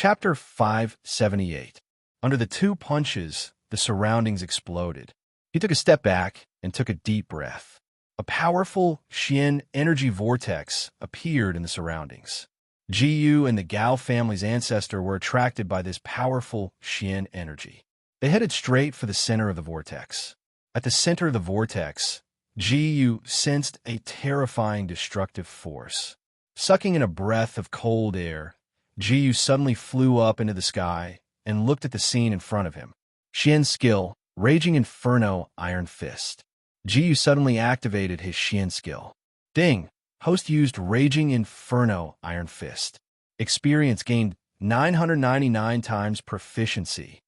Chapter 578. Under the two punches, the surroundings exploded. He took a step back and took a deep breath. A powerful Xian energy vortex appeared in the surroundings. Jiyu and the Gao family's ancestor were attracted by this powerful Xian energy. They headed straight for the center of the vortex. At the center of the vortex, Jiyu sensed a terrifying destructive force. Sucking in a breath of cold air, Jiyu suddenly flew up into the sky and looked at the scene in front of him. Xian skill, Raging Inferno Iron Fist. Jiyu suddenly activated his Xian skill. Ding! Host used Raging Inferno Iron Fist. Experience gained 999 times proficiency.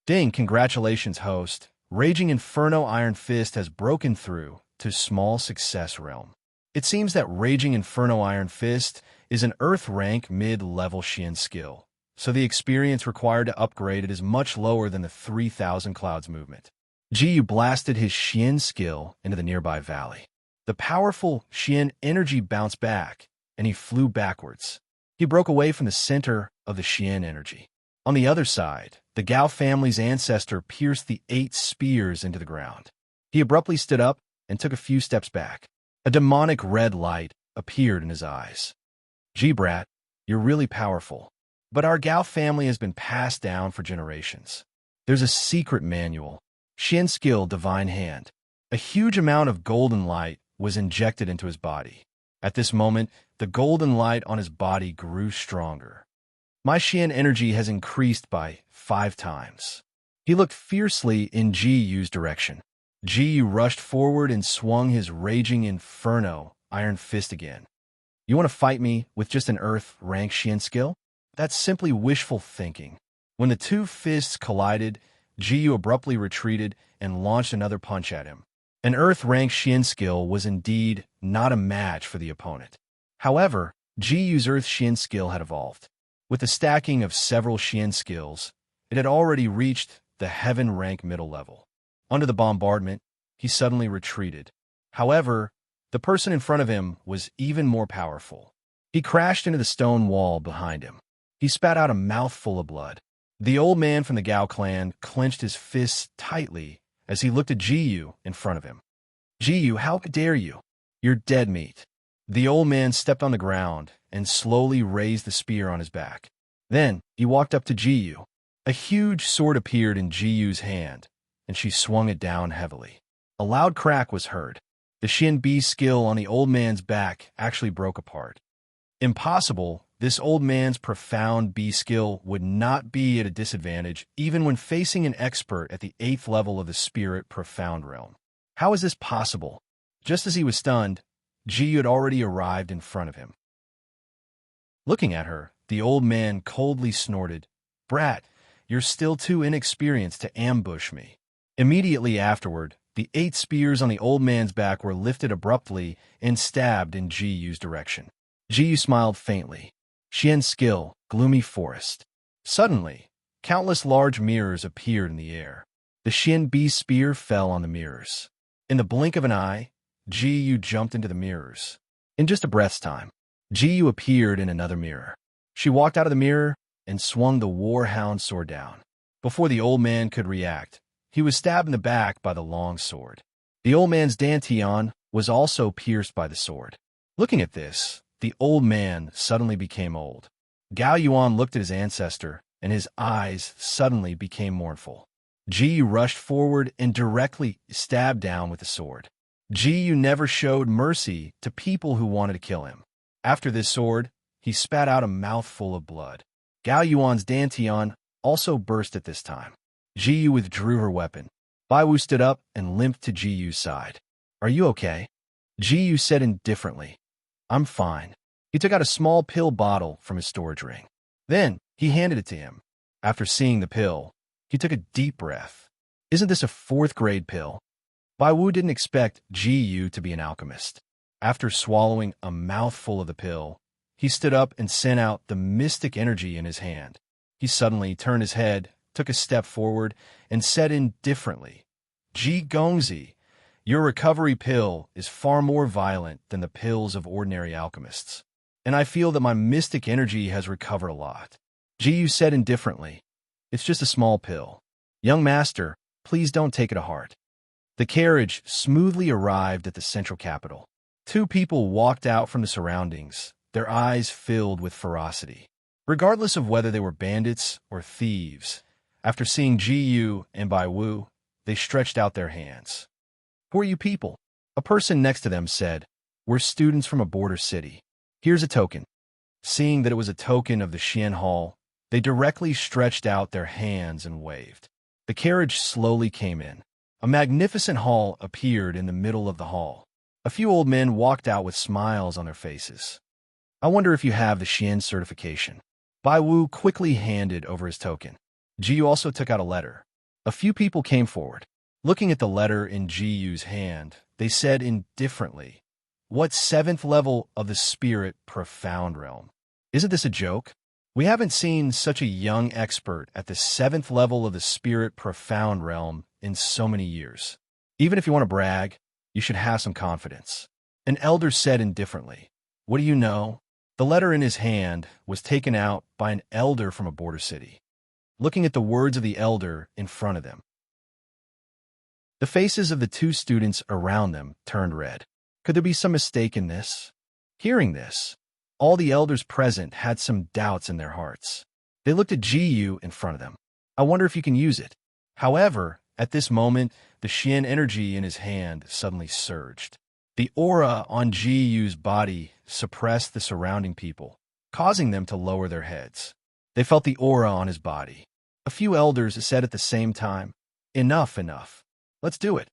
Ding! Congratulations, host. Raging Inferno Iron Fist has broken through to small success realm. It seems that Raging Inferno Iron Fist is an Earth rank mid-level Xian skill, so the experience required to upgrade it is much lower than the 3,000 clouds movement. Jiyu blasted his Xian skill into the nearby valley. The powerful Xian energy bounced back, and he flew backwards. He broke away from the center of the Xian energy. On the other side, the Gao family's ancestor pierced the 8 spears into the ground. He abruptly stood up and took a few steps back. A demonic red light appeared in his eyes. Brat, you're really powerful, but our Gao family has been passed down for generations. There's a secret manual, Xian skill Divine Hand. A huge amount of golden light was injected into his body. At this moment, the golden light on his body grew stronger. My Xian energy has increased by 5 times. He looked fiercely in Jiyu's direction. Jiyu rushed forward and swung his Raging Inferno Iron Fist again. You want to fight me with just an Earth rank Xian skill? That's simply wishful thinking. When the two fists collided, Jiyu abruptly retreated and launched another punch at him. An Earth rank Xian skill was indeed not a match for the opponent. However, Jiyu's Earth Xian skill had evolved. With the stacking of several Xian skills, it had already reached the Heaven rank middle level. Under the bombardment, he suddenly retreated. However, the person in front of him was even more powerful. He crashed into the stone wall behind him. He spat out a mouthful of blood. The old man from the Gao clan clenched his fists tightly as he looked at Jiyu in front of him. Jiyu, how dare you? You're dead meat. The old man stepped on the ground and slowly raised the spear on his back. Then he walked up to Jiyu. A huge sword appeared in Jiyu's hand, and she swung it down heavily. A loud crack was heard. The Xian B skill on the old man's back actually broke apart. Impossible, this old man's profound B skill would not be at a disadvantage even when facing an expert at the 8th level of the Spirit Profound Realm. How is this possible? Just as he was stunned, Jiyu had already arrived in front of him. Looking at her, the old man coldly snorted, "Brat, you're still too inexperienced to ambush me." Immediately afterward, the 8 spears on the old man's back were lifted abruptly and stabbed in Jiyu's direction. Jiyu smiled faintly. Xian skill, Gloomy Forest. Suddenly, countless large mirrors appeared in the air. The Xian B spear fell on the mirrors. In the blink of an eye, Jiyu jumped into the mirrors. In just a breath's time, Jiyu appeared in another mirror. She walked out of the mirror and swung the Warhound sword down. Before the old man could react, he was stabbed in the back by the long sword. The old man's dantian was also pierced by the sword. Looking at this, the old man suddenly became old. Gao Yuan looked at his ancestor, and his eyes suddenly became mournful. Jiyu rushed forward and directly stabbed down with the sword. Jiyu never showed mercy to people who wanted to kill him. After this sword, he spat out a mouthful of blood. Gao Yuan's dantian also burst at this time. Jiyu withdrew her weapon. Baiwu stood up and limped to Jiyu's side. "Are you okay?" Jiyu said indifferently. "I'm fine." He took out a small pill bottle from his storage ring. Then he handed it to him. After seeing the pill, he took a deep breath. "Isn't this a 4th grade pill?" Baiwu didn't expect Jiyu to be an alchemist. After swallowing a mouthful of the pill, he stood up and sent out the mystic energy in his hand. He suddenly turned his head, took a step forward, and said indifferently, "Ji Gongzi, your recovery pill is far more violent than the pills of ordinary alchemists, and I feel that my mystic energy has recovered a lot. Ji said indifferently, "It's just a small pill. Young master, please don't take it to heart." The carriage smoothly arrived at the central capital. Two people walked out from the surroundings, their eyes filled with ferocity. Regardless of whether they were bandits or thieves, after seeing Ji and Bai Wu, they stretched out their hands. "Who are you people?" A person next to them said, "We're students from a border city. Here's a token." Seeing that it was a token of the Xian Hall, they directly stretched out their hands and waved. The carriage slowly came in. A magnificent hall appeared in the middle of the hall. A few old men walked out with smiles on their faces. "I wonder if you have the Xian certification." Bai Wu quickly handed over his token. Ji also took out a letter. A few people came forward. Looking at the letter in Ji's hand, they said indifferently, "What 7th level of the spirit profound realm? Isn't this a joke? We haven't seen such a young expert at the 7th level of the spirit profound realm in so many years. Even if you want to brag, you should have some confidence." An elder said indifferently, "What do you know?" The letter in his hand was taken out by an elder from a border city. Looking at the words of the elder in front of them, the faces of the two students around them turned red. Could there be some mistake in this? Hearing this, all the elders present had some doubts in their hearts. They looked at Ji in front of them. "I wonder if you can use it." However, at this moment, the Xian energy in his hand suddenly surged. The aura on Ji's body suppressed the surrounding people, causing them to lower their heads. They felt the aura on his body. A few elders said at the same time, "Enough, enough. Let's do it."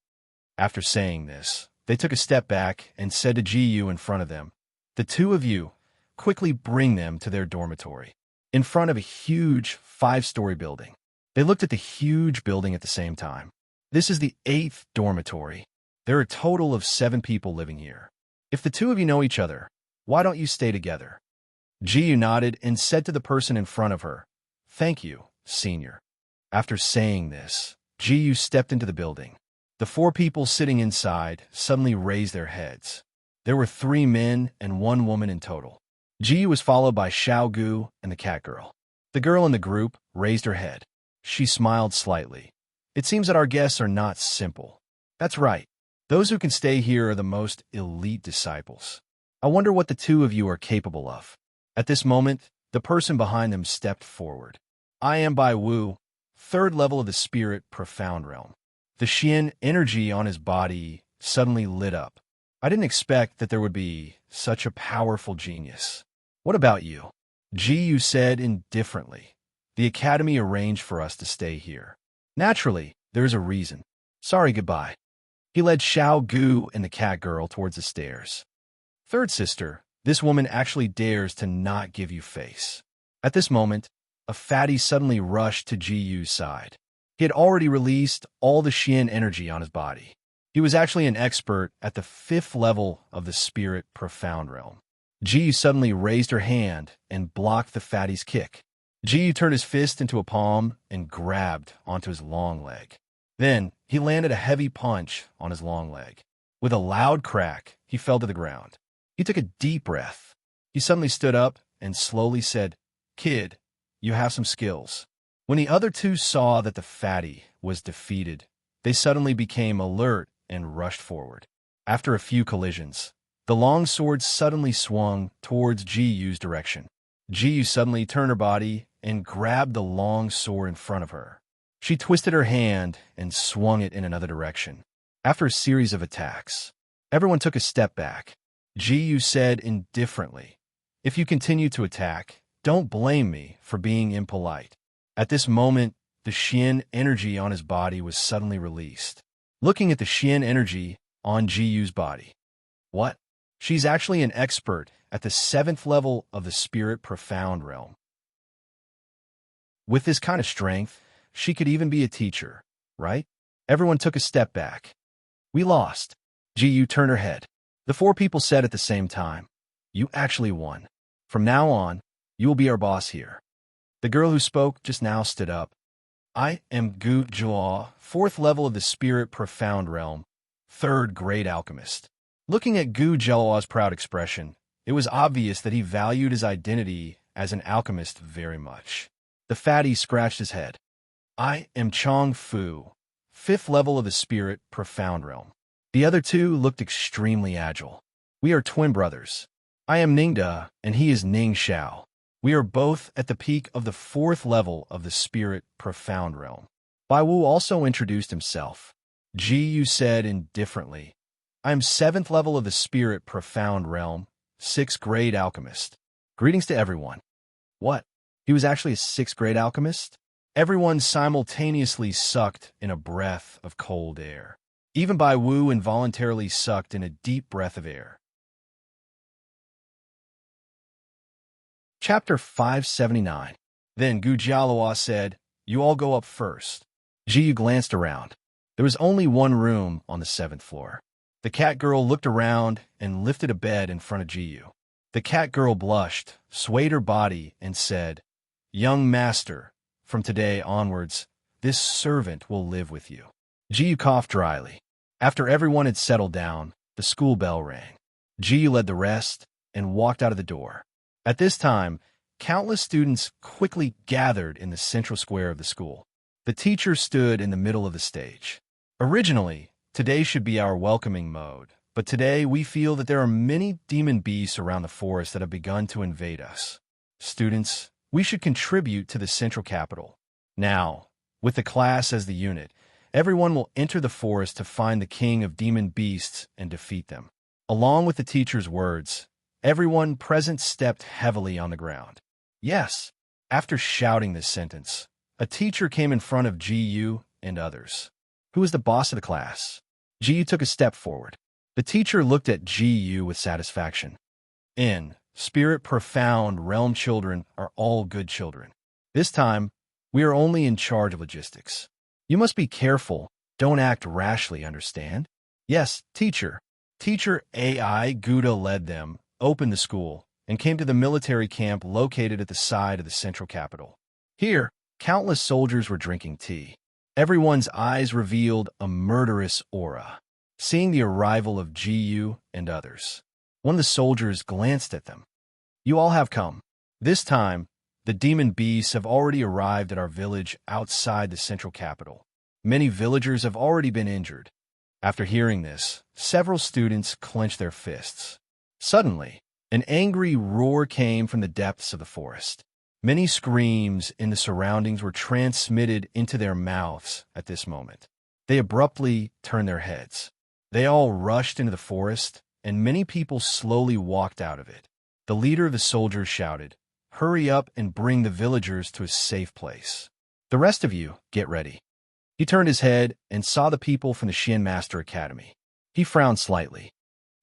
After saying this, they took a step back and said to Ji in front of them, "The two of you, quickly bring them to their dormitory." In front of a huge 5-story building. They looked at the huge building at the same time. "This is the 8th dormitory. There are a total of 7 people living here. If the two of you know each other, why don't you stay together?" Ji nodded and said to the person in front of her, "Thank you, senior." After saying this, Ji stepped into the building. The 4 people sitting inside suddenly raised their heads. There were 3 men and 1 woman in total. Ji was followed by Xiao Gu and the cat girl. The girl in the group raised her head. She smiled slightly. "It seems that our guests are not simple." "That's right. Those who can stay here are the most elite disciples. I wonder what the two of you are capable of." At this moment, the person behind them stepped forward. "I am Bai Wu, 3rd level of the spirit profound realm." The Xian energy on his body suddenly lit up. "I didn't expect that there would be such a powerful genius." "What about you?" Ji said indifferently. "The academy arranged for us to stay here. Naturally, there's a reason. Sorry, goodbye." He led Xiao Gu and the cat girl towards the stairs. "Third sister, this woman actually dares to not give you face." At this moment, a fatty suddenly rushed to Ji's side. He had already released all the Xian energy on his body. He was actually an expert at the 5th level of the spirit profound realm. Ji suddenly raised her hand and blocked the fatty's kick. Ji turned his fist into a palm and grabbed onto his long leg. Then, he landed a heavy punch on his long leg. With a loud crack, he fell to the ground. He took a deep breath. He suddenly stood up and slowly said, "Kid, you have some skills." When the other two saw that the fatty was defeated, they suddenly became alert and rushed forward. After a few collisions, the long sword suddenly swung towards Ji's direction. Ji suddenly turned her body and grabbed the long sword in front of her. She twisted her hand and swung it in another direction. After a series of attacks, everyone took a step back. Ji said indifferently, "If you continue to attack, don't blame me for being impolite." At this moment, the Xian energy on his body was suddenly released. Looking at the Xian energy on Ji's body. "What? She's actually an expert at the 7th level of the spirit profound realm. With this kind of strength, she could even be a teacher, right?" Everyone took a step back. "We lost." Ji turned her head. The 4 people said at the same time, "You actually won. From now on, you will be our boss here." The girl who spoke just now stood up. "I am Gu Jua, 4th level of the spirit profound realm, 3rd grade alchemist." Looking at Gu Jua's proud expression, it was obvious that he valued his identity as an alchemist very much. The fatty scratched his head. I am Chong Fu, 5th level of the spirit, profound realm. The other two looked extremely agile. We are twin brothers. I am Ningda, and he is Ning Xiao. We are both at the peak of the 4th level of the spirit, profound realm. Bai Wu also introduced himself. Ji Yu said indifferently, I am 7th level of the spirit, profound realm, 6th grade alchemist. Greetings to everyone. What? He was actually a 6th grade alchemist? Everyone simultaneously sucked in a breath of cold air. Even Bai Wu involuntarily sucked in a deep breath of air. Chapter 579. Then Gu Jialua said, You all go up first. Ji Yu glanced around. There was only one room on the 7th floor. The cat girl looked around and lifted a bed in front of Ji Yu. The cat girl blushed, swayed her body, and said, Young master, from today onwards, this servant will live with you. Ji Yu coughed dryly. After everyone had settled down, the school bell rang. Ji Yu led the rest and walked out of the door. At this time, countless students quickly gathered in the central square of the school. The teacher stood in the middle of the stage. Originally, today should be our welcoming mode, but today we feel that there are many demon beasts around the forest that have begun to invade us. Students, we should contribute to the central capital. Now, with the class as the unit, everyone will enter the forest to find the king of demon beasts and defeat them. Along with the teacher's words, everyone present stepped heavily on the ground. Yes, after shouting this sentence, a teacher came in front of Ji Yu and others. Who was the boss of the class? Ji Yu took a step forward. The teacher looked at Ji Yu with satisfaction. In spirit profound realm, children are all good children. This time, we are only in charge of logistics. You must be careful. Don't act rashly, understand? Yes, teacher. Teacher AI Gouda led them, opened the school, and came to the military camp located at the side of the central capital. Here, countless soldiers were drinking tea. Everyone's eyes revealed a murderous aura. Seeing the arrival of Ji Yu and others, one of the soldiers glanced at them. You all have come. This time, the demon beasts have already arrived at our village outside the central capital. Many villagers have already been injured. After hearing this, several students clenched their fists. Suddenly, an angry roar came from the depths of the forest. Many screams in the surroundings were transmitted into their mouths at this moment. They abruptly turned their heads. They all rushed into the forest, and many people slowly walked out of it. The leader of the soldiers shouted, Hurry up and bring the villagers to a safe place. The rest of you, get ready. He turned his head and saw the people from the Xian Master Academy. He frowned slightly.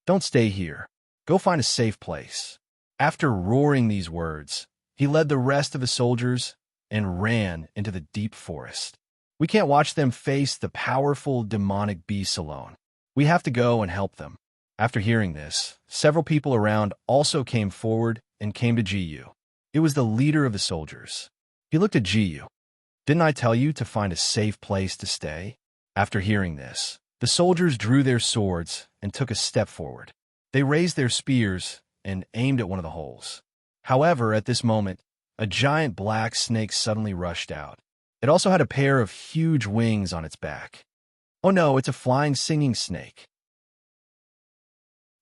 Don't stay here. Go find a safe place. After roaring these words, he led the rest of the soldiers and ran into the deep forest. We can't watch them face the powerful demonic beasts alone. We have to go and help them. After hearing this, several people around also came forward and came to Ji Yu. It was the leader of the soldiers. He looked at Ji Yu. Didn't I tell you to find a safe place to stay? After hearing this, the soldiers drew their swords and took a step forward. They raised their spears and aimed at one of the holes. However, at this moment, a giant black snake suddenly rushed out. It also had a pair of huge wings on its back. Oh no, it's a flying singing snake.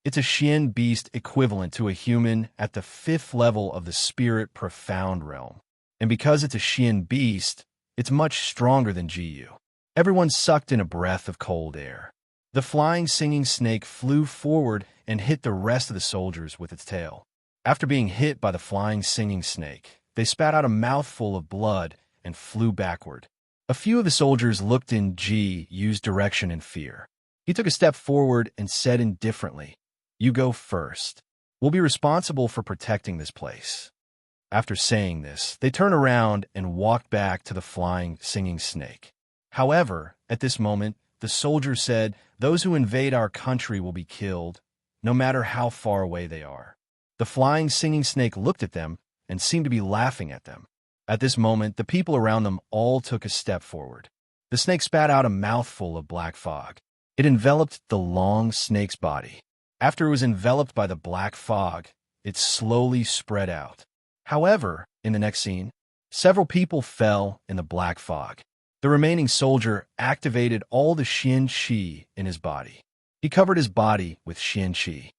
It's a Xian beast equivalent to a human at the 5th level of the spirit profound realm. And because it's a Xian beast, it's much stronger than Ji Yu. Everyone sucked in a breath of cold air. The flying singing snake flew forward and hit the rest of the soldiers with its tail. After being hit by the flying singing snake, they spat out a mouthful of blood and flew backward. A few of the soldiers looked in Ji Yu's direction in fear. He took a step forward and said indifferently, You go first. We'll be responsible for protecting this place. After saying this, they turned around and walked back to the flying singing snake. However, at this moment, the soldier said, Those who invade our country will be killed, no matter how far away they are. The flying singing snake looked at them and seemed to be laughing at them. At this moment, the people around them all took a step forward. The snake spat out a mouthful of black fog. It enveloped the long snake's body. After it was enveloped by the black fog, it slowly spread out. However, in the next scene, Several people fell in the black fog. The remaining soldier activated all the Xian Qi in his body. He covered his body with Xian Qi.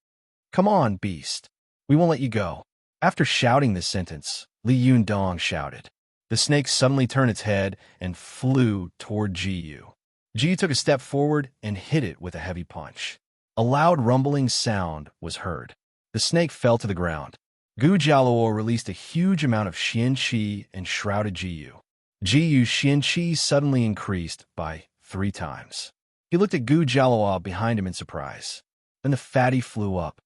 "Come on, beast. We won't let you go." After shouting this sentence, Li Yundong shouted. The snake suddenly turned its head and flew toward Jiyu. Jiyu took a step forward and hit it with a heavy punch. A loud rumbling sound was heard. The snake fell to the ground. Gu Jiaoluo released a huge amount of Xian Qi and shrouded Jiyu. Jiyu's Xian Qi suddenly increased by 3 times. He looked at Gu Jiaoluo behind him in surprise. Then the fatty flew up.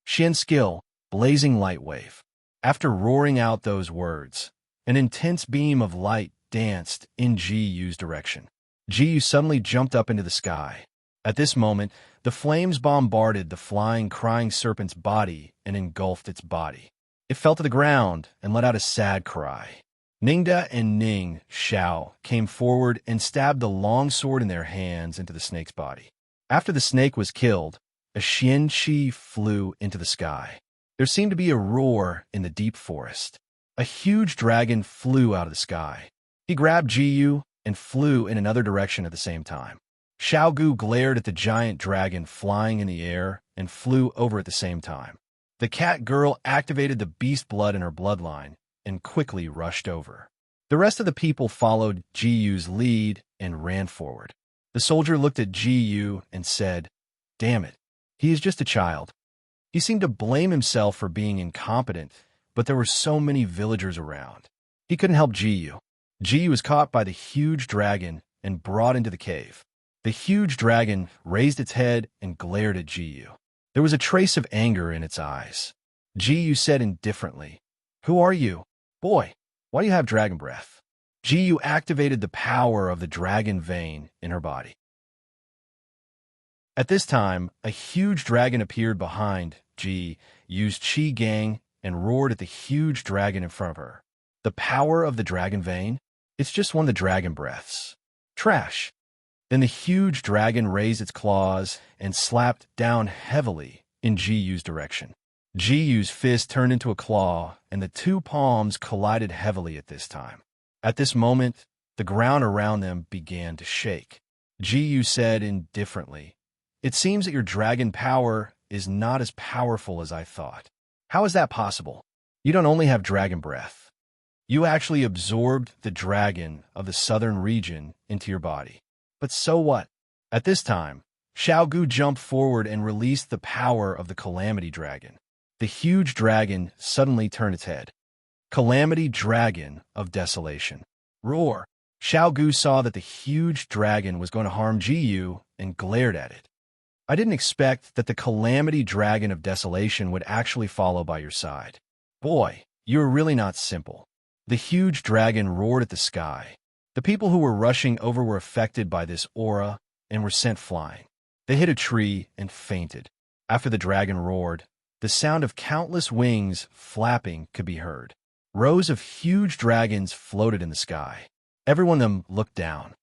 "Xian skill, blazing light wave." After roaring out those words, an intense beam of light danced in Jiyu's direction. Jiyu suddenly jumped up into the sky. At this moment, the flames bombarded the flying, crying serpent's body and engulfed its body. It fell to the ground and let out a sad cry. Ningda and Ning Xiao came forward and stabbed the long sword in their hands into the snake's body. After the snake was killed, a Xian Qi flew into the sky. There seemed to be a roar in the deep forest. A huge dragon flew out of the sky. He grabbed Jiyu and flew in another direction at the same time. Xiaogu glared at the giant dragon flying in the air and flew over at the same time. The cat girl activated the beast blood in her bloodline and quickly rushed over. The rest of the people followed Jiyu's lead and ran forward. The soldier looked at Jiyu and said, "Damn it, he is just a child." He seemed to blame himself for being incompetent, but there were so many villagers around. He couldn't help Jiyu. Jiyu was caught by the huge dragon and brought into the cave. The huge dragon raised its head and glared at Jiyu. There was a trace of anger in its eyes. Jiyu said indifferently, "Who are you? Boy, why do you have dragon breath?" Jiyu activated the power of the dragon vein in her body. At this time, a huge dragon appeared behind Ji, used Qi Gang, and roared at the huge dragon in front of her. The power of the dragon vein? It's just one of the dragon breaths. Trash. Then the huge dragon raised its claws and slapped down heavily in Jiyu's direction. Jiyu's fist turned into a claw, and the 2 palms collided heavily at this time. At this moment, the ground around them began to shake. Jiyu said indifferently, "It seems that your dragon power is not as powerful as I thought. How is that possible? You don't only have dragon breath. You actually absorbed the dragon of the southern region into your body. But so what?" At this time, Xiaogu jumped forward and released the power of the Calamity Dragon. The huge dragon suddenly turned its head. Calamity Dragon of Desolation. Roar! Xiaogu saw that the huge dragon was going to harm Jiyu and glared at it. "I didn't expect that the Calamity Dragon of Desolation would actually follow by your side. Boy, you're really not simple." The huge dragon roared at the sky. The people who were rushing over were affected by this aura and were sent flying. They hit a tree and fainted. After the dragon roared, the sound of countless wings flapping could be heard. Rows of huge dragons floated in the sky. Everyone of them looked down.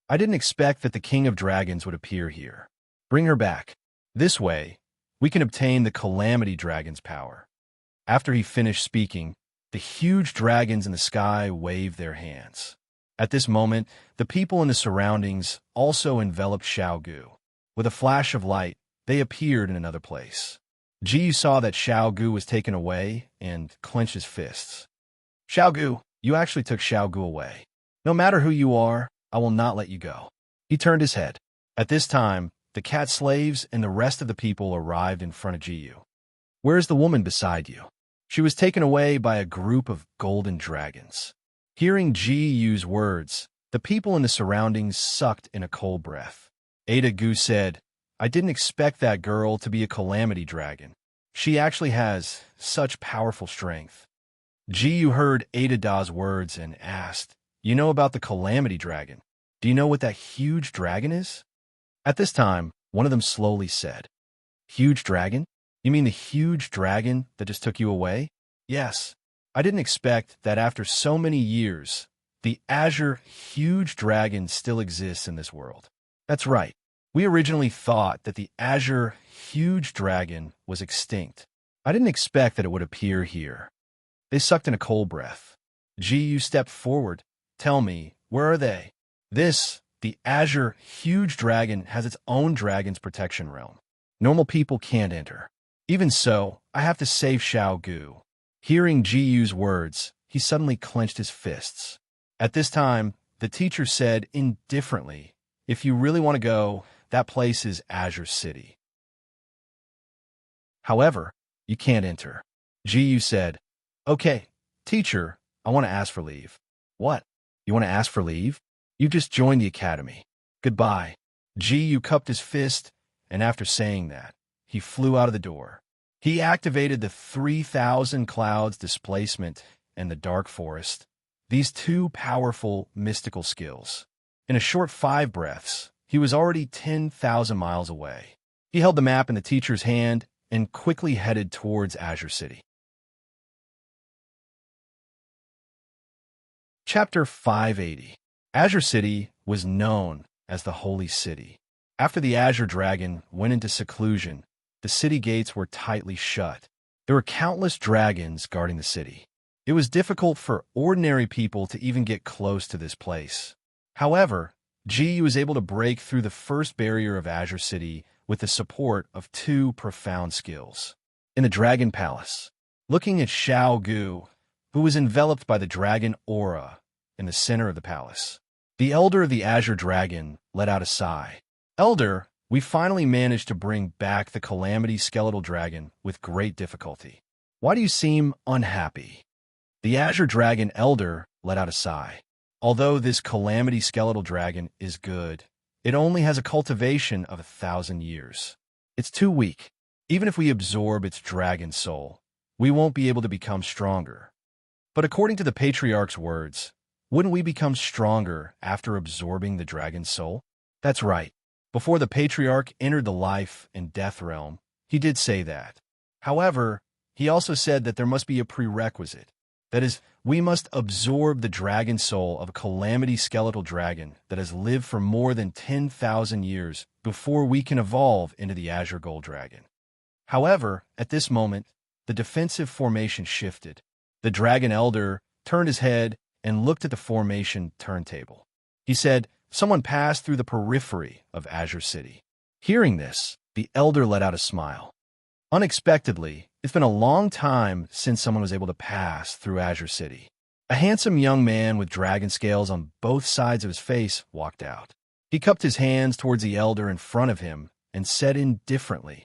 "I didn't expect that the king of dragons would appear here. Bring her back. This way, we can obtain the Calamity Dragon's power." After he finished speaking, the huge dragons in the sky waved their hands. At this moment, the people in the surroundings also enveloped Xiaogu. With a flash of light, they appeared in another place. Jiyu saw that Xiaogu was taken away and clenched his fists. "Xiaogu, you actually took Xiaogu away. No matter who you are, I will not let you go." He turned his head. At this time, the cat slaves and the rest of the people arrived in front of Jiyu. "Where is the woman beside you?" "She was taken away by a group of golden dragons." Hearing Jiyu's words, the people in the surroundings sucked in a cold breath. Ada Gu said, "I didn't expect that girl to be a Calamity Dragon. She actually has such powerful strength." Jiyu heard Ada Da's words and asked, "You know about the Calamity Dragon? Do you know what that huge dragon is?" At this time, one of them slowly said, "Huge dragon? You mean the huge dragon that just took you away?" "Yes. I didn't expect that after so many years, the Azure huge dragon still exists in this world." "That's right. We originally thought that the Azure huge dragon was extinct. I didn't expect that it would appear here." They sucked in a cold breath. Ji stepped forward. Tell me, where are they? The Azure huge dragon has its own dragon's protection realm. Normal people can't enter. Even so, I have to save Xiao Gu. Hearing Ji words, he suddenly clenched his fists. At this time, the teacher said indifferently, if you really want to go, that place is Azure City. However, you can't enter. Ji said, okay, teacher, I want to ask for leave. What? You want to ask for leave? You just joined the academy. Goodbye. Ji cupped his fist, and after saying that, he flew out of the door. He activated the 3,000 clouds displacement and the dark forest, these two powerful mystical skills. In a short 5 breaths, he was already 10,000 miles away. He held the map in the teacher's hand and quickly headed towards Azure City. Chapter 580. Azure City was known as the Holy City. After the Azure Dragon went into seclusion, the city gates were tightly shut. There were countless dragons guarding the city. It was difficult for ordinary people to even get close to this place. However, Ji was able to break through the first barrier of Azure City with the support of 2 profound skills. In the Dragon Palace, looking at Xiao Gu, who was enveloped by the dragon aura in the center of the palace, the elder of the Azure Dragon let out a sigh. Elder, we finally managed to bring back the Calamity Skeletal Dragon with great difficulty. Why do you seem unhappy? The Azure Dragon Elder let out a sigh. Although this Calamity Skeletal Dragon is good, it only has a cultivation of 1,000 years. It's too weak. Even if we absorb its dragon soul, we won't be able to become stronger. But according to the Patriarch's words, wouldn't we become stronger after absorbing the dragon soul? That's right. Before the Patriarch entered the life and death realm, he did say that. However, he also said that there must be a prerequisite. That is, we must absorb the dragon soul of a Calamity Skeletal Dragon that has lived for more than 10,000 years before we can evolve into the Azure Gold Dragon. However, at this moment, the defensive formation shifted. The Dragon Elder turned his head and looked at the formation turntable. He said, someone passed through the periphery of Azure City. Hearing this, the Elder let out a smile. Unexpectedly, it's been a long time since someone was able to pass through Azure City. A handsome young man with dragon scales on both sides of his face walked out. He cupped his hands towards the Elder in front of him and said indifferently,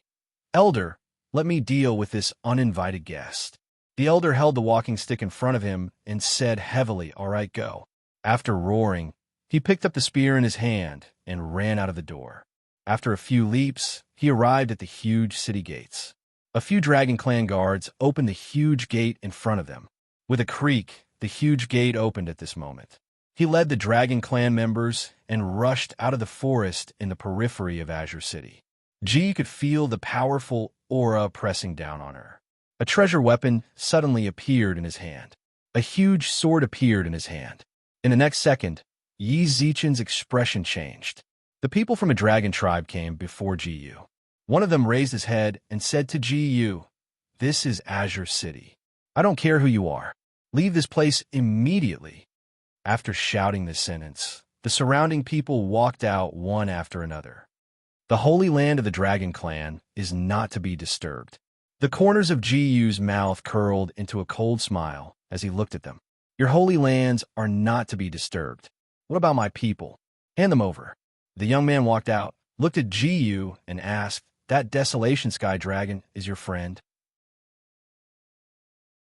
Elder, let me deal with this uninvited guest. The Elder held the walking stick in front of him and said heavily, all right, go. After roaring, he picked up the spear in his hand and ran out of the door. After a few leaps, he arrived at the huge city gates. A few Dragon Clan guards opened the huge gate in front of them. With a creak, the huge gate opened at this moment. He led the Dragon Clan members and rushed out of the forest in the periphery of Azure City. Ji could feel the powerful aura pressing down on her. A treasure weapon suddenly appeared in his hand. A huge sword appeared in his hand. In the next second, Yi Zichen's expression changed. The people from a dragon tribe came before Ji. One of them raised his head and said to Ji, this is Azure City. I don't care who you are. Leave this place immediately. After shouting this sentence, the surrounding people walked out one after another. The holy land of the Dragon Clan is not to be disturbed. The corners of Ji's mouth curled into a cold smile as he looked at them. Your holy lands are not to be disturbed. What about my people? Hand them over. The young man walked out, looked at Ji and asked, that Desolation Sky Dragon is your friend?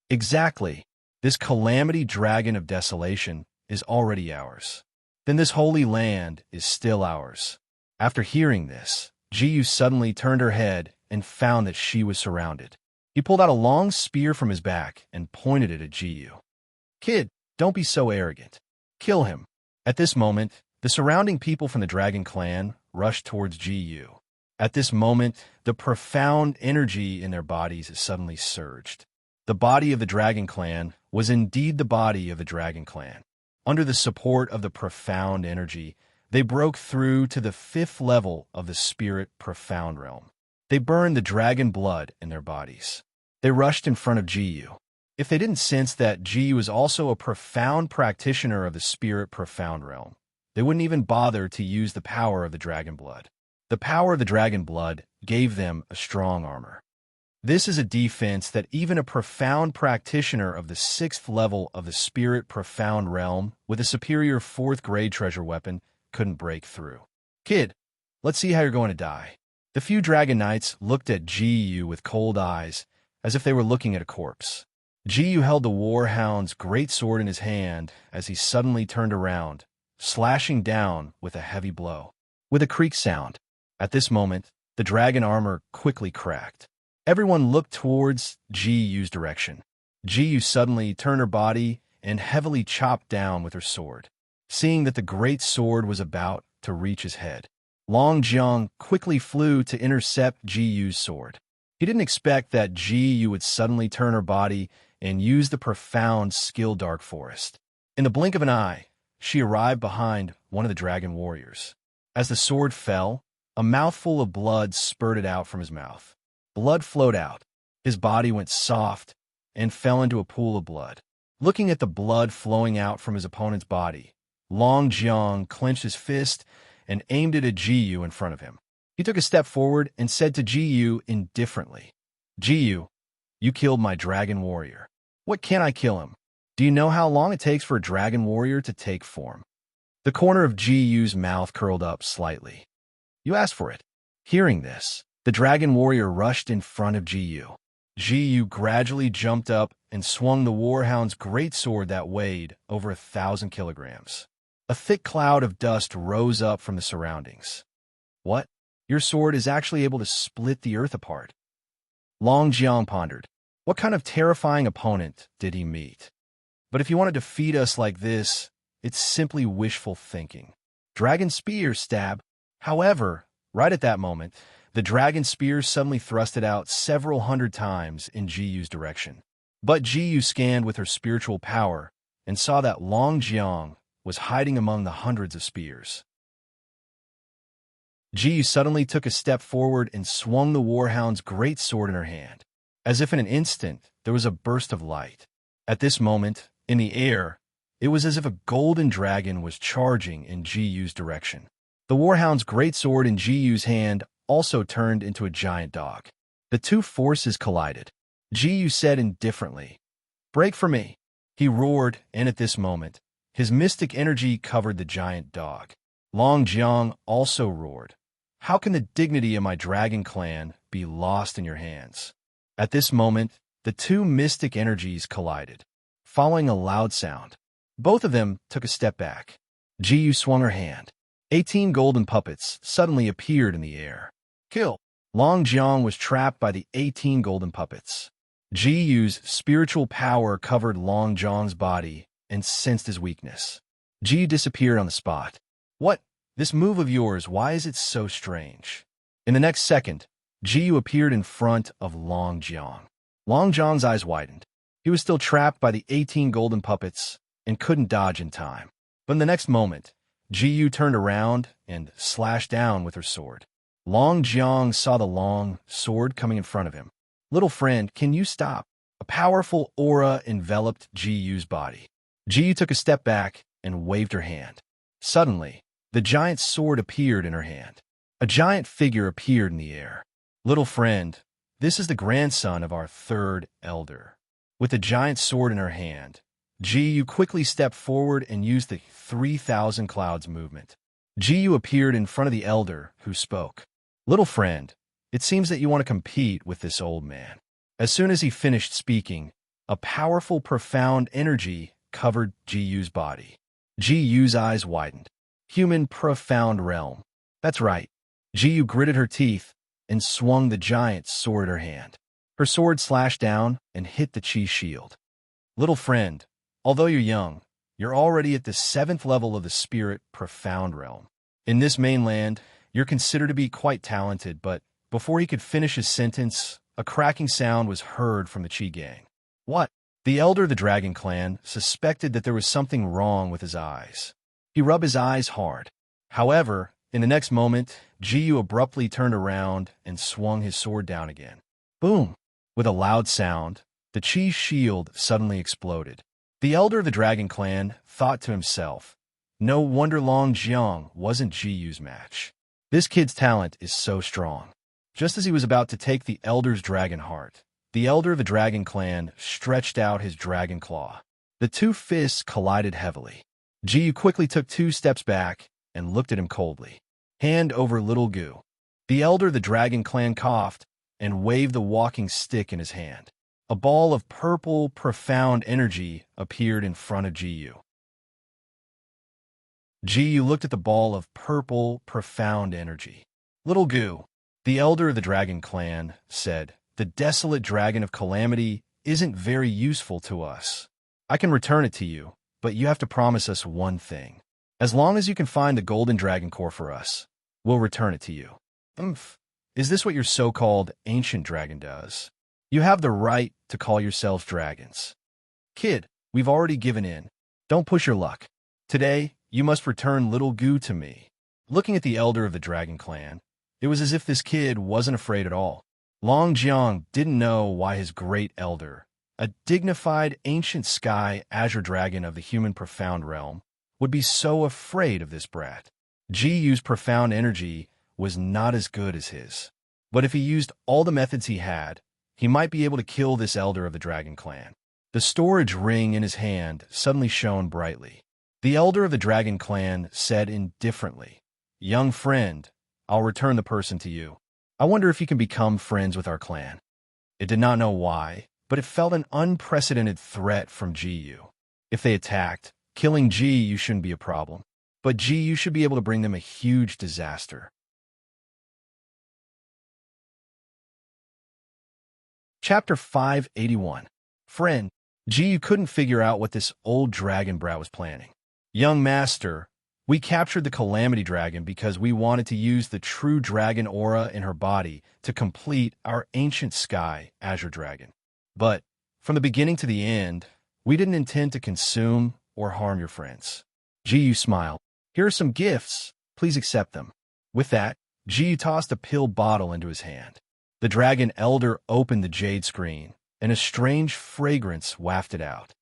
Exactly. This Calamity Dragon of Desolation is already ours. Then this holy land is still ours. After hearing this, Ji suddenly turned her head and found that she was surrounded. He pulled out a long spear from his back and pointed it at Ji. Kid, don't be so arrogant. Kill him. At this moment, the surrounding people from the Dragon Clan rushed towards Ji. At this moment, the profound energy in their bodies is suddenly surged. The body of the Dragon Clan was indeed the body of the Dragon Clan. Under the support of the profound energy, they broke through to the 5th level of the Spirit Profound Realm. They burned the dragon blood in their bodies. They rushed in front of Ji. If they didn't sense that Ji was also a profound practitioner of the spirit profound realm, they wouldn't even bother to use the power of the dragon blood. The power of the dragon blood gave them a strong armor. This is a defense that even a profound practitioner of the 6th level of the spirit profound realm with a superior 4th grade treasure weapon couldn't break through. Kid, let's see how you're going to die. The few dragon knights looked at Ji with cold eyes, as if they were looking at a corpse. Ji held the warhound's great sword in his hand as he suddenly turned around, slashing down with a heavy blow. With a creak sound, at this moment, the dragon armor quickly cracked. Everyone looked towards Ji's direction. Ji suddenly turned her body and heavily chopped down with her sword. Seeing that the great sword was about to reach his head, Long Jiang quickly flew to intercept Ji's sword. He didn't expect that Ji would suddenly turn her body and use the profound skill Dark Forest. In the blink of an eye, she arrived behind one of the dragon warriors. As the sword fell, a mouthful of blood spurted out from his mouth. Blood flowed out. His body went soft and fell into a pool of blood. Looking at the blood flowing out from his opponent's body, Long Jiang clenched his fist and aimed it at Ji in front of him. He took a step forward and said to Ji indifferently, Ji, you killed my dragon warrior. What can I kill him? Do you know how long it takes for a dragon warrior to take form? The corner of Ji's mouth curled up slightly. You asked for it. Hearing this, the dragon warrior rushed in front of Ji. Ji gradually jumped up and swung the warhound's great sword that weighed over 1,000 kilograms. A thick cloud of dust rose up from the surroundings. What? Your sword is actually able to split the earth apart. Long Jiang pondered. What kind of terrifying opponent did he meet? But if you want to defeat us like this, it's simply wishful thinking. Dragon spear stab. However, right at that moment, the dragon spear suddenly thrusted out several hundred times in Ji's direction. But Ji scanned with her spiritual power and saw that Long Jiang was hiding among the hundreds of spears. Ji suddenly took a step forward and swung the warhound's great sword in her hand. As if in an instant, there was a burst of light. At this moment, in the air, it was as if a golden dragon was charging in Ji's direction. The warhound's great sword in Ji's hand also turned into a giant dog. The two forces collided. Ji said indifferently, "Break for me." He roared, and at this moment, his mystic energy covered the giant dog. Long Jiang also roared, "How can the dignity of my dragon clan be lost in your hands?" At this moment, the two mystic energies collided. Following a loud sound, both of them took a step back. Ji swung her hand. 18 golden puppets suddenly appeared in the air. Kill! Long Jiang was trapped by the 18 golden puppets. Ji's spiritual power covered Long Jiang's body and sensed his weakness. Ji disappeared on the spot. What? This move of yours, why is it so strange? In the next second, Ji appeared in front of Long Jiang. Long Jiang's eyes widened. He was still trapped by the 18 golden puppets and couldn't dodge in time. But in the next moment, Ji turned around and slashed down with her sword. Long Jiang saw the long sword coming in front of him. Little friend, can you stop? A powerful aura enveloped Ji's body. Ji took a step back and waved her hand. Suddenly, the giant sword appeared in her hand. A giant figure appeared in the air. Little friend, this is the grandson of our third elder. With the giant sword in her hand, Ji quickly stepped forward and used the 3,000 clouds movement. Ji appeared in front of the elder, who spoke. Little friend, it seems that you want to compete with this old man. As soon as he finished speaking, a powerful, profound energy covered Ji's body. Ji's eyes widened. Human profound realm. That's right. Ji gritted her teeth and swung the giant sword in her hand. Her sword slashed down and hit the chi shield. Little friend, although you're young, you're already at the 7th level of the spirit profound realm. In this mainland, you're considered to be quite talented, but before he could finish his sentence, a cracking sound was heard from the Chi gang. What? The elder of the dragon clan suspected that there was something wrong with his eyes. He rubbed his eyes hard. However, in the next moment, Ji abruptly turned around and swung his sword down again. Boom! With a loud sound, The Chi's shield suddenly exploded. The elder of the dragon clan thought to himself, no wonder Long Jiang wasn't Jiyu's match. This kid's talent is so strong. Just as he was about to take the elder's dragon heart, the elder of the dragon clan stretched out his dragon claw. The two fists collided heavily. Jiyu quickly took 2 steps back and looked at him coldly. Hand over little Gu. The elder of the dragon clan coughed and waved the walking stick in his hand. A ball of purple, profound energy appeared in front of Jiyu. Jiyu looked at the ball of purple, profound energy. Little Gu, the elder of the dragon clan, said, the desolate dragon of calamity isn't very useful to us. I can return it to you, but you have to promise us one thing. As long as you can find the golden dragon core for us, we'll return it to you. Is this what your so-called ancient dragon does? You have the right to call yourselves dragons. Kid, we've already given in. Don't push your luck. Today, you must return little Gu to me. Looking at the elder of the dragon clan, it was as if this kid wasn't afraid at all. Long Jiang didn't know why his great elder, a dignified ancient sky azure dragon of the human profound realm, would be so afraid of this brat. Jiyu's profound energy was not as good as his. But if he used all the methods he had, he might be able to kill this elder of the dragon clan. The storage ring in his hand suddenly shone brightly. The elder of the dragon clan said indifferently, young friend, I'll return the person to you. I wonder if you can become friends with our clan. It did not know why, but it felt an unprecedented threat from Jiyu. If they attacked, killing Jiyu shouldn't be a problem, but Jiyu should be able to bring them a huge disaster. Chapter 581. Friend, Jiyu couldn't figure out what this old dragon brat was planning. Young master, we captured the Calamity Dragon because we wanted to use the true dragon aura in her body to complete our ancient sky azure dragon. But, from the beginning to the end, we didn't intend to consume or harm your friends. Jiyu smiled. Here are some gifts. Please accept them. With that, Jiyu tossed a pill bottle into his hand. The dragon elder opened the jade screen, and a strange fragrance wafted out.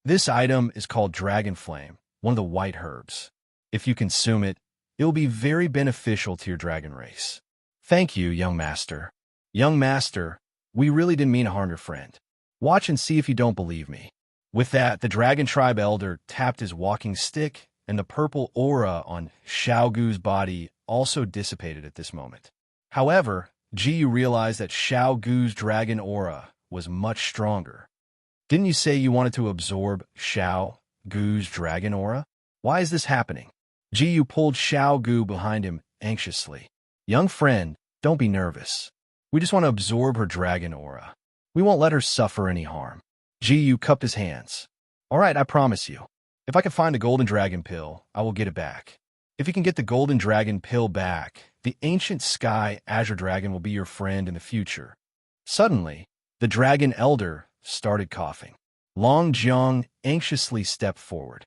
This item is called Dragon Flame, one of the white herbs. If you consume it, it will be very beneficial to your dragon race. Thank you, young master. Young master, we really didn't mean to harm your friend. Watch and see if you don't believe me. With that, the dragon tribe elder tapped his walking stick, and the purple aura on Xiao Gu's body also dissipated at this moment. However, Jiyu realized that Xiao Gu's dragon aura was much stronger. Didn't you say you wanted to absorb Xiao Gu's dragon aura? Why is this happening? Jiyu pulled Xiao Gu behind him anxiously. Young friend, don't be nervous. We just want to absorb her dragon aura. We won't let her suffer any harm. Jiyu cupped his hands. All right, I promise you. If I can find a golden dragon pill, I will get it back. If you can get the golden dragon pill back, the ancient sky azure dragon will be your friend in the future. Suddenly, the dragon elder started coughing. Long Jiang anxiously stepped forward.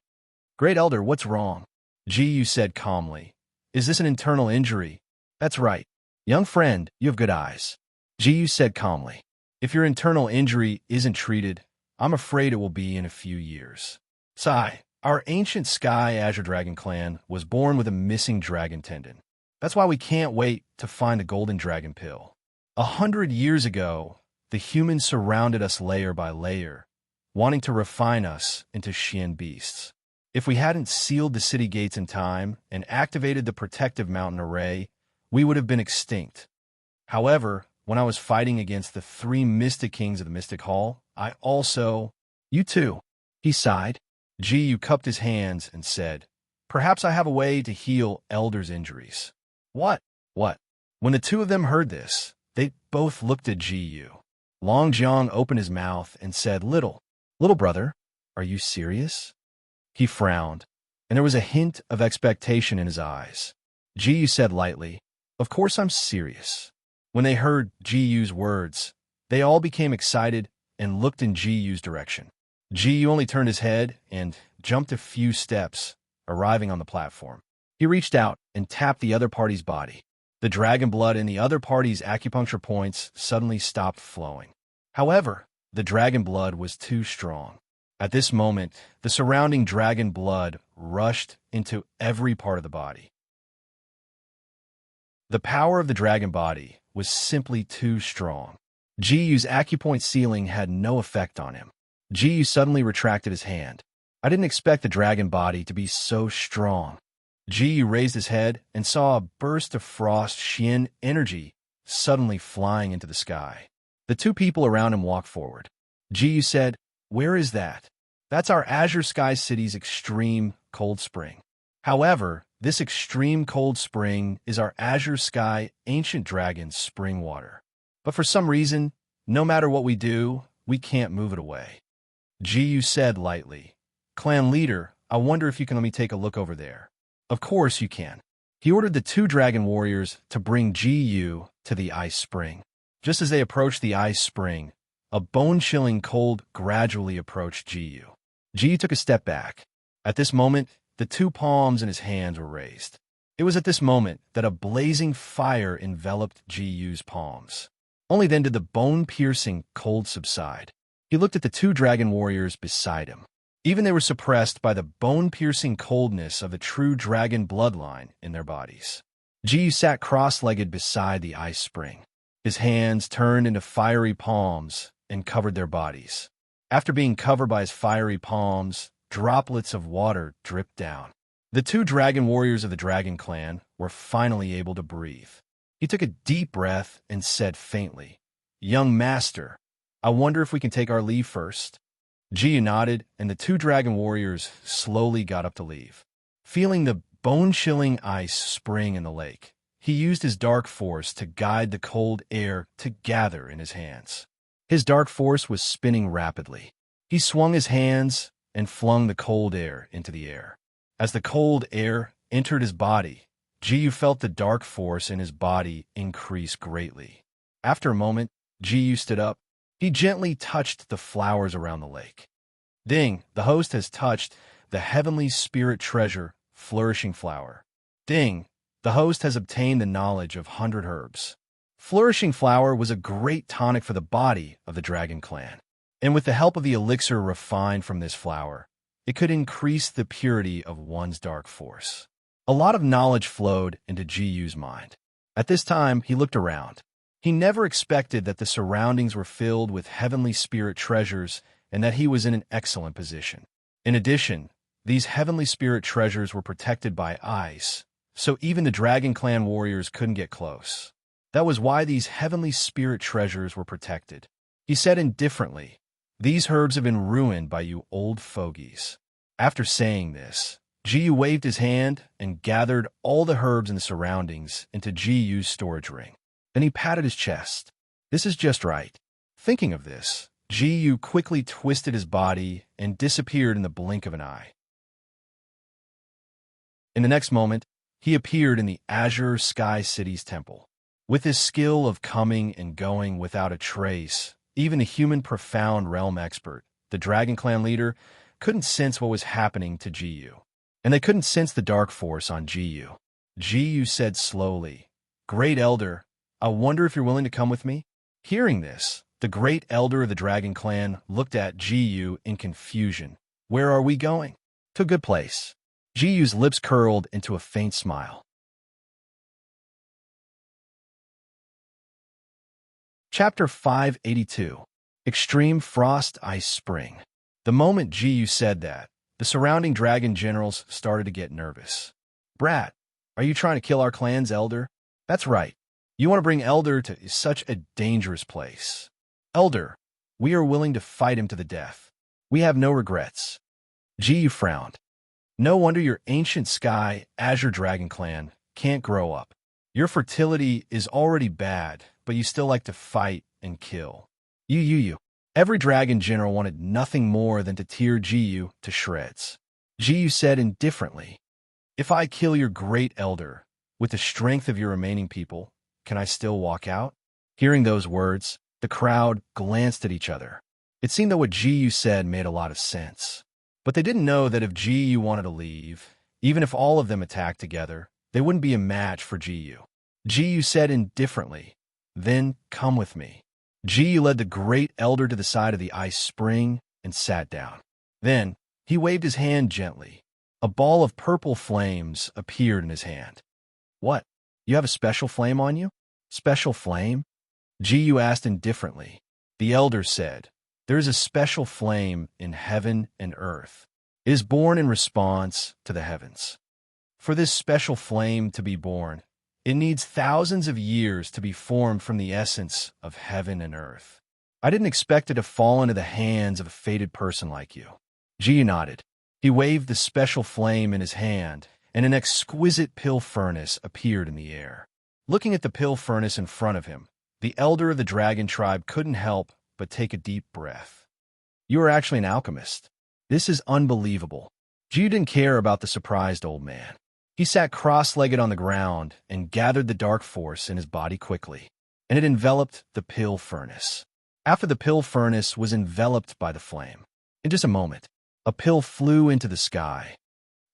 Great elder, what's wrong? Jiyu said calmly. Is this an internal injury? That's right. Young friend, you have good eyes. Jiyu said calmly. If your internal injury isn't treated, I'm afraid it will be in a few years. Sigh. Our ancient sky azure dragon clan was born with a missing dragon tendon. That's why we can't wait to find the golden dragon pill. 100 years ago, the humans surrounded us layer by layer, wanting to refine us into Xian beasts. If we hadn't sealed the city gates in time and activated the protective mountain array, we would have been extinct. However, when I was fighting against the 3 mystic kings of the Mystic Hall, I also... You too. He sighed. Jiyu cupped his hands and said, Perhaps I have a way to heal elders' injuries. What? When the two of them heard this, they both looked at Jiyu. Long Jiang opened his mouth and said, Little brother, are you serious? He frowned, and there was a hint of expectation in his eyes. Jiyu said lightly, Of course I'm serious. When they heard Jiyu's words, they all became excited and looked in Jiyu's direction. Jiyu only turned his head and jumped a few steps, arriving on the platform. He reached out and tapped the other party's body. The dragon blood in the other party's acupuncture points suddenly stopped flowing. However, the dragon blood was too strong. At this moment, the surrounding dragon blood rushed into every part of the body. The power of the dragon body was simply too strong. Jiyu's acupoint sealing had no effect on him. Jiyu suddenly retracted his hand. I didn't expect the dragon body to be so strong. Jiyu raised his head and saw a burst of frost Xian energy suddenly flying into the sky. The two people around him walked forward. Jiyu said, "Where is that?" "That's our Azure Sky City's extreme cold spring. However, this extreme cold spring is our Azure Sky Ancient Dragon's spring water. But for some reason, no matter what we do, we can't move it away." Jiyu said lightly, "Clan leader, I wonder if you can let me take a look over there." "Of course you can." He ordered the two dragon warriors to bring Jiyu to the ice spring. Just as they approached the ice spring, a bone-chilling cold gradually approached Jiyu. Jiyu took a step back. At this moment, the two palms in his hands were raised. It was at this moment that a blazing fire enveloped Jiyu's palms. Only then did the bone-piercing cold subside. He looked at the two dragon warriors beside him. Even they were suppressed by the bone-piercing coldness of the true dragon bloodline in their bodies. Jiyu sat cross-legged beside the ice spring. His hands turned into fiery palms and covered their bodies. After being covered by his fiery palms, droplets of water dripped down. The two dragon warriors of the dragon clan were finally able to breathe. He took a deep breath and said faintly, "Young master, I wonder if we can take our leave first." Jiyu nodded, and the two dragon warriors slowly got up to leave. Feeling the bone-chilling ice spring in the lake, he used his dark force to guide the cold air to gather in his hands. His dark force was spinning rapidly. He swung his hands and flung the cold air into the air. As the cold air entered his body, Jiyu felt the dark force in his body increase greatly. After a moment, Jiyu stood up. He gently touched the flowers around the lake. "Ding, the host has touched the heavenly spirit treasure, Flourishing Flower. Ding, the host has obtained the knowledge of 100 herbs." Flourishing Flower was a great tonic for the body of the dragon clan, and with the help of the elixir refined from this flower, it could increase the purity of one's dark force. A lot of knowledge flowed into Jiyu's mind. At this time, he looked around. He never expected that the surroundings were filled with heavenly spirit treasures and that he was in an excellent position. In addition, these heavenly spirit treasures were protected by ice, so even the Dragon Clan warriors couldn't get close. That was why these heavenly spirit treasures were protected. He said indifferently, "These herbs have been ruined by you old fogies." After saying this, Jiyu waved his hand and gathered all the herbs in the surroundings into Jiyu's storage ring. Then he patted his chest. "This is just right." Thinking of this, Jiyu quickly twisted his body and disappeared in the blink of an eye. In the next moment, he appeared in the Azure Sky City's temple. With his skill of coming and going without a trace, even a human profound realm expert, the Dragon Clan leader, couldn't sense what was happening to Jiyu. And they couldn't sense the dark force on Jiyu. Jiyu said slowly, "Great Elder, I wonder if you're willing to come with me?" Hearing this, the Great Elder of the Dragon Clan looked at Jiyu in confusion. "Where are we going?" "To a good place." Jiyu's lips curled into a faint smile. Chapter 582. Extreme Frost Ice Spring. The moment Jiyu said that, the surrounding dragon generals started to get nervous. "Brat, are you trying to kill our clan's elder?" "That's right. You want to bring Elder to such a dangerous place." "Elder, we are willing to fight him to the death. We have no regrets." Jiyu frowned. "No wonder your ancient sky, Azure Dragon Clan, can't grow up. Your fertility is already bad, but you still like to fight and kill. You. Every dragon general wanted nothing more than to tear Jiyu to shreds. Jiyu said indifferently, "If I kill your great elder, with the strength of your remaining people, can I still walk out?" Hearing those words, the crowd glanced at each other. It seemed that what Jiyu said made a lot of sense. But they didn't know that if Jiyu wanted to leave, even if all of them attacked together, they wouldn't be a match for Jiyu. Jiyu said indifferently, "Then come with me." Ji led the great elder to the side of the ice spring and sat down. Then, he waved his hand gently. A ball of purple flames appeared in his hand. What? You have a special flame on you? Special flame? Ji asked indifferently. The elder said, there is a special flame in heaven and earth. It is born in response to the heavens. For this special flame to be born, it needs thousands of years to be formed from the essence of heaven and earth. I didn't expect it to fall into the hands of a fated person like you. Ji nodded. He waved the special flame in his hand, and an exquisite pill furnace appeared in the air. Looking at the pill furnace in front of him, the elder of the dragon tribe couldn't help but take a deep breath. You are actually an alchemist. This is unbelievable. Ji didn't care about the surprised old man. He sat cross-legged on the ground and gathered the dark force in his body quickly, and it enveloped the pill furnace. After the pill furnace was enveloped by the flame, in just a moment, a pill flew into the sky.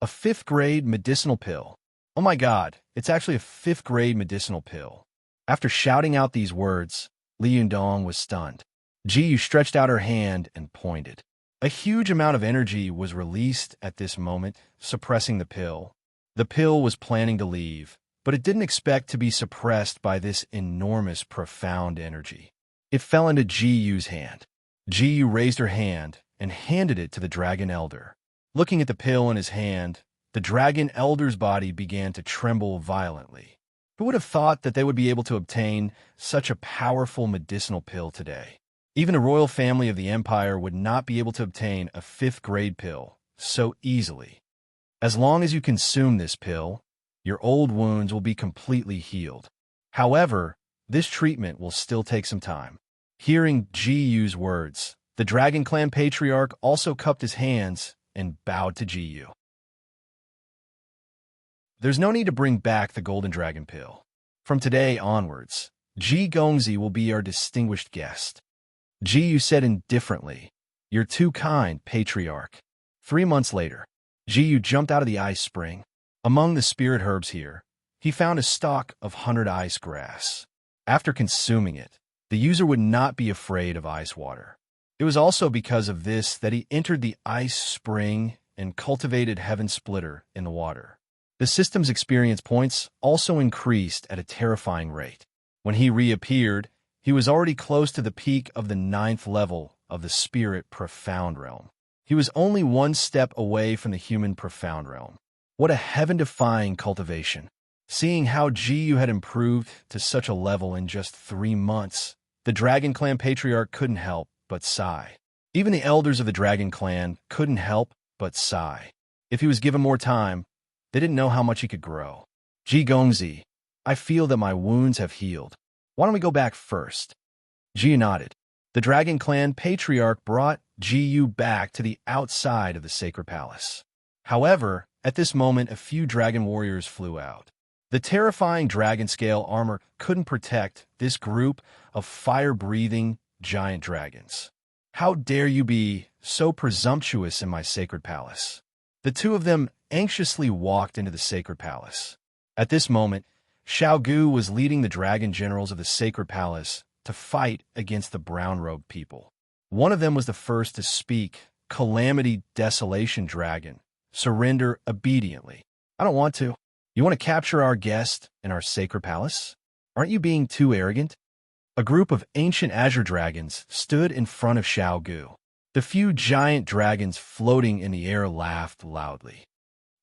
A 5th-grade medicinal pill. Oh my God, it's actually a 5th-grade medicinal pill. After shouting out these words, Li Yundong was stunned. Ji stretched out her hand and pointed. A huge amount of energy was released at this moment, suppressing the pill. The pill was planning to leave, but it didn't expect to be suppressed by this enormous, profound energy. It fell into Ji hand. Ji raised her hand and handed it to the dragon elder. Looking at the pill in his hand, the dragon elder's body began to tremble violently. Who would have thought that they would be able to obtain such a powerful medicinal pill today? Even a royal family of the empire would not be able to obtain a 5th-grade pill so easily. As long as you consume this pill, your old wounds will be completely healed. However, this treatment will still take some time. Hearing Ji words, the Dragon Clan patriarch also cupped his hands and bowed to Ji. There's no need to bring back the Golden Dragon Pill. From today onwards, Ji Gongzi will be our distinguished guest. Ji said indifferently, You're too kind, patriarch. 3 months later, Ji jumped out of the ice spring. Among the spirit herbs here, he found a stalk of 100 ice grass. After consuming it, the user would not be afraid of ice water. It was also because of this that he entered the ice spring and cultivated Heaven Splitter in the water. The system's experience points also increased at a terrifying rate. When he reappeared, he was already close to the peak of the 9th level of the Spirit Profound Realm. He was only 1 step away from the Human Profound Realm. What a heaven-defying cultivation. Seeing how Ji had improved to such a level in just 3 months, the Dragon Clan Patriarch couldn't help but sigh. Even the elders of the Dragon Clan couldn't help but sigh. If he was given more time, they didn't know how much he could grow. Ji Gongzi, I feel that my wounds have healed. Why don't we go back first? Ji nodded. The Dragon Clan Patriarch brought Ji back to the outside of the Sacred Palace. However, at this moment, a few dragon warriors flew out. The terrifying dragon-scale armor couldn't protect this group of fire-breathing giant dragons. How dare you be so presumptuous in my sacred palace? The 2 of them anxiously walked into the sacred palace. At this moment, Xiao Gu was leading the dragon generals of the sacred palace to fight against the brown-robed people. One of them was the first to speak. Calamity Desolation Dragon, surrender obediently. I don't want to. You want to capture our guest in our sacred palace? Aren't you being too arrogant? A group of ancient azure dragons stood in front of Xiao Gu. The few giant dragons floating in the air laughed loudly.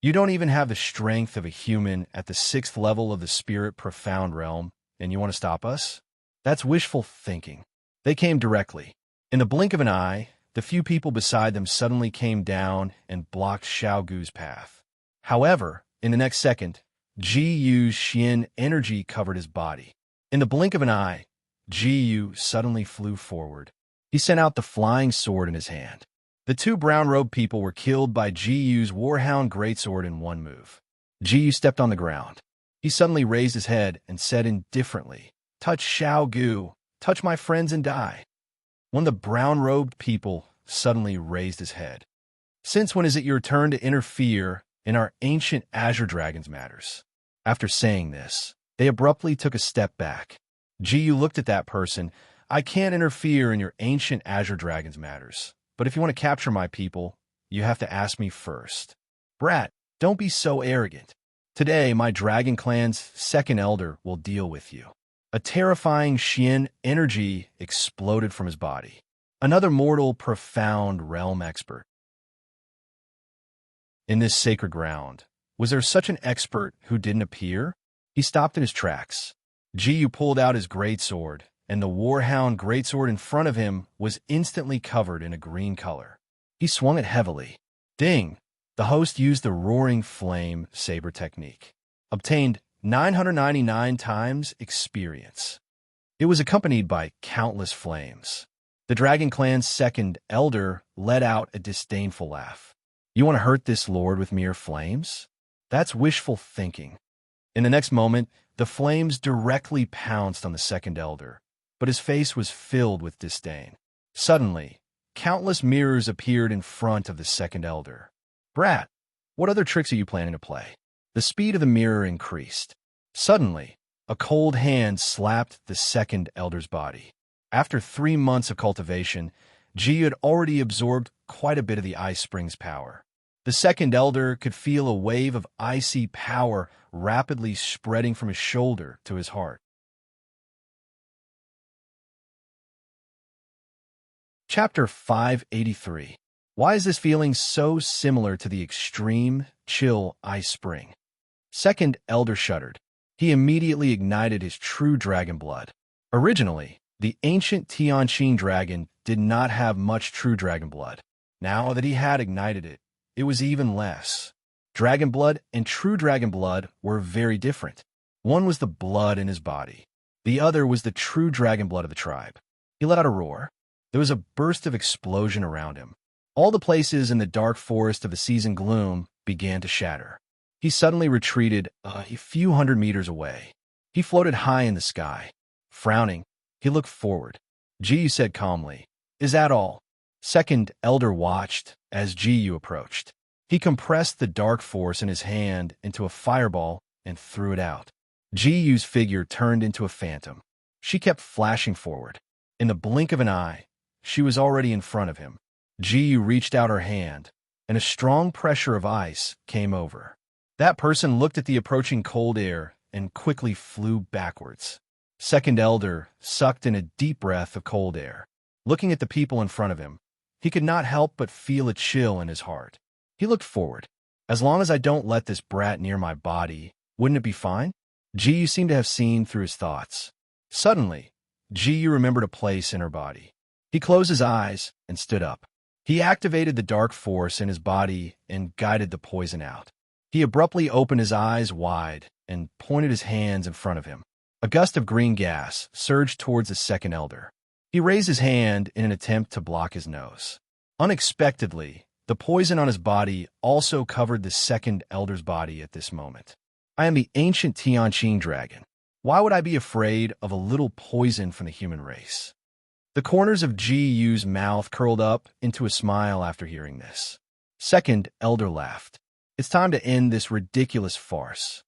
You don't even have the strength of a human at the 6th level of the Spirit Profound Realm, and you want to stop us? That's wishful thinking. They came directly. In the blink of an eye, the few people beside them suddenly came down and blocked Xiao Gu's path. However, in the next second, Ji Yu's Xian energy covered his body. In the blink of an eye, Ji Yu suddenly flew forward. He sent out the flying sword in his hand. The 2 brown-robed people were killed by Ji Yu's Warhound greatsword in 1 move. Ji Yu stepped on the ground. He suddenly raised his head and said indifferently, Touch Xiao Gu, touch my friends and die. One of the brown-robed people suddenly raised his head. Since when is it your turn to interfere in our ancient azure dragon's matters? After saying this, they abruptly took a step back. Ji Yu looked at that person. I can't interfere in your ancient Azure Dragon's matters, but if you want to capture my people, you have to ask me first. Brat, don't be so arrogant. Today, my Dragon Clan's second elder will deal with you. A terrifying Xian energy exploded from his body. Another mortal, profound realm expert. In this sacred ground, was there such an expert who didn't appear? He stopped in his tracks. Jiyu pulled out his greatsword, and the Warhound greatsword in front of him was instantly covered in a green color. He swung it heavily. Ding! The host used the Roaring Flame saber technique. Obtained 999 times experience. It was accompanied by countless flames. The Dragon Clan's second elder let out a disdainful laugh. You want to hurt this lord with mere flames? That's wishful thinking. In the next moment, the flames directly pounced on the second elder, but his face was filled with disdain. Suddenly, countless mirrors appeared in front of the second elder. Brat, what other tricks are you planning to play? The speed of the mirror increased. Suddenly, a cold hand slapped the second elder's body. After 3 months of cultivation, Ji had already absorbed quite a bit of the Ice Spring's power. The second elder could feel a wave of icy power rapidly spreading from his shoulder to his heart. Chapter 583. Why is this feeling so similar to the extreme, chill ice spring? Second elder shuddered. He immediately ignited his true dragon blood. Originally, the ancient Tianqing dragon did not have much true dragon blood. Now that he had ignited it, it was even less. Dragon blood and true dragon blood were very different. One was the blood in his body. The other was the true dragon blood of the tribe. He let out a roar. There was a burst of explosion around him. All the places in the dark forest of the season gloom began to shatter. He suddenly retreated a few hundred meters away. He floated high in the sky. Frowning, he looked forward. Jiyu said calmly, "Is that all?" Second elder watched as Jiyu approached. He compressed the dark force in his hand into a fireball and threw it out. Jiyu's figure turned into a phantom. She kept flashing forward. In the blink of an eye, she was already in front of him. Jiyu reached out her hand, and a strong pressure of ice came over. That person looked at the approaching cold air and quickly flew backwards. Second elder sucked in a deep breath of cold air. Looking at the people in front of him, he could not help but feel a chill in his heart. He looked forward. As long as I don't let this brat near my body, wouldn't it be fine? Jiyu seemed to have seen through his thoughts. Suddenly, Jiyu remembered a place in her body. He closed his eyes and stood up. He activated the dark force in his body and guided the poison out. He abruptly opened his eyes wide and pointed his hands in front of him. A gust of green gas surged towards the second elder. He raised his hand in an attempt to block his nose. Unexpectedly, the poison on his body also covered the second elder's body at this moment. I am the ancient Tianqing dragon. Why would I be afraid of a little poison from the human race? The corners of Jiyu's mouth curled up into a smile after hearing this. Second elder laughed. It's time to end this ridiculous farce.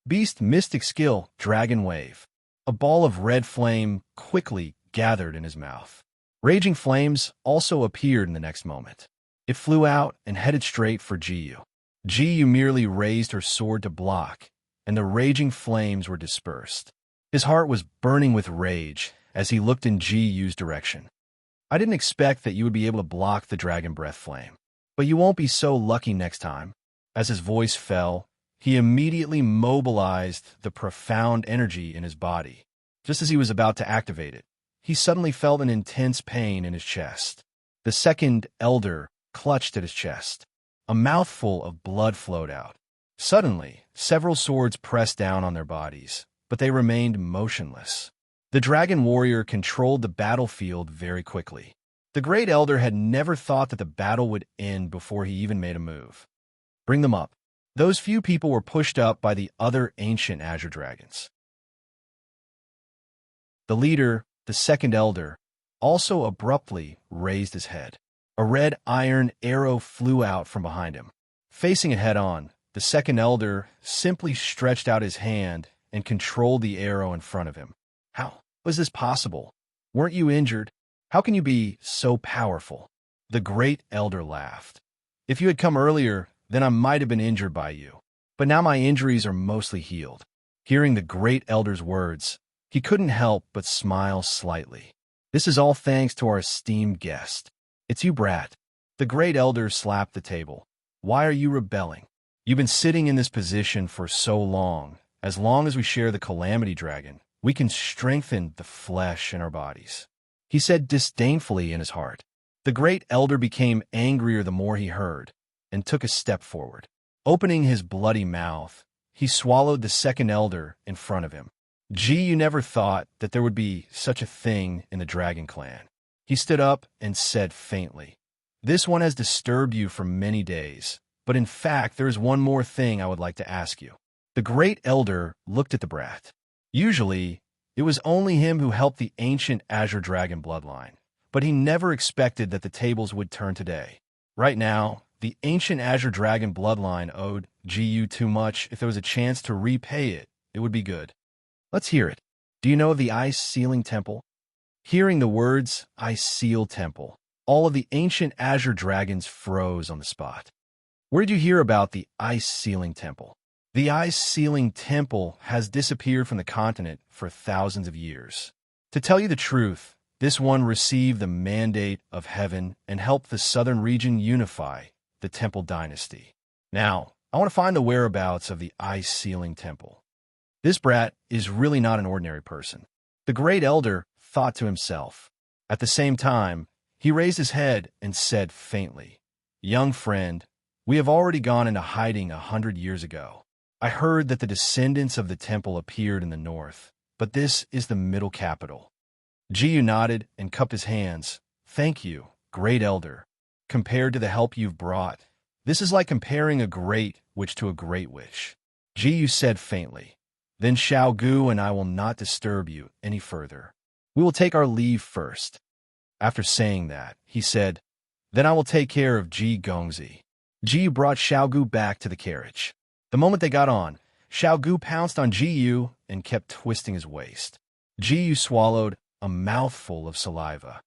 Beast mystic skill, Dragon Wave. A ball of red flame quickly gathered in his mouth. Raging flames also appeared in the next moment. It flew out and headed straight for Jiyu. Jiyu merely raised her sword to block, and the raging flames were dispersed. His heart was burning with rage as he looked in Jiyu's direction. I didn't expect that you would be able to block the dragon breath flame, but you won't be so lucky next time. As his voice fell, he immediately mobilized the profound energy in his body. Just as he was about to activate it, he suddenly felt an intense pain in his chest. The second elder clutched at his chest. A mouthful of blood flowed out. Suddenly, several swords pressed down on their bodies, but they remained motionless. The dragon warrior controlled the battlefield very quickly. The great elder had never thought that the battle would end before he even made a move. Bring them up. Those few people were pushed up by the other ancient Azure dragons. The leader, the second elder, also abruptly raised his head. A red iron arrow flew out from behind him. Facing it head-on, the second elder simply stretched out his hand and controlled the arrow in front of him. How was this possible? Weren't you injured? How can you be so powerful? The great elder laughed. If you had come earlier, then I might have been injured by you. But now my injuries are mostly healed. Hearing the great elder's words, he couldn't help but smile slightly. This is all thanks to our esteemed guest. It's you, brat. The great elder slapped the table. Why are you rebelling? You've been sitting in this position for so long. As long as we share the calamity dragon, we can strengthen the flesh in our bodies. He said disdainfully in his heart. The great elder became angrier the more he heard, and took a step forward. Opening his bloody mouth, he swallowed the second elder in front of him. Gee, you never thought that there would be such a thing in the Dragon Clan. He stood up and said faintly, This one has disturbed you for many days, but in fact there is one more thing I would like to ask you. The great elder looked at the brat. Usually, it was only him who helped the ancient Azure Dragon bloodline, but he never expected that the tables would turn today. Right now, the ancient Azure Dragon bloodline owed GU too much. If there was a chance to repay it, it would be good. Let's hear it. Do you know of the Ice Sealing Temple? Hearing the words, Ice Seal Temple, all of the ancient Azure Dragons froze on the spot. Where did you hear about the Ice Sealing Temple? The Ice Sealing Temple has disappeared from the continent for thousands of years. To tell you the truth, this one received the mandate of heaven and helped the southern region unify the Temple dynasty. Now, I want to find the whereabouts of the Ice Sealing Temple. This brat is really not an ordinary person. The great elder thought to himself. At the same time, he raised his head and said faintly, Young friend, we have already gone into hiding 100 years ago. I heard that the descendants of the temple appeared in the north, but this is the middle capital. Jiyu nodded and cupped his hands. Thank you, great elder. Compared to the help you've brought, this is like comparing a great witch to a great witch. Jiyu said faintly. Then Xiao Gu and I will not disturb you any further. We will take our leave first. After saying that, he said, Then I will take care of Ji Gongzi. Jiyu brought Xiao Gu back to the carriage. The moment they got on, Xiao Gu pounced on Jiyu and kept twisting his waist. Jiyu swallowed a mouthful of saliva.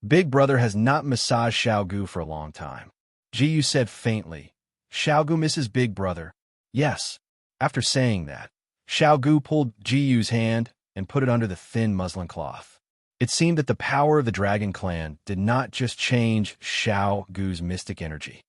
Big brother has not massaged Xiao Gu for a long time. Jiyu said faintly, Xiao Gu misses big brother. Yes. After saying that, Xiao Gu pulled Jiyu's hand and put it under the thin muslin cloth. It seemed that the power of the Dragon Clan did not just change Xiao Gu's mystic energy.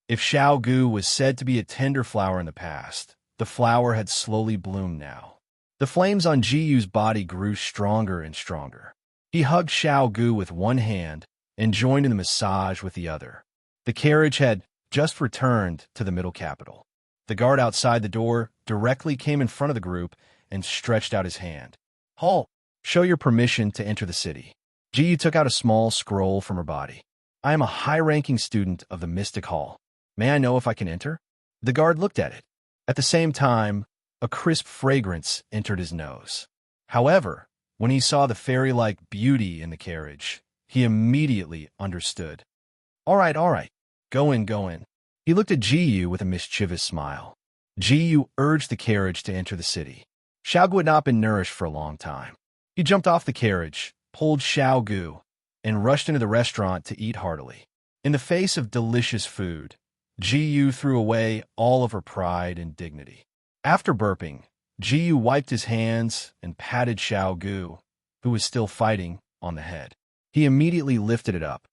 If Xiao Gu was said to be a tender flower in the past, the flower had slowly bloomed now. The flames on Jiyu's body grew stronger and stronger. He hugged Xiao Gu with one hand and joined in the massage with the other. The carriage had just returned to the middle capital. The guard outside the door directly came in front of the group and stretched out his hand. Halt! Show your permission to enter the city. Jiyu took out a small scroll from her body. I am a high-ranking student of the Mystic Hall. May I know if I can enter? The guard looked at it. At the same time, a crisp fragrance entered his nose. However, when he saw the fairy-like beauty in the carriage, he immediately understood. All right. Go in. He looked at Jiyu with a mischievous smile. Jiyu urged the carriage to enter the city. Xiao Gu had not been nourished for a long time. He jumped off the carriage, pulled Xiao Gu, and rushed into the restaurant to eat heartily. In the face of delicious food, Jiyu threw away all of her pride and dignity. After burping, Jiyu wiped his hands and patted Xiao Gu, who was still fighting, on the head. He immediately lifted it up.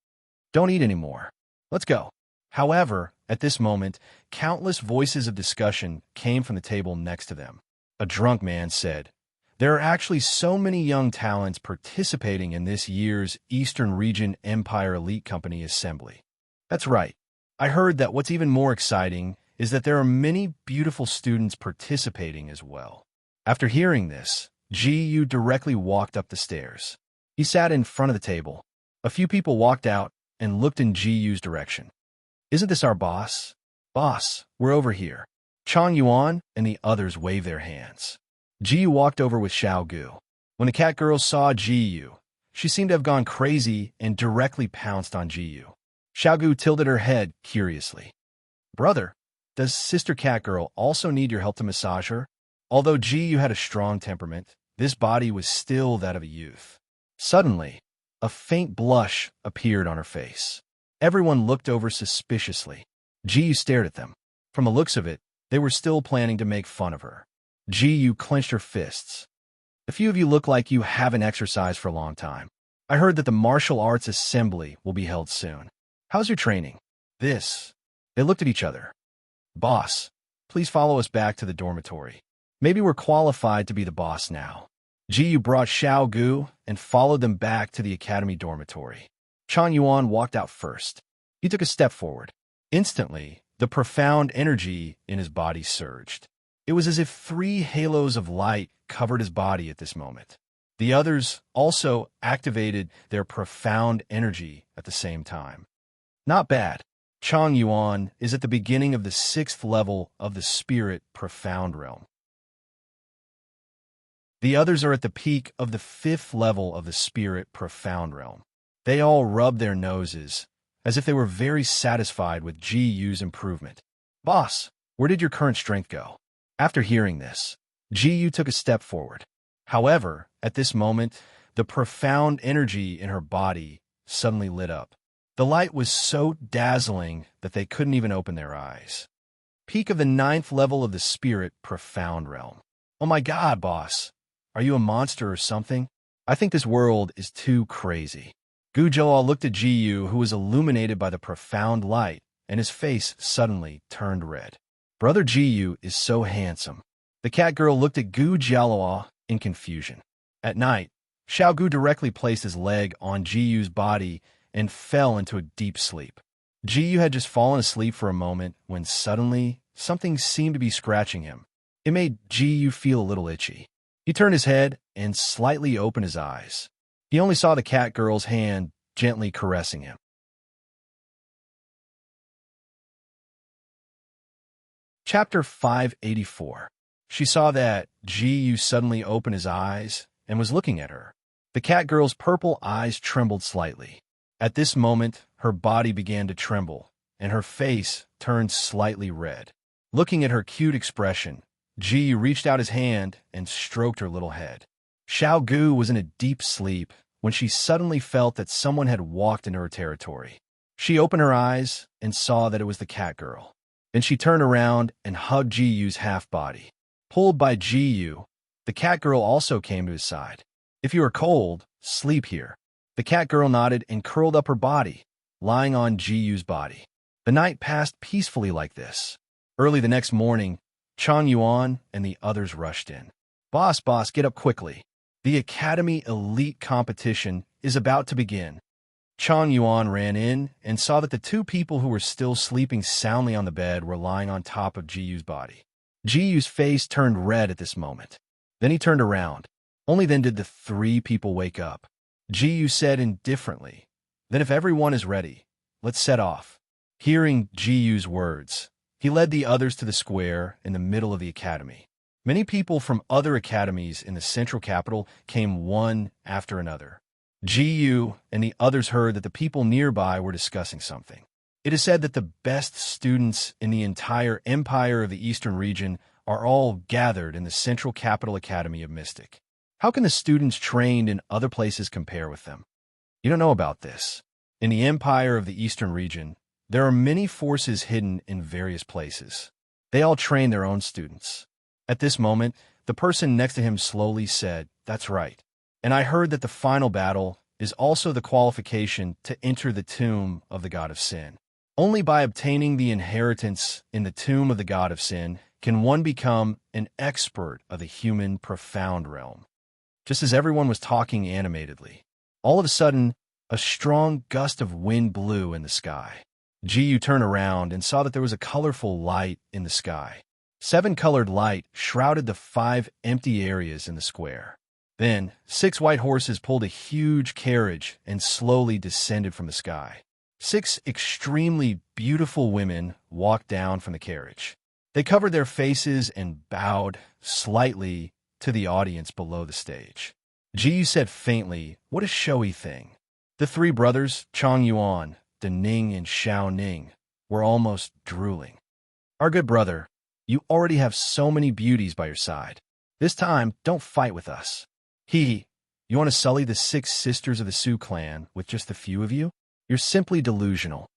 Don't eat anymore. Let's go. However, at this moment, countless voices of discussion came from the table next to them. A drunk man said, There are actually so many young talents participating in this year's Eastern Region Empire Elite Company Assembly. That's right. I heard that what's even more exciting is that there are many beautiful students participating as well. After hearing this, Jiyu directly walked up the stairs. He sat in front of the table. A few people walked out and looked in Jiyu's direction. Isn't this our boss? Boss, we're over here. Chang Yuan and the others waved their hands. Jiyu walked over with Xiao Gu. When the cat girl saw Jiyu, she seemed to have gone crazy and directly pounced on Jiyu. Xiao Gu tilted her head curiously. Brother, does Sister Cat Girl also need your help to massage her? Although Jiyu had a strong temperament, This body was still that of a youth. Suddenly, a faint blush appeared on her face. Everyone looked over suspiciously. Ji stared at them. From the looks of it, they were still planning to make fun of her. Ji clenched her fists. A few of you look like you haven't exercised for a long time. I heard that the martial arts assembly will be held soon. How's your training? They looked at each other. Boss, please follow us back to the dormitory. Maybe we're qualified to be the boss now. Ji brought Xiao Gu and followed them back to the academy dormitory. Chang Yuan walked out first. He took a step forward. Instantly, the profound energy in his body surged. It was as if 3 halos of light covered his body at this moment. The others also activated their profound energy at the same time. Not bad. Chang Yuan is at the beginning of the 6th level of the spirit profound realm. The others are at the peak of the 5th level of the spirit profound realm. They all rubbed their noses, as if they were very satisfied with Ji Yu's improvement. Boss, where did your current strength go? After hearing this, Ji Yu took a step forward. However, at this moment, the profound energy in her body suddenly lit up. The light was so dazzling that they couldn't even open their eyes. Peak of the 9th level of the spirit profound realm. Oh my God, boss. Are you a monster or something? I think this world is too crazy. Gu Zhou looked at Ji Yu, who was illuminated by the profound light, and his face suddenly turned red. Brother Ji Yu is so handsome. The cat girl looked at Gu Jialuo in confusion. At night, Xiao Gu directly placed his leg on Ji Yu's body and fell into a deep sleep. Ji Yu had just fallen asleep for a moment when suddenly something seemed to be scratching him. It made Ji Yu feel a little itchy. He turned his head and slightly opened his eyes. He only saw the cat girl's hand gently caressing him. Chapter 584. She saw that Ji Yu suddenly opened his eyes and was looking at her. The cat girl's purple eyes trembled slightly. At this moment, her body began to tremble, and her face turned slightly red. Looking at her cute expression, Ji reached out his hand and stroked her little head. Xiao Gu was in a deep sleep when she suddenly felt that someone had walked into her territory. She opened her eyes and saw that it was the cat girl. Then she turned around and hugged Ji Yu's half-body. Pulled by Ji Yu, the cat girl also came to his side. If you are cold, sleep here. The cat girl nodded and curled up her body, lying on Ji Yu's body. The night passed peacefully like this. Early the next morning, Chang Yuan and the others rushed in. Boss, get up quickly. The Academy Elite Competition is about to begin. Chang Yuan ran in and saw that the 2 people who were still sleeping soundly on the bed were lying on top of Ji Yu's body. Ji Yu's face turned red at this moment. Then he turned around. Only then did the 3 people wake up. Ji Yu said indifferently, "Then if everyone is ready, let's set off." Hearing Ji Yu's words, he led the others to the square in the middle of the academy. Many people from other academies in the central capital came one after another. Ji Yu and the others heard that the people nearby were discussing something. It is said that the best students in the entire empire of the eastern region are all gathered in the central capital academy of Mystic. How can the students trained in other places compare with them? You don't know about this. In the empire of the eastern region, there are many forces hidden in various places. They all train their own students. At this moment, the person next to him slowly said, "That's right. And I heard that the final battle is also the qualification to enter the tomb of the God of Sin. Only by obtaining the inheritance in the tomb of the God of Sin can one become an expert of the human profound realm." Just as everyone was talking animatedly, all of a sudden, a strong gust of wind blew in the sky. Ji Yu turned around and saw that there was a colorful light in the sky. 7 colored light shrouded the 5 empty areas in the square. Then, 6 white horses pulled a huge carriage and slowly descended from the sky. 6 extremely beautiful women walked down from the carriage. They covered their faces and bowed slightly to the audience below the stage. Ji Yu said faintly, "What a showy thing." The 3 brothers, Chang Yuan, De Ning, and Xiao Ning, were almost drooling. "Our good brother, you already have so many beauties by your side. This time, don't fight with us. You want to sully the 6 sisters of the Sioux clan with just a few of you? You're simply delusional.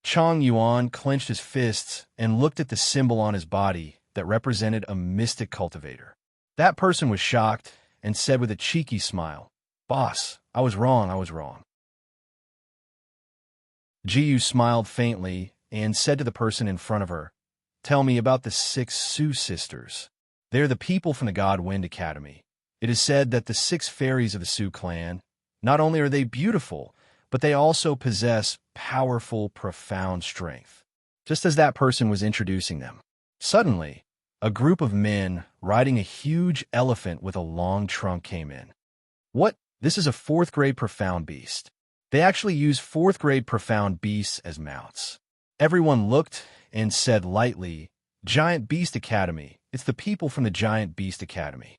Chang Yuan clenched his fists and looked at the symbol on his body that represented a mystic cultivator. That person was shocked and said with a cheeky smile, "Boss, I was wrong. Ji smiled faintly and said to the person in front of her, "Tell me about the 6 Sioux sisters. They're the people from the God Wind Academy. It is said that the 6 fairies of the Sioux clan, not only are they beautiful, but they also possess powerful, profound strength." Just as that person was introducing them, suddenly, a group of men riding a huge elephant with a long trunk came in. What? This is a 4th grade profound beast. They actually use 4th grade profound beasts as mounts. Everyone looked and said lightly, "Giant Beast Academy. It's the people from the Giant Beast Academy."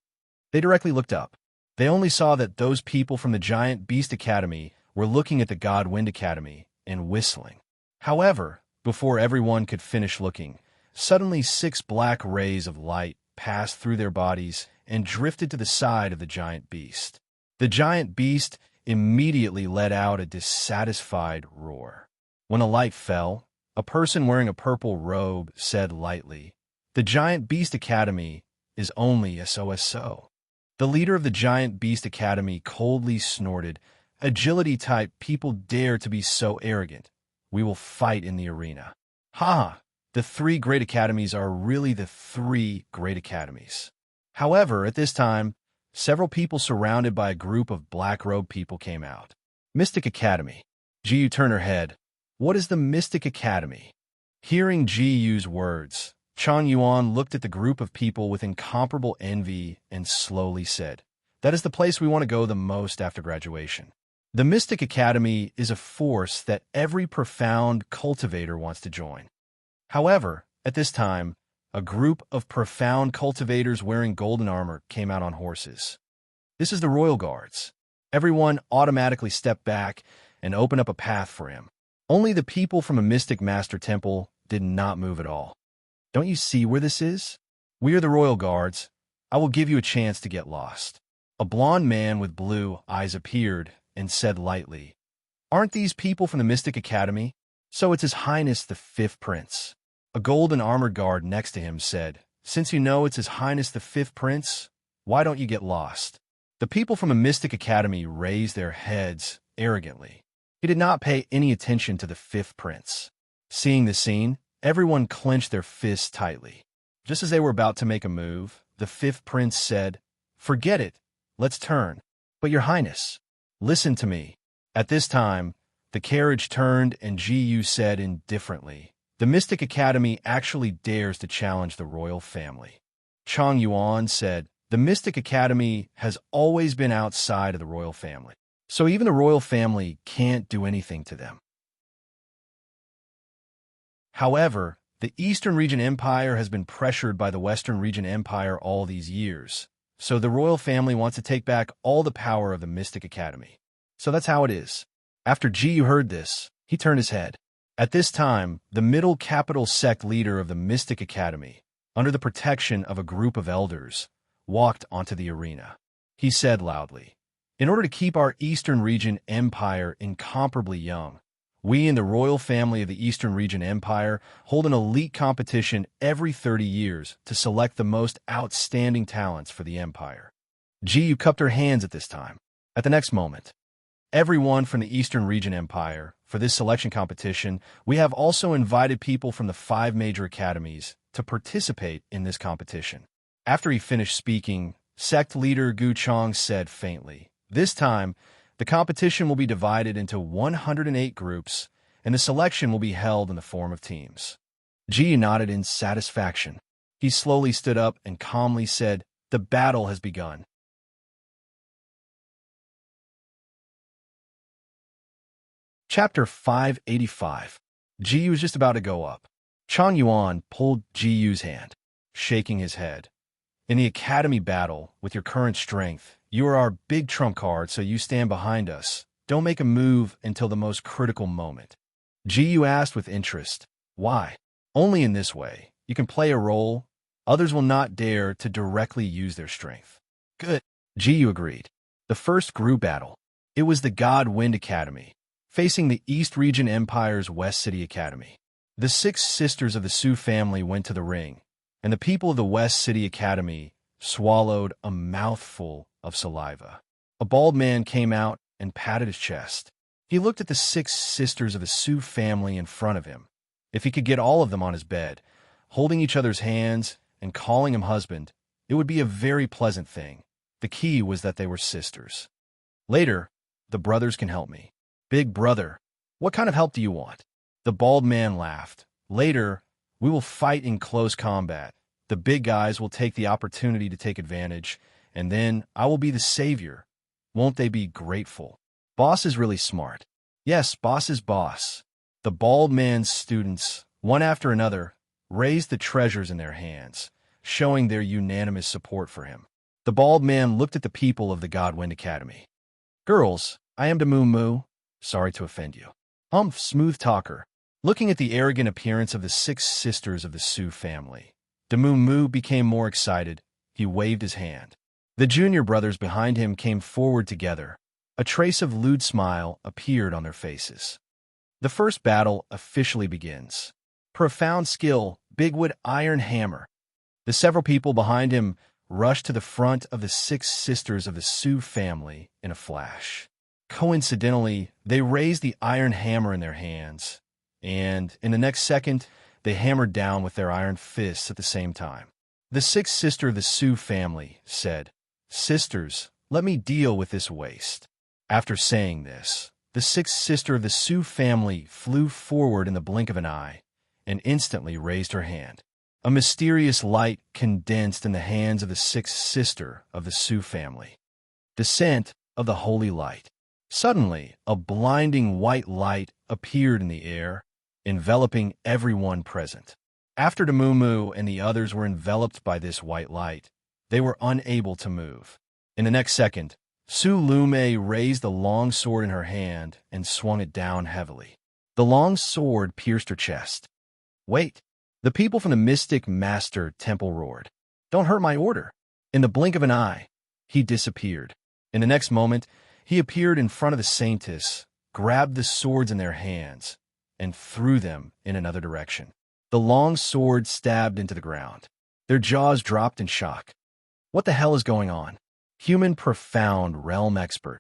They directly looked up. They only saw that those people from the Giant Beast Academy were looking at the God Wind Academy and whistling. However, before everyone could finish looking, suddenly 6 black rays of light passed through their bodies and drifted to the side of the giant beast. The giant beast immediately let out a dissatisfied roar. When the light fell, a person wearing a purple robe said lightly, "The Giant Beast Academy is only SOSO." The leader of the Giant Beast Academy coldly snorted, "Agility-type people dare to be so arrogant. We will fight in the arena." Ha! The 3 great academies are really the 3 great academies. However, at this time, several people surrounded by a group of black-robed people came out. Mystic Academy. Ji turned her head. What is the Mystic Academy? Hearing Ji's words, Chang Yuan looked at the group of people with incomparable envy and slowly said, "That is the place we want to go the most after graduation." The Mystic Academy is a force that every profound cultivator wants to join. However, at this time, a group of profound cultivators wearing golden armor came out on horses. This is the Royal Guards. Everyone automatically stepped back and opened up a path for him. Only the people from a Mystic Master Temple did not move at all. Don't you see where this is? We are the Royal Guards. I will give you a chance to get lost. A blond man with blue eyes appeared and said lightly, "Aren't these people from the Mystic Academy? So it's His Highness the 5th Prince." A golden armored guard next to him said, "Since you know it's His Highness the 5th Prince, why don't you get lost?" The people from a Mystic Academy raised their heads arrogantly. He did not pay any attention to the 5th Prince. Seeing the scene, everyone clenched their fists tightly. Just as they were about to make a move, the 5th Prince said, "Forget it. Let's turn." "But Your Highness, listen to me." At this time, the carriage turned and Ji said indifferently, "The Mystic Academy actually dares to challenge the royal family." Chang Yuan said, "The Mystic Academy has always been outside of the royal family, so even the royal family can't do anything to them." However, the Eastern Region Empire has been pressured by the Western Region Empire all these years, so the royal family wants to take back all the power of the Mystic Academy. So that's how it is. After Ji heard this, he turned his head. At this time, the Middle Capital sect leader of the Mystic Academy, under the protection of a group of elders, walked onto the arena. He said loudly, "In order to keep our Eastern Region Empire incomparably young, we in the royal family of the Eastern Region Empire hold an elite competition every 30 years to select the most outstanding talents for the empire." Ji cupped her hands at this time. At the next moment, everyone from the Eastern Region Empire, for this selection competition, we have also invited people from the 5 major academies to participate in this competition. After he finished speaking, sect leader Gu Chong said faintly, "This time, the competition will be divided into 108 groups, and the selection will be held in the form of teams." Ji nodded in satisfaction. He slowly stood up and calmly said, "The battle has begun." Chapter 585. Ji was just about to go up. Chang Yuan pulled Ji's hand, shaking his head. "In the academy battle, with your current strength, you are our big trump card, so you stand behind us. Don't make a move until the most critical moment." Ji asked with interest, "Why?" "Only in this way. You can play a role, Others will not dare to directly use their strength. Good. Jiyu agreed. The first group battle. It was the God Wind Academy, facing the East Region Empire's West City Academy. The 6 sisters of the Su family went to the ring, and the people of the West City Academy swallowed a mouthful of saliva. A bald man came out and patted his chest. He looked at the 6 sisters of the Su family in front of him. If he could get all of them on his bed, holding each other's hands and calling him husband, it would be a very pleasant thing. The key was that they were sisters. Later, the brothers can help me. Big brother, what kind of help do you want? The bald man laughed. Later, we will fight in close combat. The big guys will take the opportunity to take advantage, and then I will be the savior. Won't they be grateful? Boss is really smart. Yes, boss is boss. The bald man's students, one after another, raised the treasures in their hands, showing their unanimous support for him. The bald man looked at the people of the Godwind Academy. Girls, I am Moo. Sorry to offend you. Smooth talker. Looking at the arrogant appearance of the 6 sisters of the Su family, Moo became more excited. He waved his hand. The junior brothers behind him came forward together. A trace of lewd smile appeared on their faces. The first battle officially begins. Profound skill, Bigwood Iron Hammer. The several people behind him rushed to the front of the 6 sisters of the Su family in a flash. Coincidentally, they raised the iron hammer in their hands, and in the next second, they hammered down with their iron fists at the same time. The 6th sister of the Su family said, "Sisters, let me deal with this waste." After saying this, the 6th sister of the Su family flew forward in the blink of an eye and instantly raised her hand. A mysterious light condensed in the hands of the 6th sister of the Su family. Descent of the holy light. Suddenly, a blinding white light appeared in the air, enveloping everyone present. After Moo and the others were enveloped by this white light, they were unable to move. In the next second, Su Lume raised the long sword in her hand and swung it down heavily. The long sword pierced her chest. Wait! The people from the Mystic Master Temple roared. Don't hurt my order. In the blink of an eye, he disappeared. In the next moment, he appeared in front of the Saintess, grabbed the swords in their hands, and threw them in another direction. The long sword stabbed into the ground. Their jaws dropped in shock. What the hell is going on? Human profound realm expert.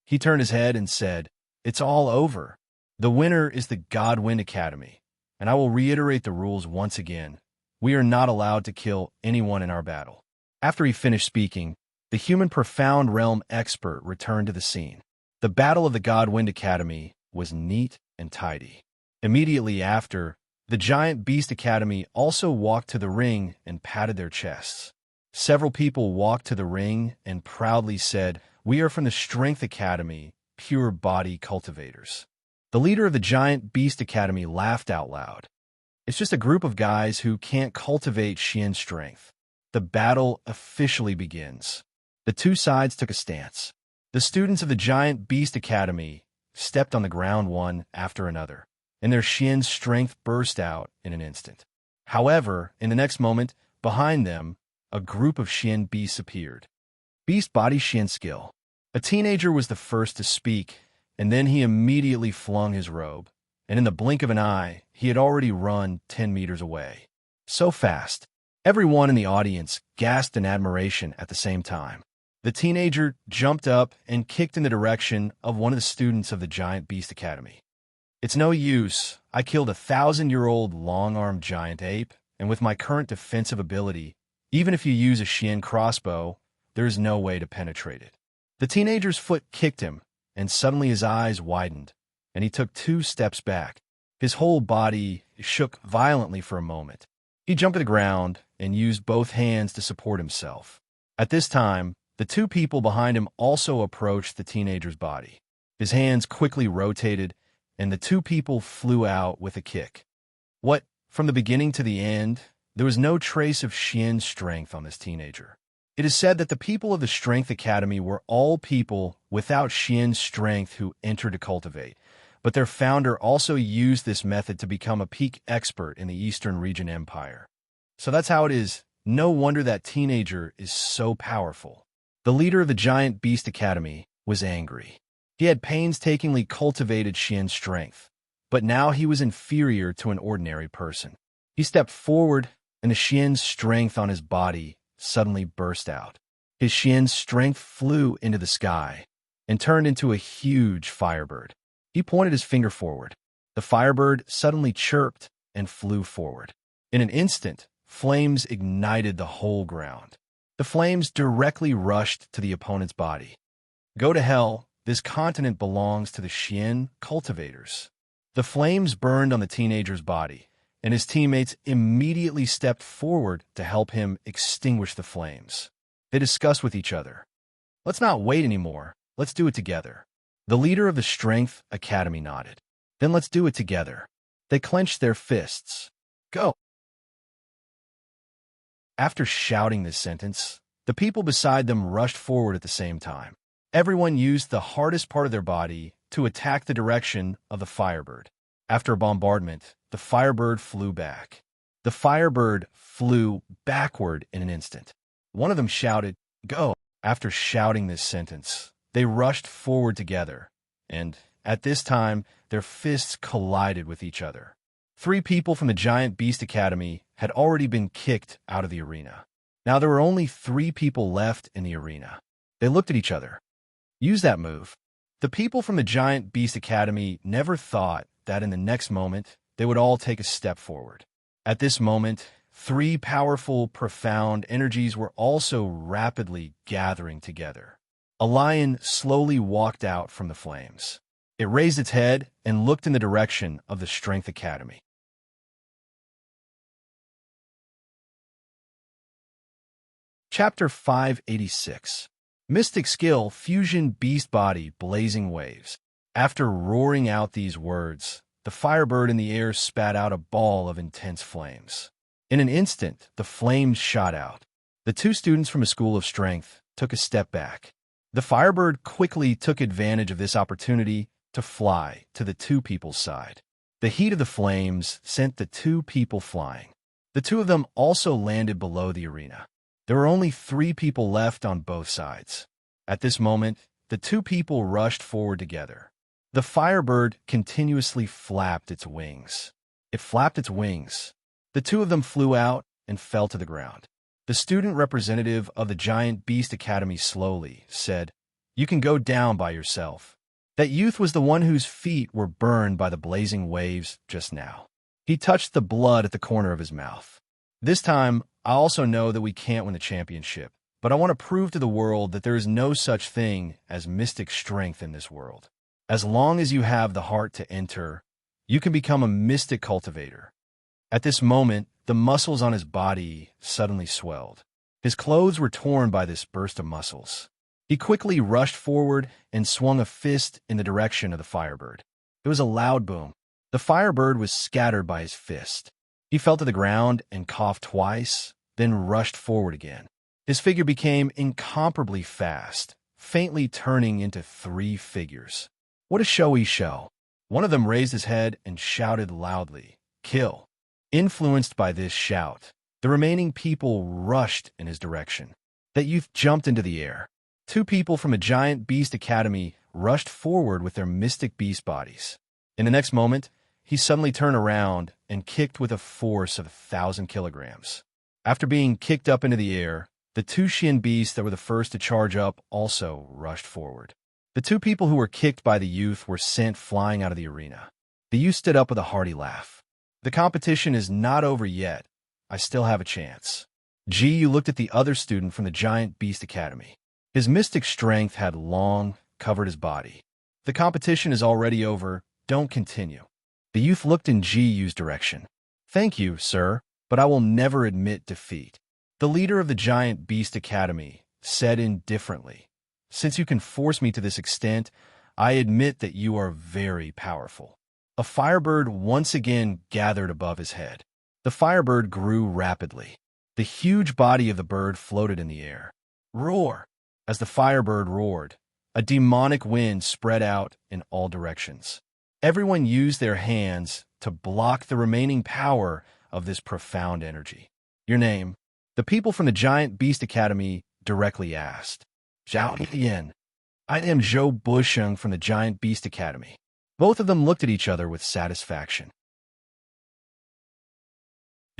He turned his head and said, "It's all over. The winner is the Godwind Academy, and I will reiterate the rules once again. We are not allowed to kill anyone in our battle." After he finished speaking, the human profound realm expert returned to the scene. The battle of the Godwind Academy was neat and tidy. Immediately after, the Giant Beast Academy also walked to the ring and patted their chests. Several people walked to the ring and proudly said, "We are from the Strength Academy, pure body cultivators." The leader of the Giant Beast Academy laughed out loud. It's just a group of guys who can't cultivate Xian strength. The battle officially begins. The two sides took a stance. The students of the Giant Beast Academy stepped on the ground one after another, and their Xian strength burst out in an instant. However, in the next moment, behind them, a group of Xian beasts appeared. Beast Body Xian Skill. A teenager was the first to speak, and then he immediately flung his robe, and in the blink of an eye, he had already run 10 meters away. So fast. Everyone in the audience gasped in admiration at the same time. The teenager jumped up and kicked in the direction of one of the students of the Giant Beast Academy. "It's no use. I killed a 1,000-year-old long-armed giant ape, and with my current defensive ability, even if you use a Xian crossbow, there is no way to penetrate it." The teenager's foot kicked him, and suddenly his eyes widened, and he took 2 steps back. His whole body shook violently for a moment. He jumped to the ground and used both hands to support himself. At this time, the 2 people behind him also approached the teenager's body. His hands quickly rotated, and the 2 people flew out with a kick. What? From the beginning to the end, there was no trace of Xian strength on this teenager. It is said that the people of the Strength Academy were all people without Xian strength who entered to cultivate, but their founder also used this method to become a peak expert in the Eastern Region Empire. So that's how it is. No wonder that teenager is so powerful. The leader of the Giant Beast Academy was angry. He had painstakingly cultivated Xian's strength, but now he was inferior to an ordinary person. He stepped forward, and the Xian's strength on his body suddenly burst out. His Xian's strength flew into the sky and turned into a huge firebird. He pointed his finger forward. The firebird suddenly chirped and flew forward. In an instant, flames ignited the whole ground. The flames directly rushed to the opponent's body. Go to hell, this continent belongs to the Xian cultivators. The flames burned on the teenager's body, and his teammates immediately stepped forward to help him extinguish the flames. They discussed with each other. Let's not wait anymore. Let's do it together. The leader of the Strength Academy nodded. Then let's do it together. They clenched their fists. Go! After shouting this sentence, the people beside them rushed forward at the same time. Everyone used the hardest part of their body to attack the direction of the firebird. After a bombardment, the firebird flew back. The firebird flew backward in an instant. One of them shouted, "Go!" After shouting this sentence, they rushed forward together, and at this time, their fists collided with each other. 3 people from the Giant Beast Academy had already been kicked out of the arena. Now there were only 3 people left in the arena. They looked at each other. Use that move. The people from the Giant Beast Academy never thought that in the next moment, they would all take a step forward. At this moment, 3 powerful, profound energies were also rapidly gathering together. A lion slowly walked out from the flames. It raised its head and looked in the direction of the Strength Academy. Chapter 586. Mystic Skill, Fusion Beast Body, Blazing Waves. After roaring out these words, the firebird in the air spat out a ball of intense flames. In an instant, the flames shot out. The 2 students from a school of strength took a step back. The firebird quickly took advantage of this opportunity to fly to the 2 people's side. The heat of the flames sent the 2 people flying. The 2 of them also landed below the arena. There were only 3 people left on both sides. At this moment, the 2 people rushed forward together. The firebird continuously flapped its wings. It flapped its wings. The 2 of them flew out and fell to the ground. The student representative of the Giant Beast Academy slowly said, "You can go down by yourself." That youth was the one whose feet were burned by the blazing waves just now. He touched the blood at the corner of his mouth. This time, I also know that we can't win the championship, but I want to prove to the world that there is no such thing as mystic strength in this world. As long as you have the heart to enter, you can become a mystic cultivator. At this moment, the muscles on his body suddenly swelled. His clothes were torn by this burst of muscles. He quickly rushed forward and swung a fist in the direction of the firebird. It was a loud boom. The firebird was scattered by his fist. He fell to the ground and coughed twice, then rushed forward again. His figure became incomparably fast, faintly turning into 3 figures. What a showy show! One of them raised his head and shouted loudly, "Kill!" Influenced by this shout, the remaining people rushed in his direction. That youth jumped into the air. 2 people from a Giant Beast Academy rushed forward with their mystic beast bodies. In the next moment, he suddenly turned around and kicked with a force of 1,000 kilograms. After being kicked up into the air, the 2 Xian beasts that were the first to charge up also rushed forward. The 2 people who were kicked by the youth were sent flying out of the arena. The youth stood up with a hearty laugh. The competition is not over yet. I still have a chance. Ji looked at the other student from the Giant Beast Academy. His mystic strength had long covered his body. The competition is already over. Don't continue. The youth looked in Ji Yu's direction. Thank you, sir, but I will never admit defeat. The leader of the Giant Beast Academy said indifferently, "Since you can force me to this extent, I admit that you are very powerful." A firebird once again gathered above his head. The firebird grew rapidly. The huge body of the bird floated in the air. Roar! As the firebird roared, a demonic wind spread out in all directions. Everyone used their hands to block the remaining power of this profound energy. Your name? The people from the Giant Beast Academy directly asked. Zhao Yan. I am Zhou Busheng from the Giant Beast Academy. Both of them looked at each other with satisfaction.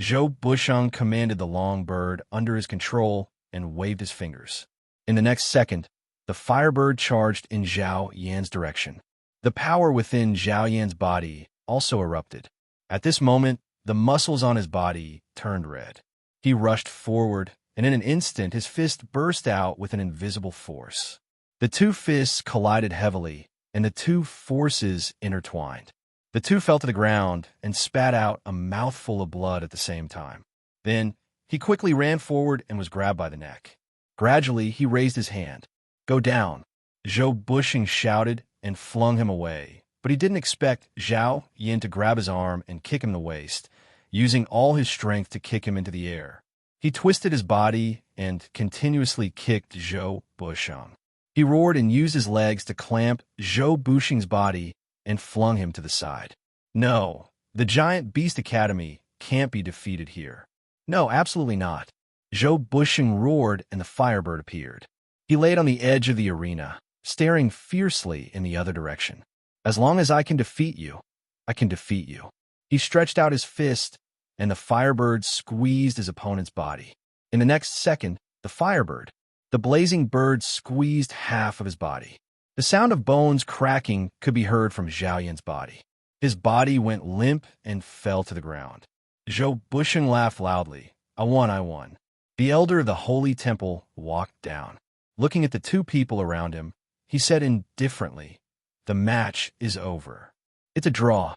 Zhou Busheng commanded the long bird under his control and waved his fingers. In the next second, the firebird charged in Zhao Yan's direction. The power within Zhao Yan's body also erupted. At this moment, the muscles on his body turned red. He rushed forward, and in an instant his fist burst out with an invisible force. The two fists collided heavily, and the two forces intertwined. The two fell to the ground and spat out a mouthful of blood at the same time. Then, he quickly ran forward and was grabbed by the neck. Gradually, he raised his hand. Go down, Zhou Busheng shouted and flung him away. But he didn't expect Zhao Yan to grab his arm and kick him in the waist, using all his strength to kick him into the air. He twisted his body and continuously kicked Zhou Busheng. He roared and used his legs to clamp Zhou Busheng's body and flung him to the side. No, the Giant Beast Academy can't be defeated here. No, absolutely not. Zhou Busheng roared and the firebird appeared. He laid on the edge of the arena, staring fiercely in the other direction. As long as I can defeat you, I can defeat you. He stretched out his fist, and the firebird squeezed his opponent's body. In the next second, the blazing bird squeezed half of his body. The sound of bones cracking could be heard from Zhao Yan's body. His body went limp and fell to the ground. Zhou Busheng laughed loudly. I won. The elder of the holy temple walked down. Looking at the two people around him, he said indifferently, the match is over. It's a draw.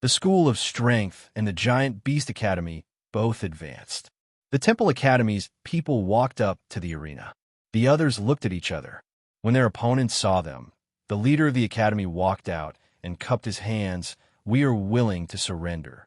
The School of Strength and the Giant Beast Academy both advanced. The Temple Academy's people walked up to the arena. The others looked at each other. When their opponents saw them, the leader of the academy walked out and cupped his hands. We are willing to surrender.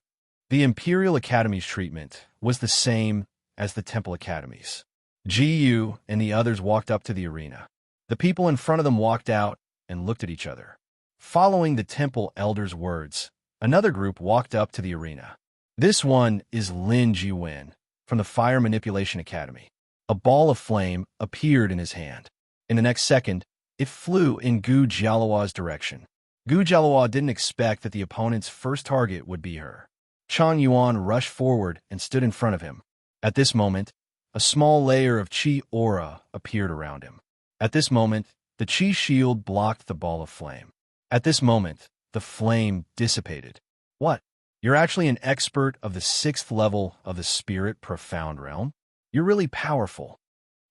The Imperial Academy's treatment was the same as the Temple Academy's. Gu and the others walked up to the arena. The people in front of them walked out and looked at each other. Following the temple elder's words, another group walked up to the arena. This one is Lin Jiwen from the Fire Manipulation Academy. A ball of flame appeared in his hand. In the next second, it flew in Gu Jialuo's direction. Gu Jialuo didn't expect that the opponent's first target would be her. Chang Yuan rushed forward and stood in front of him. At this moment, a small layer of Qi aura appeared around him. At this moment, the Qi shield blocked the ball of flame. At this moment, the flame dissipated. What? You're actually an expert of the 6th level of the Spirit Profound Realm? You're really powerful.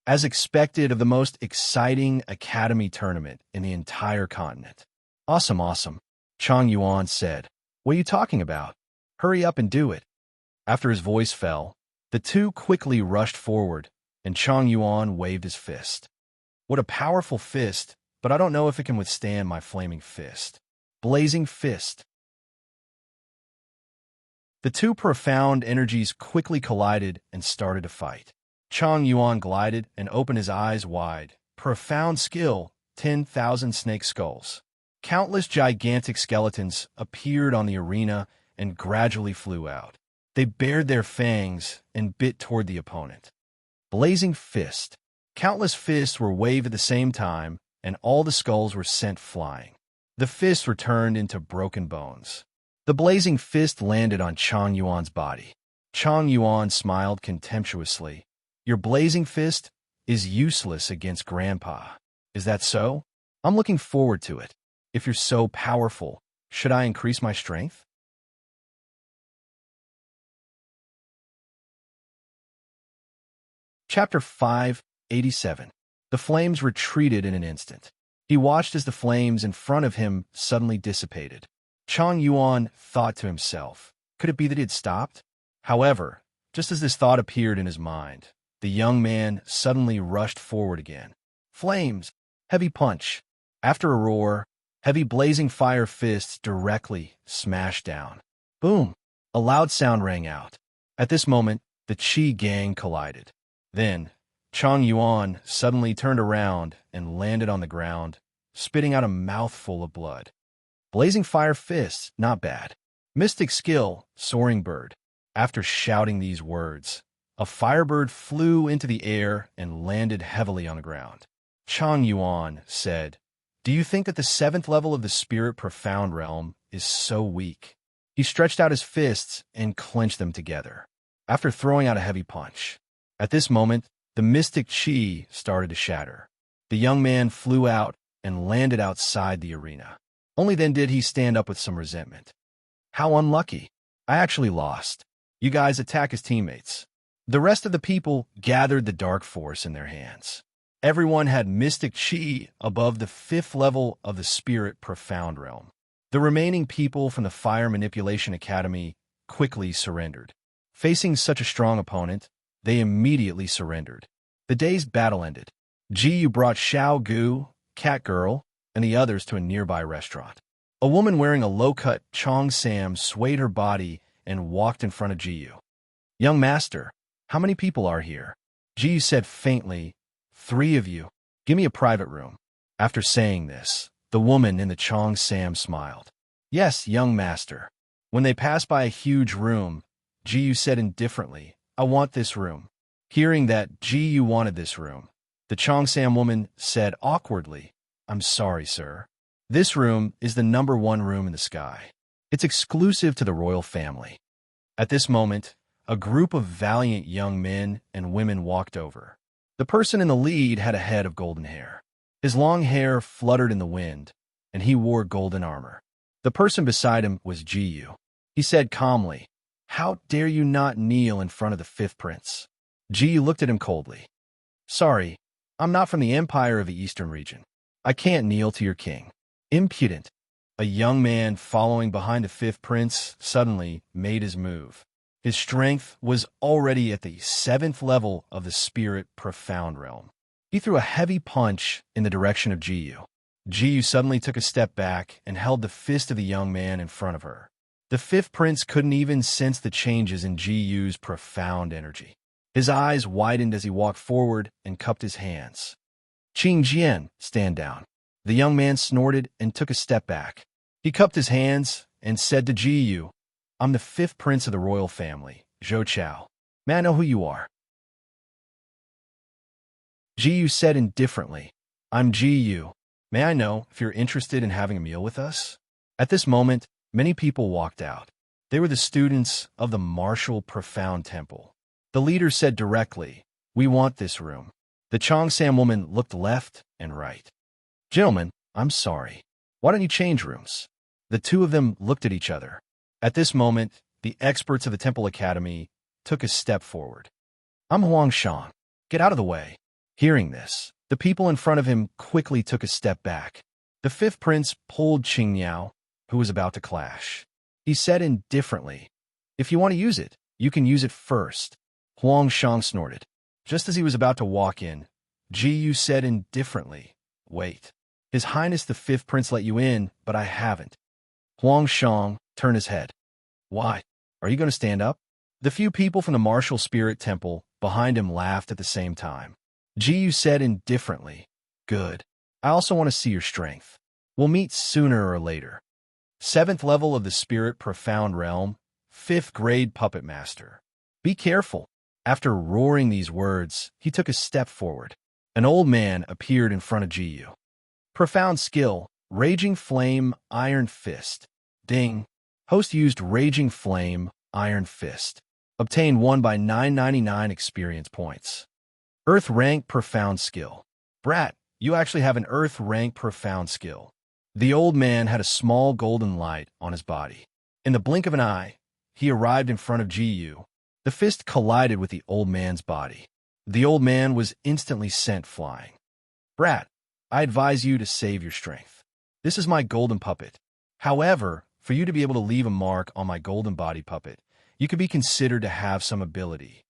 As expected of the most exciting academy tournament in the entire continent. Awesome, Chang Yuan said. What are you talking about? Hurry up and do it. After his voice fell, the two quickly rushed forward, and Chang Yuan waved his fist. What a powerful fist, but I don't know if it can withstand my flaming fist. Blazing fist. The two profound energies quickly collided and started to fight. Chang Yuan glided and opened his eyes wide. Profound skill, 10,000 snake skulls. Countless gigantic skeletons appeared on the arena and gradually flew out. They bared their fangs and bit toward the opponent. Blazing fist. Countless fists were waved at the same time, and all the skulls were sent flying. The fists were turned into broken bones. The blazing fist landed on Chang Yuan's body. Chang Yuan smiled contemptuously. Your blazing fist is useless against Grandpa. Is that so? I'm looking forward to it. If you're so powerful, should I increase my strength? Chapter 587. The flames retreated in an instant. He watched as the flames in front of him suddenly dissipated. Chang Yuan thought to himself, could it be that he had stopped? However, just as this thought appeared in his mind, the young man suddenly rushed forward again. Flames! Heavy punch! After a roar, heavy blazing fire fists directly smashed down. Boom! A loud sound rang out. At this moment, the Qi gang collided. Then, Chang Yuan suddenly turned around and landed on the ground, spitting out a mouthful of blood. Blazing fire fists, not bad. Mystic skill, soaring bird. After shouting these words, a firebird flew into the air and landed heavily on the ground. Chang Yuan said, "Do you think that the 7th level of the spirit profound realm is so weak?" He stretched out his fists and clenched them together, after throwing out a heavy punch. At this moment, the mystic chi started to shatter. The young man flew out and landed outside the arena. Only then did he stand up with some resentment. "How unlucky. I actually lost. You guys attack his teammates." The rest of the people gathered the dark force in their hands. Everyone had mystic chi above the 5th level of the spirit profound realm. The remaining people from the Fire Manipulation Academy quickly surrendered. Facing such a strong opponent, they immediately surrendered. The day's battle ended. Jiyu brought Xiao Gu, Catgirl, and the others to a nearby restaurant. A woman wearing a low-cut Chong Sam swayed her body and walked in front of Jiyu. "Young master, how many people are here?" Jiyu said faintly, "3 of you. Give me a private room." After saying this, the woman in the Chong Sam smiled. "Yes, young master." When they passed by a huge room, Jiyu said indifferently, "I want this room." Hearing that Jiyu wanted this room, the Chong Sam woman said awkwardly, "I'm sorry, sir. This room is the #1 room in the sky. It's exclusive to the royal family." At this moment, a group of valiant young men and women walked over. The person in the lead had a head of golden hair. His long hair fluttered in the wind, and he wore golden armor. The person beside him was Jiyu. He said calmly, "How dare you not kneel in front of the 5th prince?" Jiyu looked at him coldly. "Sorry, I'm not from the Empire of the Eastern region. I can't kneel to your king." Impudent. A young man following behind the 5th prince suddenly made his move. His strength was already at the 7th level of the spirit profound realm. He threw a heavy punch in the direction of Jiyu. Jiyu suddenly took a step back and held the fist of the young man in front of her. The 5th prince couldn't even sense the changes in Jiyu's profound energy. His eyes widened as he walked forward and cupped his hands. "Qing Jian, stand down." The young man snorted and took a step back. He cupped his hands and said to Jiyu, "I'm the 5th prince of the royal family, Zhou Chao. May I know who you are?" Jiyu said indifferently, "I'm Jiyu. May I know if you're interested in having a meal with us?" At this moment, many people walked out. They were the students of the Martial Profound Temple. The leader said directly, "We want this room." The Cheongsam woman looked left and right. "Gentlemen, I'm sorry. Why don't you change rooms?" The two of them looked at each other. At this moment, the experts of the Temple Academy took a step forward. "I'm Huang Shang. Get out of the way." Hearing this, the people in front of him quickly took a step back. The 5th prince pulled Qing Niao, who was about to clash. He said indifferently, "If you want to use it, you can use it first." Huang Shang snorted. Just as he was about to walk in, Jiyu said indifferently, "Wait. His Highness the 5th prince let you in, but I haven't." Huang Shang turned his head. "Why? Are you going to stand up?" The few people from the Martial Spirit Temple behind him laughed at the same time. Jiyu said indifferently, "Good. I also want to see your strength. We'll meet sooner or later." 7th level of the Spirit Profound Realm, 5th grade Puppet Master. "Be careful." After roaring these words, he took a step forward. An old man appeared in front of Jiyu. Profound skill, Raging Flame, Iron Fist. Ding. Host used Raging Flame, Iron Fist. Obtained 1 by 999 experience points. Earth Rank Profound Skill. Brat, you actually have an Earth Rank Profound Skill. The old man had a small golden light on his body. In the blink of an eye, he arrived in front of Jiyu. The fist collided with the old man's body. The old man was instantly sent flying. "Brat, I advise you to save your strength. This is my golden puppet. However, for you to be able to leave a mark on my golden body puppet, you could be considered to have some ability."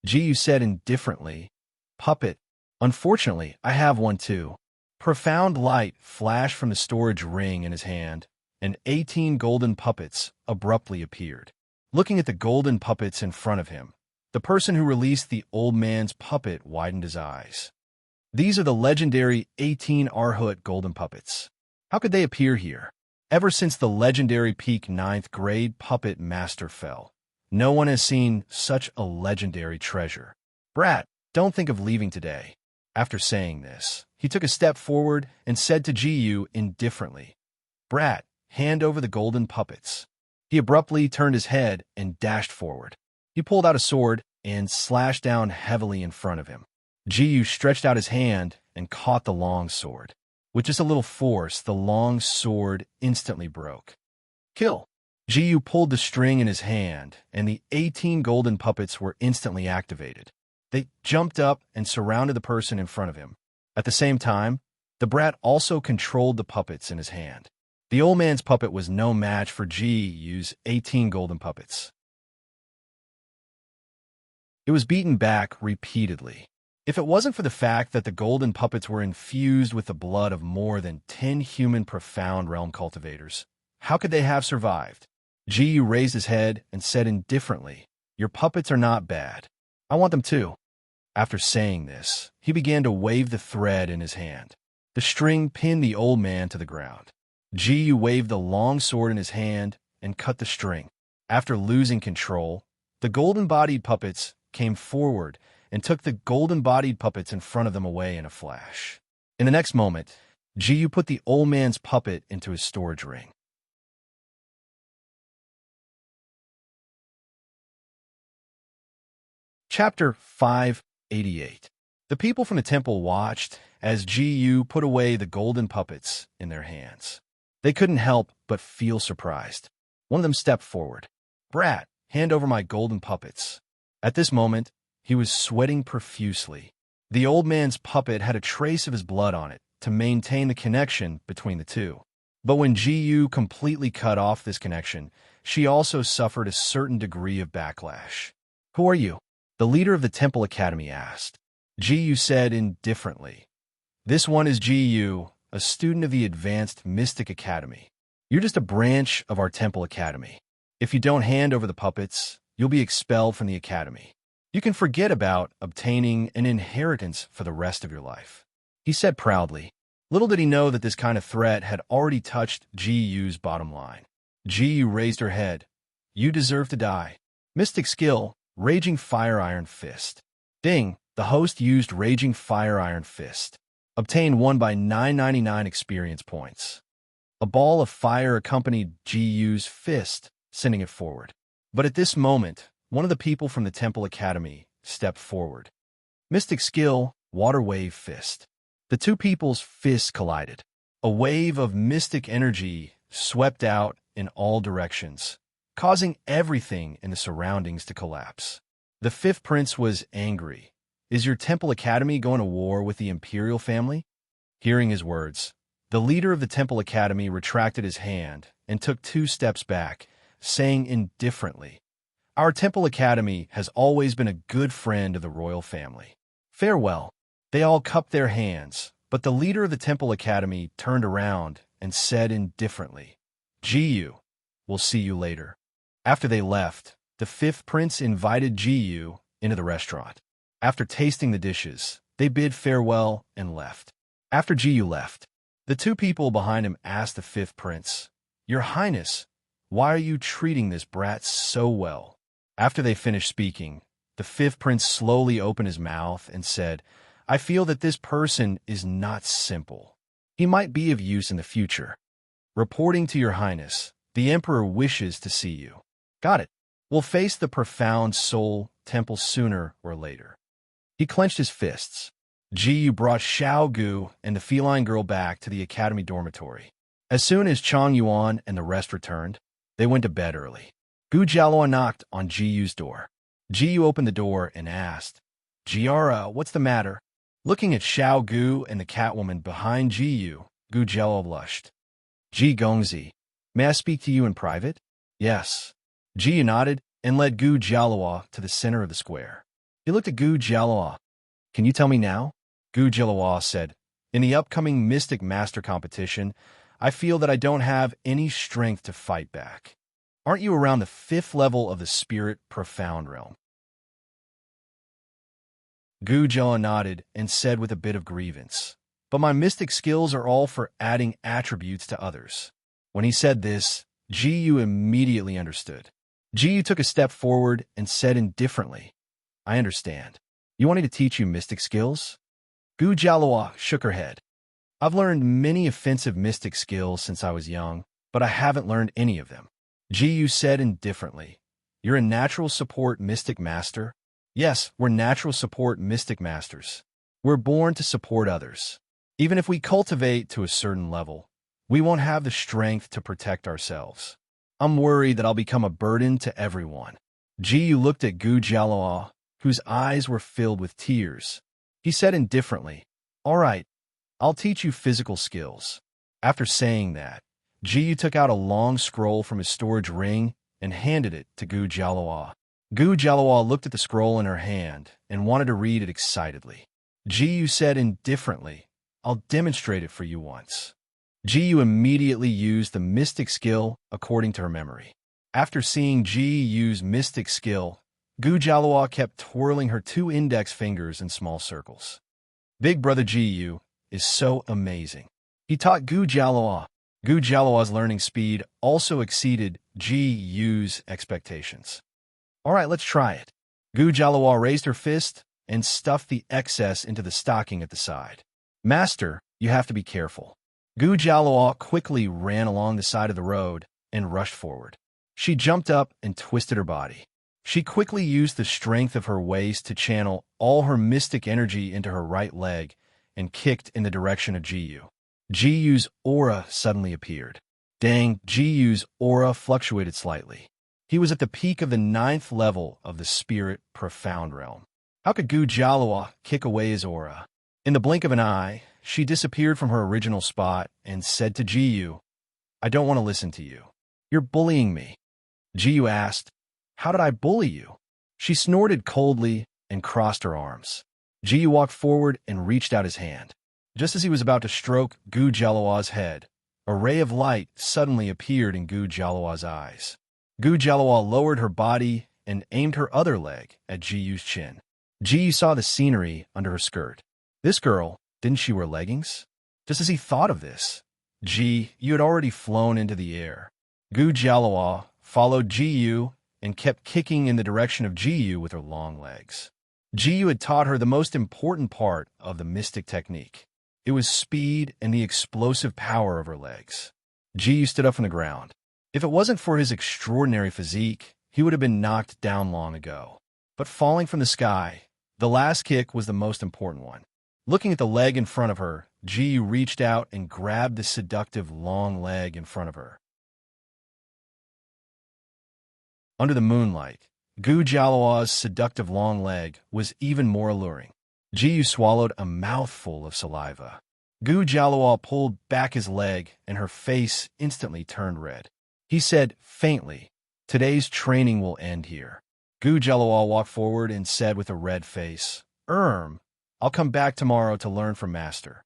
Jiyu said indifferently, "Puppet, unfortunately, I have one too." Profound light flashed from the storage ring in his hand, and 18 golden puppets abruptly appeared. Looking at the golden puppets in front of him, the person who released the old man's puppet widened his eyes. "These are the legendary 18 Arhut golden puppets. How could they appear here?" Ever since the legendary peak ninth grade puppet master fell, no one has seen such a legendary treasure. Brat, don't think of leaving today. After saying this, he took a step forward and said to Gu indifferently, Brat, hand over the golden puppets. He abruptly turned his head and dashed forward. He pulled out a sword and slashed down heavily in front of him. Gu stretched out his hand and caught the long sword. With just a little force, the long sword instantly broke. Kill! Gu pulled the string in his hand, and the 18 golden puppets were instantly activated. They jumped up and surrounded the person in front of him. At the same time, the brat also controlled the puppets in his hand. The old man's puppet was no match for Gu's 18 golden puppets. It was beaten back repeatedly. If it wasn't for the fact that the golden puppets were infused with the blood of more than 10 human profound realm cultivators, how could they have survived? Gu raised his head and said indifferently, Your puppets are not bad. I want them too. After saying this, he began to wave the thread in his hand. The string pinned the old man to the ground. Gu waved the long sword in his hand and cut the string. After losing control, the golden-bodied puppets came forward and took the golden-bodied puppets in front of them away in a flash. In the next moment, Gu put the old man's puppet into his storage ring. Chapter 588. The people from the temple watched as Gu put away the golden puppets in their hands. They couldn't help but feel surprised. One of them stepped forward. Brat, hand over my golden puppets. At this moment, he was sweating profusely. The old man's puppet had a trace of his blood on it to maintain the connection between the two. But when Gu completely cut off this connection, she also suffered a certain degree of backlash. Who are you? The leader of the Temple Academy asked. Gu said indifferently, This one is Gu, a student of the Advanced Mystic Academy. You're just a branch of our Temple Academy. If you don't hand over the puppets, you'll be expelled from the Academy. You can forget about obtaining an inheritance for the rest of your life. He said proudly. Little did he know that this kind of threat had already touched Gu's bottom line. Gu raised her head. You deserve to die. Mystic skill, Raging Fire Iron Fist. Ding, the host used Raging Fire Iron Fist. Obtained 1 by 999 experience points. A ball of fire accompanied Gu's fist, sending it forward. But at this moment, one of the people from the Temple Academy stepped forward. Mystic skill, Water Wave Fist. The two people's fists collided. A wave of mystic energy swept out in all directions, causing everything in the surroundings to collapse. The fifth prince was angry. Is your Temple Academy going to war with the Imperial family? Hearing his words, the leader of the Temple Academy retracted his hand and took 2 steps back, saying indifferently, Our Temple Academy has always been a good friend of the royal family. Farewell. They all cupped their hands, but the leader of the Temple Academy turned around and said indifferently, Gu, we'll see you later. After they left, the fifth prince invited Gu into the restaurant. After tasting the dishes, they bid farewell and left. After Gu left, the 2 people behind him asked the fifth prince, Your Highness, why are you treating this brat so well? After they finished speaking, the fifth prince slowly opened his mouth and said, I feel that this person is not simple. He might be of use in the future. Reporting to your highness, the emperor wishes to see you. Got it. We'll face the profound soul temple sooner or later. He clenched his fists. Gu brought Xiao Gu and the feline girl back to the academy dormitory. As soon as Chang Yuan and the rest returned, they went to bed early. Gu Jialuo knocked on Gu's door. Gu opened the door and asked, Giara, what's the matter? Looking at Xiao Gu and the Catwoman behind Gu Jialuo blushed. Ji Gongzi, may I speak to you in private? Yes. Ji nodded and led Gu Jialuo to the center of the square. He looked at Gu Jialuo. Can you tell me now? Gu Jialuo said, In the upcoming Mystic Master competition, I feel that I don't have any strength to fight back. Aren't you around the 5th level of the Spirit Profound Realm? Gu Jialuo nodded and said with a bit of grievance, But my mystic skills are all for adding attributes to others. When he said this, Ji immediately understood. Ji took a step forward and said indifferently, I understand. You want me to teach you mystic skills? Gu Jialua shook her head. I've learned many offensive mystic skills since I was young, but I haven't learned any of them. Ji said indifferently, You're a natural support mystic master? Yes, we're natural support mystic masters. We're born to support others. Even if we cultivate to a certain level, we won't have the strength to protect ourselves. I'm worried that I'll become a burden to everyone. Ji looked at Gu Jialua, whose eyes were filled with tears. He said indifferently, All right, I'll teach you physical skills. After saying that, Ji took out a long scroll from his storage ring and handed it to Gu Jialua. Gu Jialua looked at the scroll in her hand and wanted to read it excitedly. Ji said indifferently, I'll demonstrate it for you once. Ji immediately used the mystic skill according to her memory. After seeing Ji use mystic skill, Gu Jialua kept twirling her 2 index fingers in small circles. Big brother Ji is so amazing. He taught Gu Jialua. Gu Jialua's learning speed also exceeded Ji's expectations. All right, let's try it. Gu Jialua raised her fist and stuffed the excess into the stocking at the side. Master, you have to be careful. Gu Jialua quickly ran along the side of the road and rushed forward. She jumped up and twisted her body. She quickly used the strength of her waist to channel all her mystic energy into her right leg and kicked in the direction of Ji's aura suddenly appeared. Dang, Ji's aura fluctuated slightly. He was at the peak of the 9th level of the spirit profound realm. How could Gu Jialua kick away his aura? In the blink of an eye, she disappeared from her original spot and said to Ji, I don't want to listen to you. You're bullying me. Ji asked, How did I bully you? She snorted coldly and crossed her arms. Ji walked forward and reached out his hand. Just as he was about to stroke Gu Jialua's head, a ray of light suddenly appeared in Gu Jialua's eyes. Gu Jialua lowered her body and aimed her other leg at Ji's chin. Ji saw the scenery under her skirt. This girl, didn't she wear leggings? Just as he thought of this, Ji had already flown into the air. Gu Jialua followed Ji and kept kicking in the direction of Ji with her long legs. Ji had taught her the most important part of the mystic technique. It was speed and the explosive power of her legs. Ji stood up from the ground. If it wasn't for his extraordinary physique, he would have been knocked down long ago. But falling from the sky, the last kick was the most important one. Looking at the leg in front of her, Ji reached out and grabbed the seductive long leg in front of her. Under the moonlight, Gu Jialua's seductive long leg was even more alluring. Ji swallowed a mouthful of saliva. Gu Jialua pulled back his leg and her face instantly turned red. He said faintly, Today's training will end here. Gu Jialua walked forward and said with a red face, I'll come back tomorrow to learn from Master.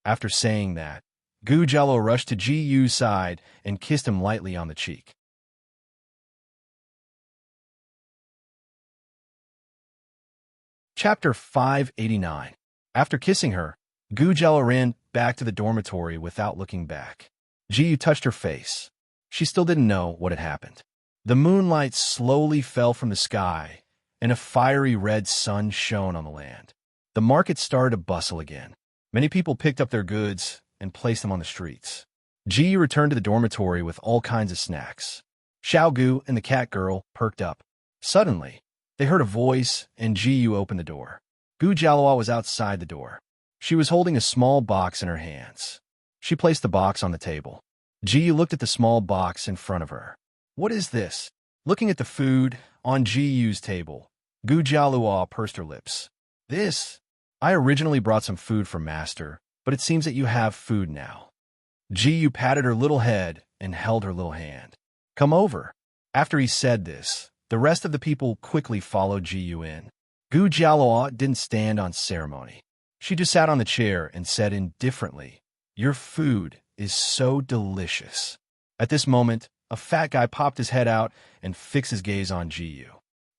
After saying that, Gu Jialua rushed to Ji's side and kissed him lightly on the cheek. Chapter 589. After kissing her, Gu Jialua ran back to the dormitory without looking back. Ji touched her face. She still didn't know what had happened. The moonlight slowly fell from the sky, and a fiery red sun shone on the land. The market started to bustle again. Many people picked up their goods and placed them on the streets. Ji returned to the dormitory with all kinds of snacks. Xiaogu and the cat girl perked up. Suddenly, they heard a voice, and Ji opened the door. Gu Jialua was outside the door. She was holding a small box in her hands. She placed the box on the table. Ji looked at the small box in front of her. What is this? Looking at the food on Ji's table, Gu Jialua pursed her lips. This? I originally brought some food for Master, but it seems that you have food now. Ji patted her little head and held her little hand. Come over. After he said this, the rest of the people quickly followed Ji in. Gu Jialua didn't stand on ceremony. She just sat on the chair and said indifferently, Your food is so delicious. At this moment, a fat guy popped his head out and fixed his gaze on Ji.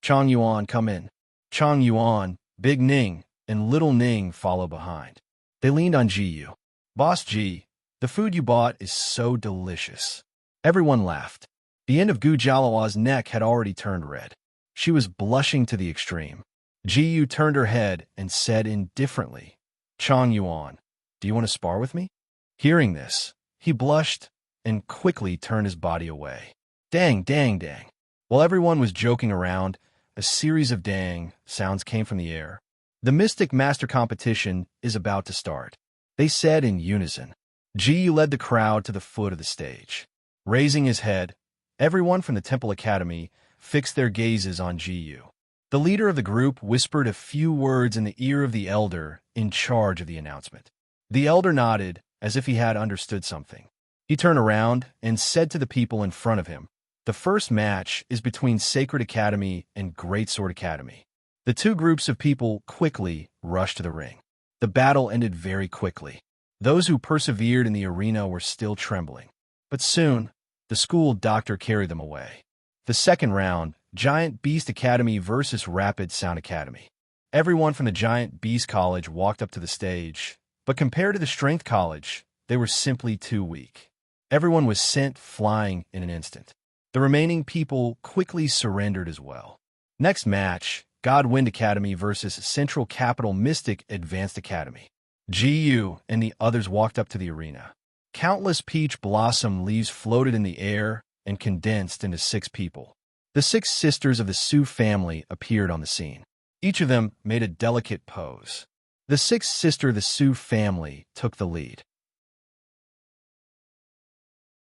Chang Yuan, come in. Chang Yuan, Big Ning, and Little Ning follow behind. They leaned on Ji. Boss Ji, the food you bought is so delicious. Everyone laughed. The end of Gu Jialuo's neck had already turned red. She was blushing to the extreme. Ji Yu turned her head and said indifferently, "Chang Yuan, do you want to spar with me?" Hearing this, he blushed and quickly turned his body away. Dang, dang, dang. While everyone was joking around, a series of dang sounds came from the air. The Mystic Master competition is about to start, they said in unison. Ji Yu led the crowd to the foot of the stage. Raising his head, everyone from the Temple Academy fixed their gazes on Ji Yu. The leader of the group whispered a few words in the ear of the elder in charge of the announcement. The elder nodded as if he had understood something. He turned around and said to the people in front of him, "The first match is between Sacred Academy and Great Sword Academy." The two groups of people quickly rushed to the ring. The battle ended very quickly. Those who persevered in the arena were still trembling. But soon, the school doctor carried them away. The second round, Giant Beast Academy versus Rapid Sound Academy. Everyone from the Giant Beast College walked up to the stage, but compared to the Strength College, they were simply too weak. Everyone was sent flying in an instant. The remaining people quickly surrendered as well. Next match, Godwind Academy versus Central Capital Mystic Advanced Academy. Ji Yu and the others walked up to the arena. Countless peach blossom leaves floated in the air and condensed into 6 people. The 6 sisters of the Su family appeared on the scene. Each of them made a delicate pose. The 6th sister of the Su family took the lead.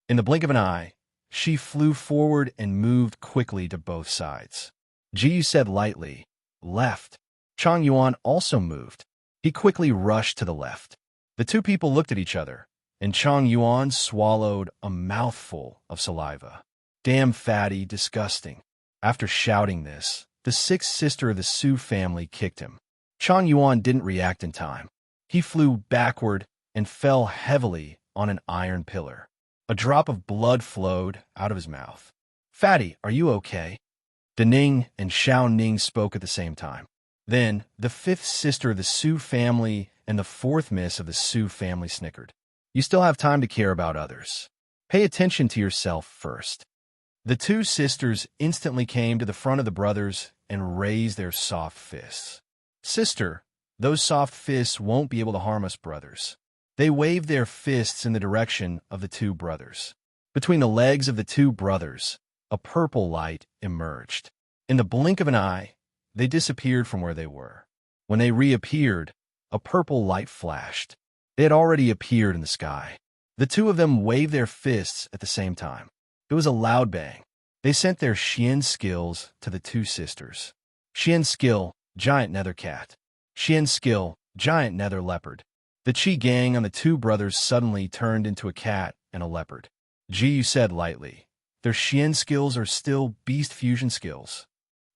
In the blink of an eye, she flew forward and moved quickly to both sides. Ji Yu said lightly, "Left." Chang Yuan also moved. He quickly rushed to the left. The two people looked at each other, and Chang Yuan swallowed a mouthful of saliva. "Damn fatty, disgusting." After shouting this, the 6th sister of the Su family kicked him. Chang Yuan didn't react in time. He flew backward and fell heavily on an iron pillar. A drop of blood flowed out of his mouth. "Fatty, are you okay?" Da Ning and Xiao Ning spoke at the same time. Then, the 5th sister of the Su family and the 4th miss of the Su family snickered. "You still have time to care about others. Pay attention to yourself first." The 2 sisters instantly came to the front of the brothers and raised their soft fists. "Sister, those soft fists won't be able to harm us, brothers." They waved their fists in the direction of the 2 brothers. Between the legs of the 2 brothers, a purple light emerged. In the blink of an eye, they disappeared from where they were. When they reappeared, a purple light flashed. They had already appeared in the sky. The 2 of them waved their fists at the same time. It was a loud bang. They sent their Xian skills to the 2 sisters. Xian skill, Giant Nether Cat. Xian skill, Giant Nether Leopard. The Qi gang on the 2 brothers suddenly turned into a cat and a leopard. Ji Yu said lightly, "Their Xian skills are still beast fusion skills."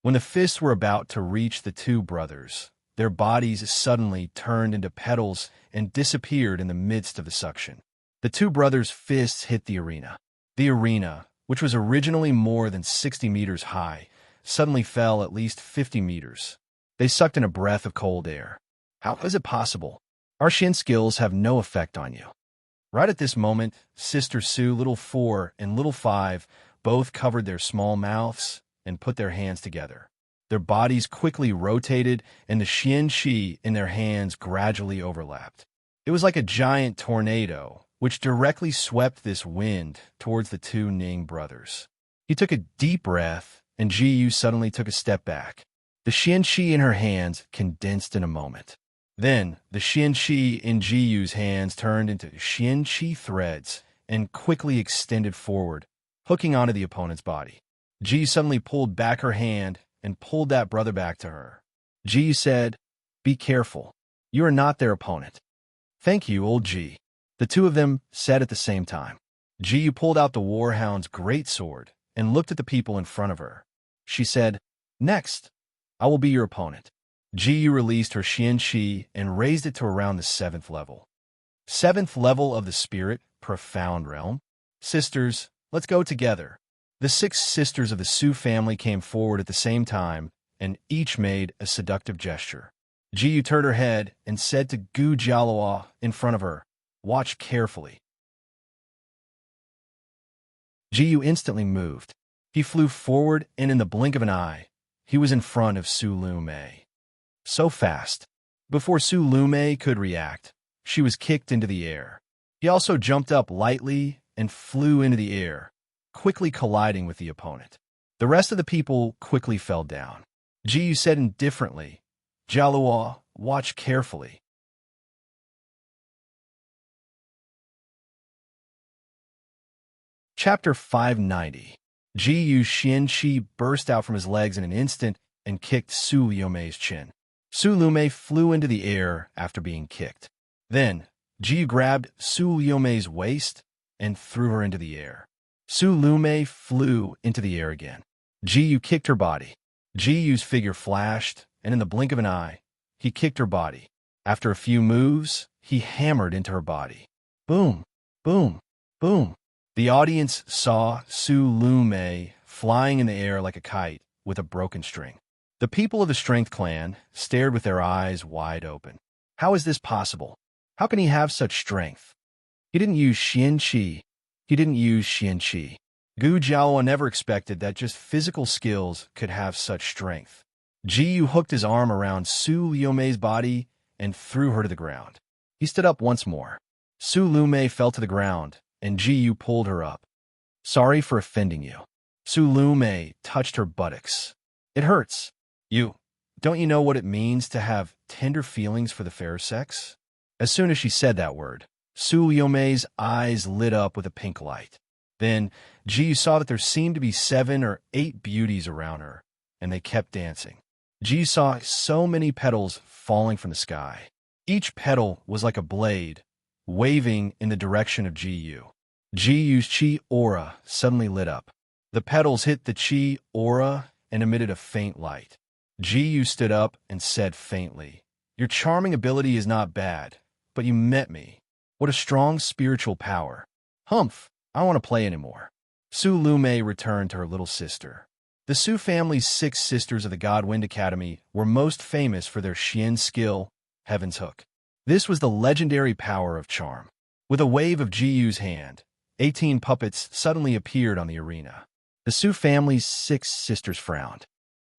When the fists were about to reach the 2 brothers, their bodies suddenly turned into petals and disappeared in the midst of the suction. The 2 brothers' fists hit the arena. The arena, which was originally more than 60 meters high, suddenly fell at least 50 meters. They sucked in a breath of cold air. "How is it possible? Our Xian skills have no effect on you." Right at this moment, Sister Su, Little 4, and Little 5 both covered their small mouths and put their hands together. Their bodies quickly rotated, and the Xian Qi in their hands gradually overlapped. It was like a giant tornado, which directly swept this wind towards the 2 Ning brothers. He took a deep breath, and Ji Yu suddenly took a step back. The Xian Qi in her hands condensed in a moment. Then, the Xian Qi in Ji Yu's hands turned into Xian Qi threads and quickly extended forward, hooking onto the opponent's body. Ji suddenly pulled back her hand and pulled that brother back to her. Ji said, "Be careful. You are not their opponent." "Thank you, old Ji," the 2 of them said at the same time. Ji pulled out the Warhound's great sword and looked at the people in front of her. She said, "Next, I will be your opponent." Ji released her Xian Qi and raised it to around the 7th level. 7th level of the spirit, profound realm. "Sisters, let's go together." The 6 sisters of the Su family came forward at the same time, and each made a seductive gesture. Ji turned her head and said to Gu Jialuo in front of her, "Watch carefully." Jiyu instantly moved. He flew forward, and in the blink of an eye, he was in front of Su Lumei. So fast. Before Su Lumei could react, she was kicked into the air. He also jumped up lightly and flew into the air, quickly colliding with the opponent. The rest of the people quickly fell down. Jiyu said indifferently, "Jialuo, watch carefully." Chapter 590. Jiyu Xianqi burst out from his legs in an instant and kicked Su Lumei's chin. Su Lumei flew into the air after being kicked. Then, Jiyu grabbed Su Lumei's waist and threw her into the air. Su Lumei flew into the air again. Jiyu kicked her body. Jiyu's figure flashed, and in the blink of an eye, he kicked her body. After a few moves, he hammered into her body. Boom, boom, boom. The audience saw Su Lumei flying in the air like a kite with a broken string. The people of the Strength clan stared with their eyes wide open. How is this possible? How can he have such strength? He didn't use Xianqi. He didn't use Xianqi. Gu Jiaoa never expected that just physical skills could have such strength. Jiyu hooked his arm around Su Lumei's body and threw her to the ground. He stood up once more. Su Lumei fell to the ground, and Jiyu pulled her up. "Sorry for offending you." Su Lumei touched her buttocks. "It hurts. Don't you know what it means to have tender feelings for the fair sex?" As soon as she said that word, Su Lumei's eyes lit up with a pink light. Then, Jiyu saw that there seemed to be 7 or 8 beauties around her, and they kept dancing. Jiyu saw so many petals falling from the sky. Each petal was like a blade, waving in the direction of Jiyu. Jiyu's chi aura suddenly lit up. The petals hit the chi aura and emitted a faint light. Jiyu stood up and said faintly, "Your charming ability is not bad, but you met me. What a strong spiritual power. Humph, I don't want to play anymore." Su Lumei returned to her little sister. The Su family's 6 sisters of the God Wind Academy were most famous for their Xian skill, Heaven's Hook. This was the legendary power of charm. With a wave of Jiyu's hand, 18 puppets suddenly appeared on the arena. The Su family's 6 sisters frowned.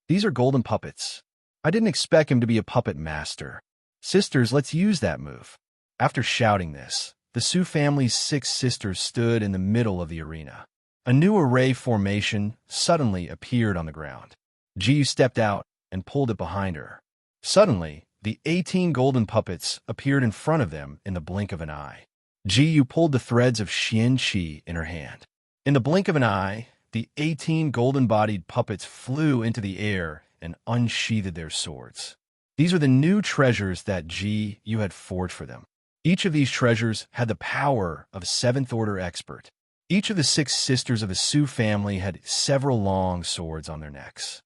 "These are golden puppets. I didn't expect him to be a puppet master. Sisters, let's use that move." After shouting this, the Su family's 6 sisters stood in the middle of the arena. A new array formation suddenly appeared on the ground. Jiyu stepped out and pulled it behind her. Suddenly, the 18 golden puppets appeared in front of them in the blink of an eye. Jiyu pulled the threads of Xianqi in her hand. In the blink of an eye, the 18 golden-bodied puppets flew into the air and unsheathed their swords. These are the new treasures that Jiyu had forged for them. Each of these treasures had the power of a 7th-order expert. Each of the 6 sisters of the Su family had several long swords on their necks.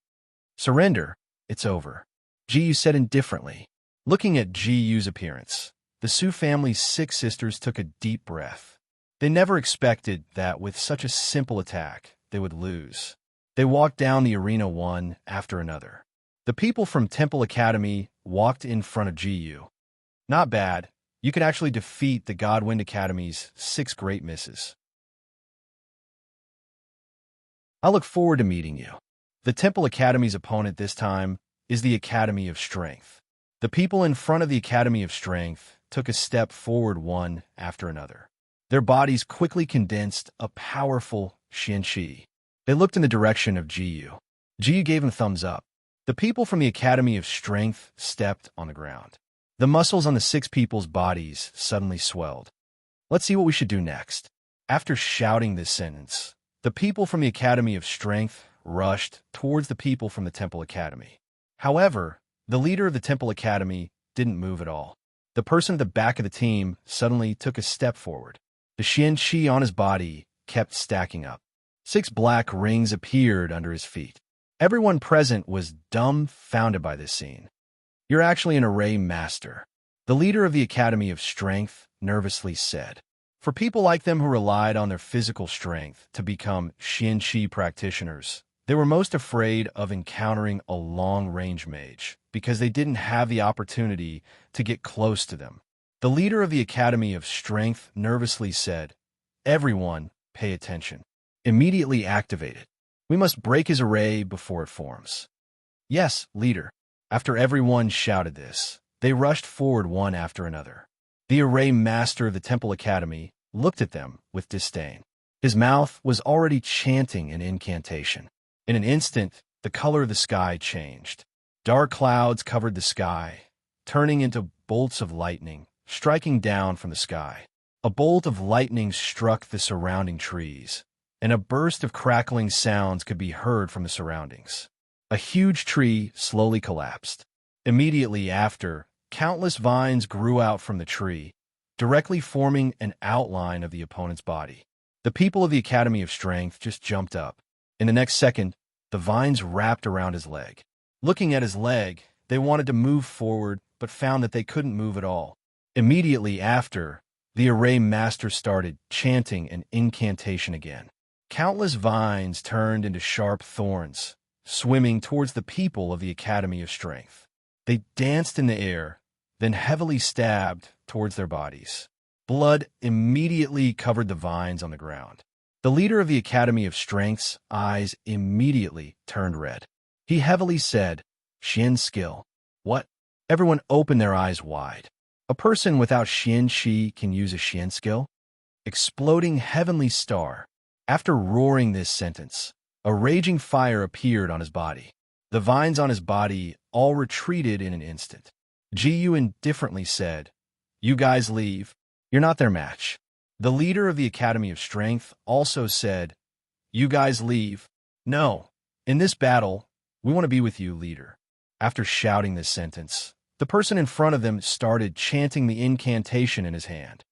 "Surrender, it's over," Jiyu said indifferently. Looking at Jiyu's appearance, the Su family's 6 sisters took a deep breath. They never expected that with such a simple attack, they would lose. They walked down the arena one after another. The people from Temple Academy walked in front of Jiyu. "Not bad. You can actually defeat the Godwind Academy's 6 great misses. I look forward to meeting you." The Temple Academy's opponent this time is the Academy of Strength. The people in front of the Academy of Strength took a step forward one after another. Their bodies quickly condensed a powerful Xianqi. They looked in the direction of Jiyu. Jiyu gave him a thumbs up. The people from the Academy of Strength stepped on the ground. The muscles on the 6 people's bodies suddenly swelled. "Let's see what we should do next." After shouting this sentence, the people from the Academy of Strength rushed towards the people from the Temple Academy. However, the leader of the Temple Academy didn't move at all. The person at the back of the team suddenly took a step forward. The Xianqi on his body kept stacking up. 6 black rings appeared under his feet. Everyone present was dumbfounded by this scene. "You're actually an array master," the leader of the Academy of Strength nervously said. For people like them who relied on their physical strength to become Xianqi practitioners, they were most afraid of encountering a long-range mage because they didn't have the opportunity to get close to them. The leader of the Academy of Strength nervously said, "Everyone, pay attention. Immediately activated. We must break his array before it forms. Yes, leader. After everyone shouted this, they rushed forward one after another. The array master of the Temple Academy looked at them with disdain. His mouth was already chanting an incantation. In an instant, the color of the sky changed. Dark clouds covered the sky, turning into bolts of lightning, striking down from the sky. A bolt of lightning struck the surrounding trees, and a burst of crackling sounds could be heard from the surroundings. A huge tree slowly collapsed. Immediately after, countless vines grew out from the tree, directly forming an outline of the opponent's body. The people of the Academy of Strength just jumped up. In the next second, the vines wrapped around his leg. Looking at his leg, they wanted to move forward, but found that they couldn't move at all. Immediately after, the array master started chanting an incantation again. Countless vines turned into sharp thorns, swimming towards the people of the Academy of Strength. They danced in the air, then heavily stabbed towards their bodies. Blood immediately covered the vines on the ground. The leader of the Academy of Strength's eyes immediately turned red. He heavily said, "Xian skill." What? Everyone opened their eyes wide. A person without Xian Shi can use a Xian skill? Exploding heavenly star. After roaring this sentence, a raging fire appeared on his body. The vines on his body all retreated in an instant. Jiyu indifferently said, "You guys leave. You're not their match." The leader of the Academy of Strength also said, "You guys leave. No. In this battle, we want to be with you, leader." After shouting this sentence, the person in front of them started chanting the incantation in his hand.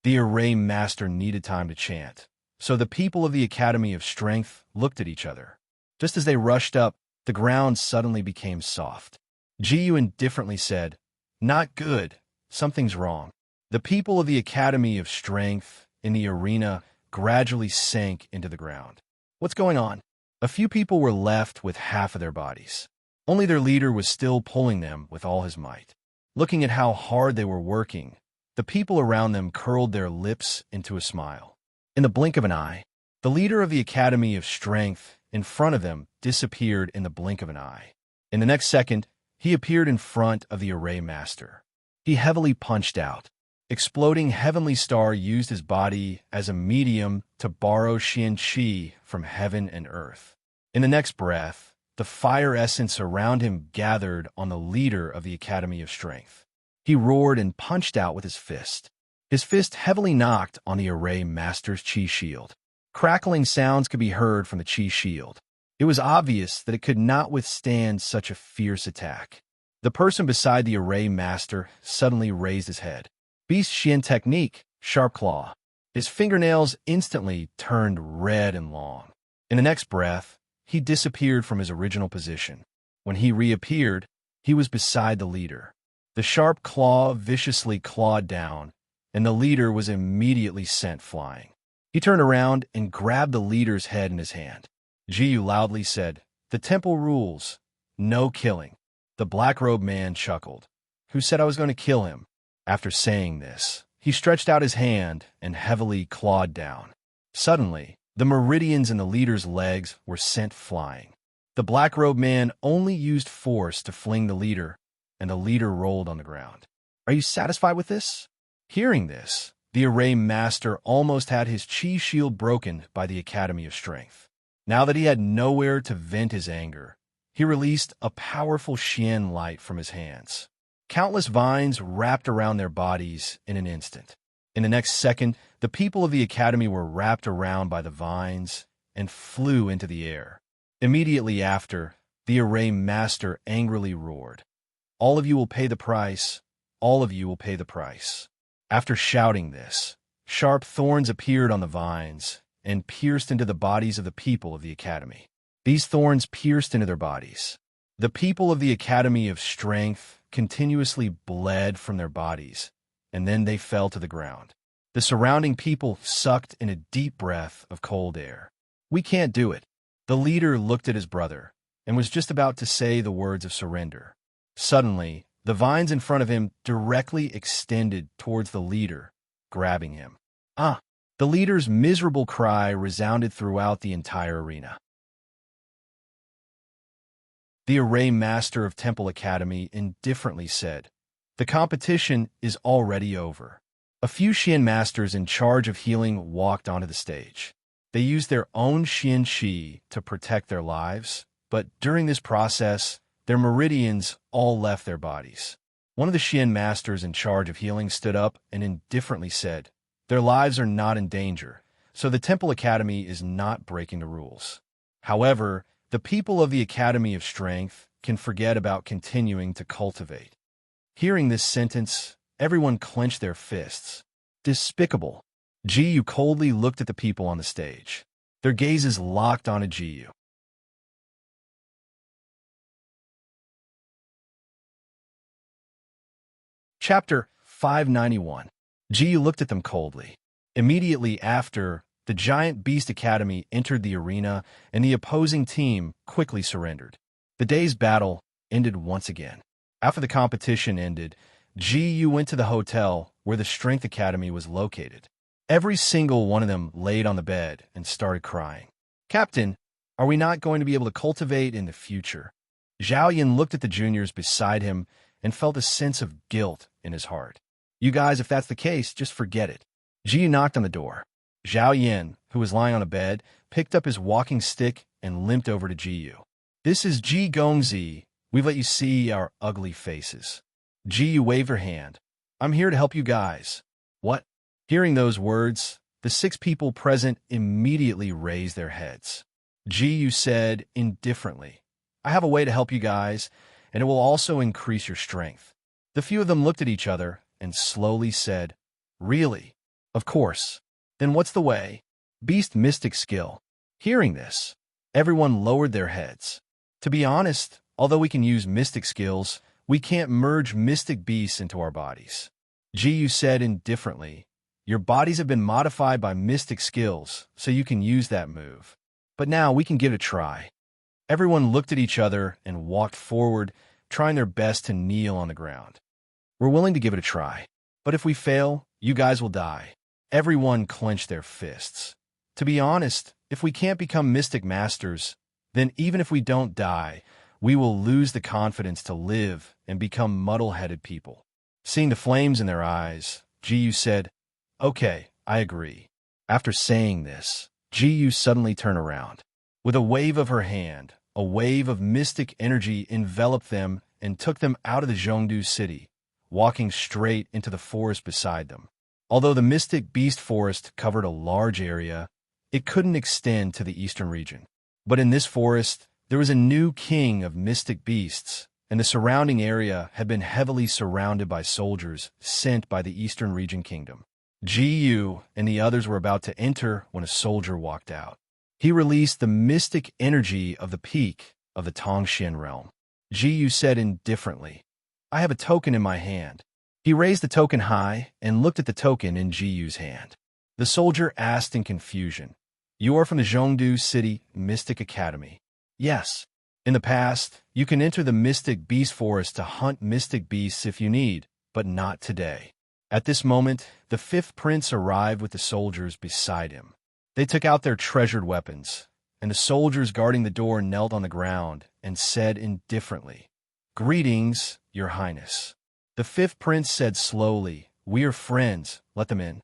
The array master needed time to chant, so the people of the Academy of Strength looked at each other. Just as they rushed up, the ground suddenly became soft. Jiyu indifferently said, "Not good. Something's wrong." The people of the Academy of Strength in the arena gradually sank into the ground. What's going on? A few people were left with half of their bodies. Only their leader was still pulling them with all his might. Looking at how hard they were working, the people around them curled their lips into a smile. In the blink of an eye, the leader of the Academy of Strength in front of them disappeared in the blink of an eye. In the next second, he appeared in front of the array master. He heavily punched out. Exploding heavenly star used his body as a medium to borrow Xian Qi from heaven and earth. In the next breath, the fire essence around him gathered on the leader of the Academy of Strength. He roared and punched out with his fist. His fist heavily knocked on the array master's Qi shield. Crackling sounds could be heard from the Qi shield. It was obvious that it could not withstand such a fierce attack. The person beside the array master suddenly raised his head. Beast Xian technique, sharp claw. His fingernails instantly turned red and long. In the next breath, he disappeared from his original position. When he reappeared, he was beside the leader. The sharp claw viciously clawed down, and the leader was immediately sent flying. He turned around and grabbed the leader's head in his hand. Jiyu loudly said, "The temple rules. No killing." The black-robed man chuckled. "Who said I was going to kill him?" After saying this, he stretched out his hand and heavily clawed down. Suddenly, the meridians in the leader's legs were sent flying. The black-robed man only used force to fling the leader, and the leader rolled on the ground. "Are you satisfied with this?" Hearing this, the array master almost had his Qi shield broken by the Academy of Strength. Now that he had nowhere to vent his anger, he released a powerful Xian light from his hands. Countless vines wrapped around their bodies in an instant. In the next second, the people of the Academy were wrapped around by the vines and flew into the air. Immediately after, the array master angrily roared, "All of you will pay the price. All of you will pay the price." After shouting this, sharp thorns appeared on the vines and pierced into the bodies of the people of the Academy. These thorns pierced into their bodies. The people of the Academy of Strength continuously bled from their bodies, and then they fell to the ground. The surrounding people sucked in a deep breath of cold air. "We can't do it." The leader looked at his brother and was just about to say the words of surrender. Suddenly, the vines in front of him directly extended towards the leader, grabbing him. Ah! The leader's miserable cry resounded throughout the entire arena. The array master of Temple Academy indifferently said, "The competition is already over." A few Xian masters in charge of healing walked onto the stage. They used their own Xian Qi to protect their lives, but during this process, their meridians all left their bodies. One of the Xian masters in charge of healing stood up and indifferently said, "Their lives are not in danger, so the Temple Academy is not breaking the rules." However, the people of the Academy of Strength can forget about continuing to cultivate. Hearing this sentence, everyone clenched their fists. Despicable. Jiyu coldly looked at the people on the stage. Their gazes locked onto Jiyu. Chapter 591. Jiyu looked at them coldly. Immediately after, the Giant Beast Academy entered the arena, and the opposing team quickly surrendered. The day's battle ended once again. After the competition ended, Jiyu went to the hotel where the Strength Academy was located. Every single one of them laid on the bed and started crying. "Captain, are we not going to be able to cultivate in the future?" Zhao Yin looked at the juniors beside him and felt a sense of guilt in his heart. "You guys, if that's the case, just forget it." Jiyu knocked on the door. Zhao Yin, who was lying on a bed, picked up his walking stick and limped over to Jiyu. "This is Ji Gongzi. We've let you see our ugly faces." Jiyu waved her hand. "I'm here to help you guys." "What?" Hearing those words, the 6 people present immediately raised their heads. Jiyu said indifferently, "I have a way to help you guys, and it will also increase your strength." The few of them looked at each other and slowly said, "Really? Of course. Then what's the way?" "Beast mystic skill." Hearing this, everyone lowered their heads. To be honest, although we can use mystic skills, we can't merge mystic beasts into our bodies. Jiyu said indifferently, "Your bodies have been modified by mystic skills, so you can use that move. But now we can give it a try." Everyone looked at each other and walked forward, trying their best to kneel on the ground. "We're willing to give it a try. But if we fail, you guys will die." Everyone clenched their fists. To be honest, if we can't become mystic masters, then even if we don't die, we will lose the confidence to live and become muddle-headed people. Seeing the flames in their eyes, Jiyu said, "Okay, I agree." After saying this, Jiyu suddenly turned around. With a wave of her hand, a wave of mystic energy enveloped them and took them out of the Zhongdu city, walking straight into the forest beside them. Although the mystic beast forest covered a large area, it couldn't extend to the eastern region. But in this forest, there was a new king of mystic beasts, and the surrounding area had been heavily surrounded by soldiers sent by the eastern region kingdom. Jiyu and the others were about to enter when a soldier walked out. He released the mystic energy of the peak of the Tongxian realm. Jiyu said indifferently, "I have a token in my hand." He raised the token high and looked at the token in Jiyu's hand. The soldier asked in confusion, "You are from the Zhongdu City Mystic Academy?" "Yes. In the past, you can enter the Mystic Beast Forest to hunt mystic beasts if you need, but not today." At this moment, the 5th prince arrived with the soldiers beside him. They took out their treasured weapons, and the soldiers guarding the door knelt on the ground and said indifferently, "Greetings, Your Highness." The 5th prince said slowly, "We are friends, let them in."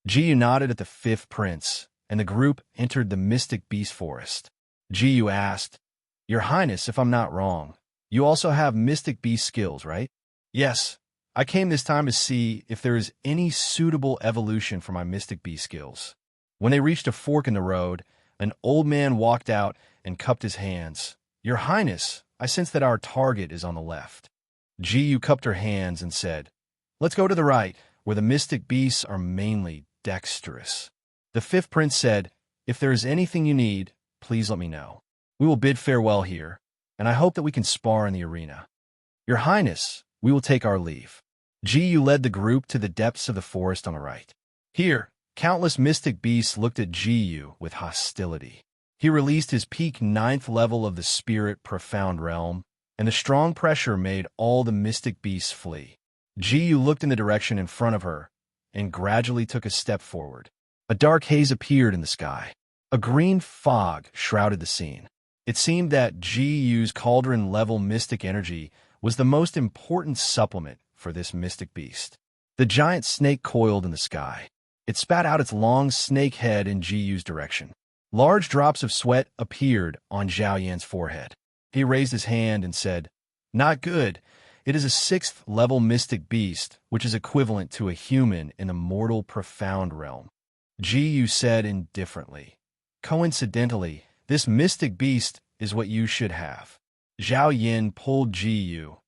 Jiyu nodded at the 5th prince, and the group entered the Mystic Beast Forest. Jiyu asked, "Your Highness, if I'm not wrong, you also have Mystic Beast skills, right?" "Yes. I came this time to see if there is any suitable evolution for my Mystic Beast skills." When they reached a fork in the road, an old man walked out and cupped his hands. "Your Highness, I sense that our target is on the left." Jiyu cupped her hands and said, "Let's go to the right, where the mystic beasts are mainly dexterous." The 5th prince said, "If there is anything you need, please let me know. We will bid farewell here, and I hope that we can spar in the arena." "Your Highness, we will take our leave." Jiyu led the group to the depths of the forest on the right. Here, countless mystic beasts looked at Jiyu with hostility. He released his peak 9th level of the Spirit Profound Realm, and the strong pressure made all the mystic beasts flee. Jiyu looked in the direction in front of her and gradually took a step forward. A dark haze appeared in the sky. A green fog shrouded the scene. It seemed that Jiyu's cauldron-level mystic energy was the most important supplement for this mystic beast. The giant snake coiled in the sky. It spat out its long snake head in Jiyu's direction. Large drops of sweat appeared on Zhao Yan's forehead. He raised his hand and said, "Not good. It is a 6th-level mystic beast, which is equivalent to a human in the mortal profound realm." Jiyu said indifferently, "Coincidentally, this mystic beast is what you should have." Zhao Yan pulled Jiyu.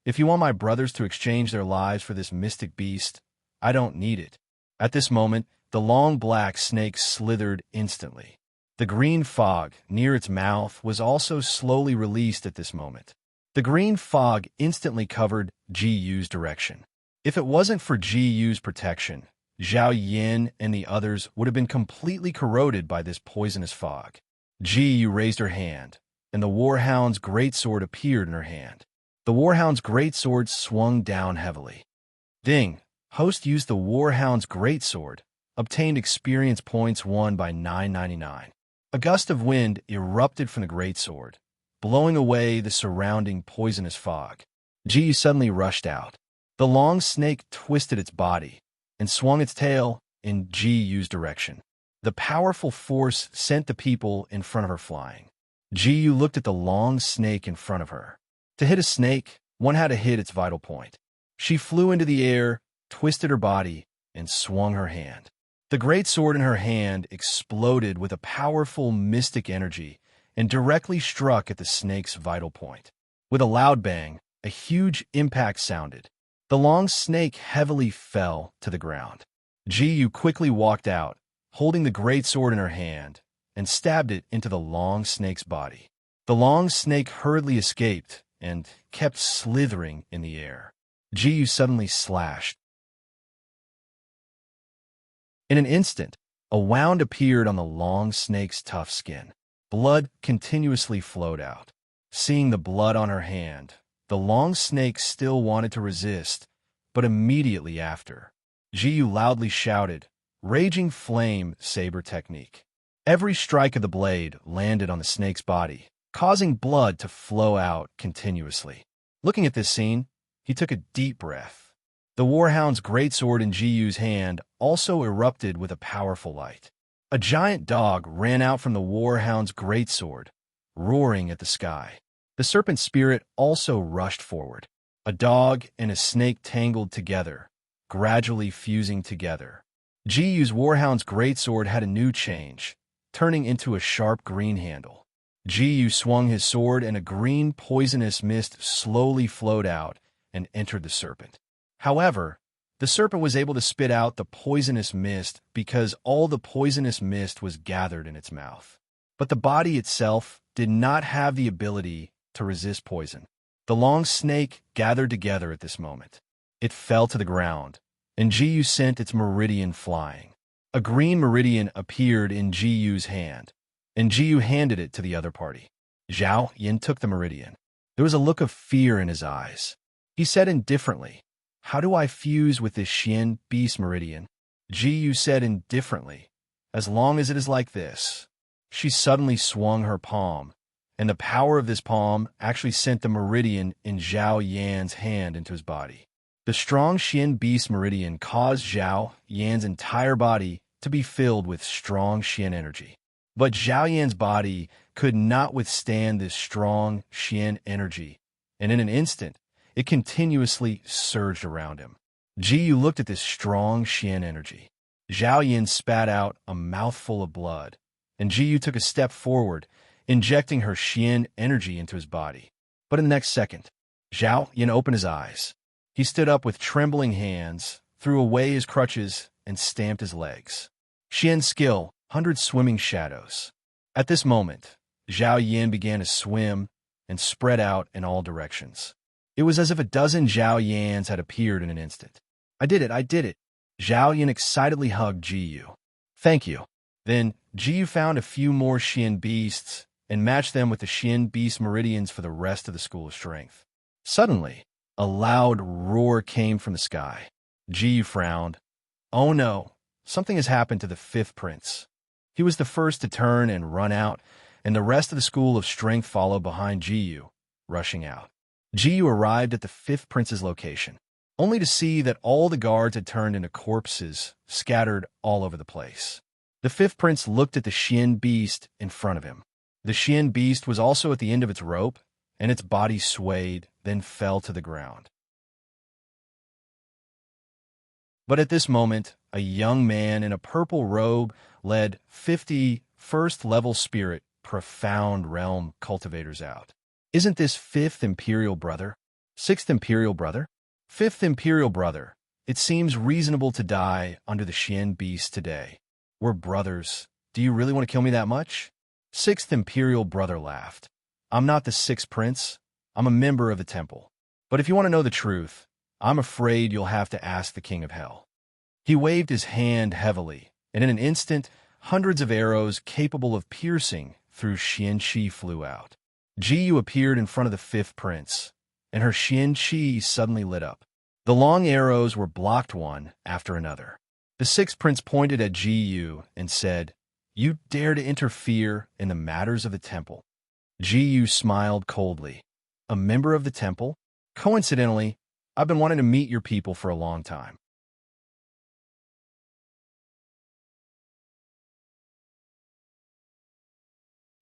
"If you want my brothers to exchange their lives for this mystic beast, I don't need it." At this moment, the long black snake slithered instantly. The green fog near its mouth was also slowly released at this moment. The green fog instantly covered Jiyu's direction. If it wasn't for Jiyu's protection, Zhao Yin and the others would have been completely corroded by this poisonous fog. Jiyu raised her hand, and the Warhound's greatsword appeared in her hand. The Warhound's greatsword swung down heavily. Ding! Host used the Warhound's greatsword, obtained experience points won by 999. A gust of wind erupted from the greatsword, blowing away the surrounding poisonous fog. Jiyu suddenly rushed out. The long snake twisted its body and swung its tail in Jiyu's direction. The powerful force sent the people in front of her flying. Jiyu looked at the long snake in front of her. To hit a snake, one had to hit its vital point. She flew into the air, twisted her body, and swung her hand. The great sword in her hand exploded with a powerful mystic energy and directly struck at the snake's vital point. With a loud bang, a huge impact sounded. The long snake heavily fell to the ground. Jiyu quickly walked out, holding the great sword in her hand, and stabbed it into the long snake's body. The long snake hurriedly escaped and kept slithering in the air. Jiyu suddenly slashed. In an instant, a wound appeared on the long snake's tough skin. Blood continuously flowed out. Seeing the blood on her hand, the long snake still wanted to resist, but immediately after, Jiyu loudly shouted, "Raging Flame Saber Technique." Every strike of the blade landed on the snake's body, causing blood to flow out continuously. Looking at this scene, he took a deep breath. The Warhound's greatsword in Jiyu's hand also erupted with a powerful light. A giant dog ran out from the Warhound's greatsword, roaring at the sky. The serpent spirit also rushed forward. A dog and a snake tangled together, gradually fusing together. Jiyu's Warhound's greatsword had a new change, turning into a sharp green handle. Jiyu swung his sword and a green poisonous mist slowly flowed out and entered the serpent. However, the serpent was able to spit out the poisonous mist because all the poisonous mist was gathered in its mouth. But the body itself did not have the ability to resist poison. The long snake gathered together at this moment. It fell to the ground, and Jiyu sent its meridian flying. A green meridian appeared in Jiyu's hand, and Jiyu handed it to the other party. Zhao Yin took the meridian. There was a look of fear in his eyes. He said indifferently, "How do I fuse with this Xian beast meridian?" Jiyu said indifferently, "As long as it is like this." She suddenly swung her palm, and the power of this palm actually sent the meridian in Zhao Yan's hand into his body. The strong Xian beast meridian caused Zhao Yan's entire body to be filled with strong Xian energy. But Zhao Yan's body could not withstand this strong Xian energy, and in an instant, it continuously surged around him. Jiyu looked at this strong Xian energy. Zhao Yan spat out a mouthful of blood, and Jiyu took a step forward, injecting her Xian energy into his body. But in the next second, Zhao Yan opened his eyes. He stood up with trembling hands, threw away his crutches, and stamped his legs. Xian skill, 100 swimming shadows. At this moment, Zhao Yan began to swim and spread out in all directions. It was as if a dozen Zhao Yans had appeared in an instant. I did it! I did it! Zhao Yan excitedly hugged Jiyu. Thank you. Then, Jiyu found a few more Xian beasts and matched them with the Xian beast meridians for the rest of the School of Strength. Suddenly, A loud roar came from the sky. Ji frowned. Oh no, something has happened to the fifth prince. He was the first to turn and run out, and the rest of the school of strength followed behind Jiyu, rushing out. Jiyu arrived at the fifth prince's location, only to see that all the guards had turned into corpses, scattered all over the place. The fifth prince looked at the Xian beast in front of him. The Xian beast was also at the end of its rope, and its body swayed, then fell to the ground. But at this moment, a young man in a purple robe led 50 first-level spirit profound realm cultivators out. Isn't this fifth imperial brother? Sixth imperial brother? Fifth imperial brother. It seems reasonable to die under the Xian beast today. We're brothers. Do you really want to kill me that much? Sixth imperial brother laughed. I'm not the sixth prince. I'm a member of the temple. But if you want to know the truth, I'm afraid you'll have to ask the king of hell. He waved his hand heavily, and in an instant, hundreds of arrows capable of piercing through Xian-Chi flew out. Jiyu appeared in front of the fifth prince, and her Xian-Chi suddenly lit up. The long arrows were blocked one after another. The sixth prince pointed at Jiyu and said, "You dare to interfere in the matters of the temple?" Jiyu smiled coldly. "A member of the temple? Coincidentally, I've been wanting to meet your people for a long time."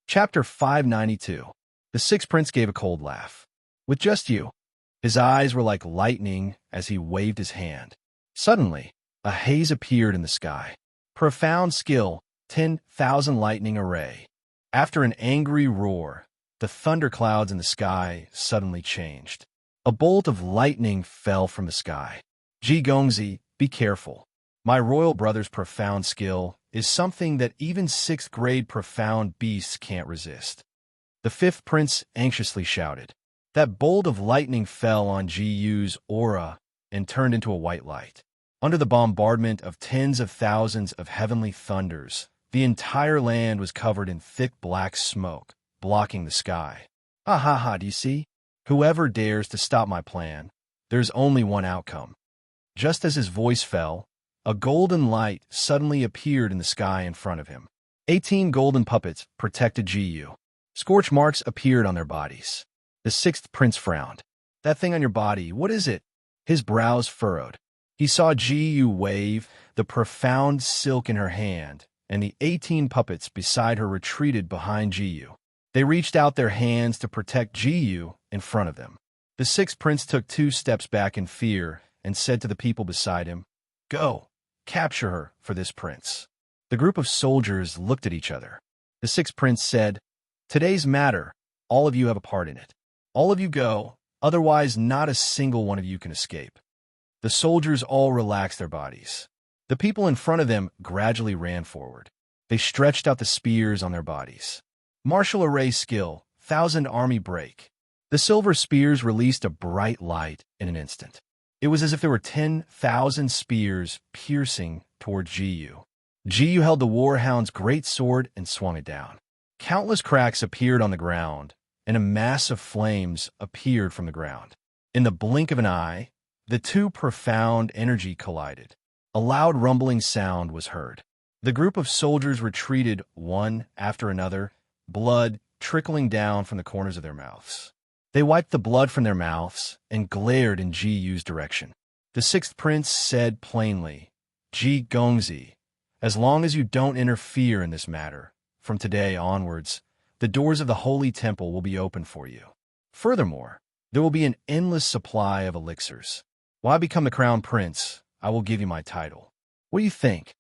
Chapter 592. The sixth prince gave a cold laugh. "With just you." His eyes were like lightning as he waved his hand. Suddenly, a haze appeared in the sky. Profound skill, 10,000 lightning array. After an angry roar, the thunderclouds in the sky suddenly changed. A bolt of lightning fell from the sky. Ji Gongzi, be careful. My royal brother's profound skill is something that even sixth-grade profound beasts can't resist. The fifth prince anxiously shouted. That bolt of lightning fell on Ji Yu's aura and turned into a white light. Under the bombardment of tens of thousands of heavenly thunders, the entire land was covered in thick black smoke, blocking the sky. Ha ha ha, do you see? Whoever dares to stop my plan, there's only one outcome. Just as his voice fell, a golden light suddenly appeared in the sky in front of him. 18 golden puppets protected Jiyu. Scorch marks appeared on their bodies. The sixth prince frowned. That thing on your body, what is it? His brows furrowed. He saw Jiyu wave, the profound silk in her hand, and the 18 puppets beside her retreated behind Jiyu. They reached out their hands to protect Jiyu in front of them. The sixth prince took 2 steps back in fear and said to the people beside him, "Go, capture her for this prince." The group of soldiers looked at each other. The sixth prince said, "Today's matter, all of you have a part in it. All of you go, otherwise not a single one of you can escape." The soldiers all relaxed their bodies. The people in front of them gradually ran forward. They stretched out the spears on their bodies. Martial array skill, 1,000 army break. The silver spears released a bright light in an instant. It was as if there were 10,000 spears piercing toward Jiyu. Jiyu held the warhound's great sword and swung it down. Countless cracks appeared on the ground, and a mass of flames appeared from the ground. In the blink of an eye, the 2 profound energy collided. A loud rumbling sound was heard. The group of soldiers retreated one after another, blood trickling down from the corners of their mouths. They wiped the blood from their mouths and glared in Jiyu's direction. The sixth prince said plainly, "Ji Gongzi, as long as you don't interfere in this matter, from today onwards, the doors of the holy temple will be open for you. Furthermore, there will be an endless supply of elixirs. When I become the crown prince, I will give you my title. What do you think?"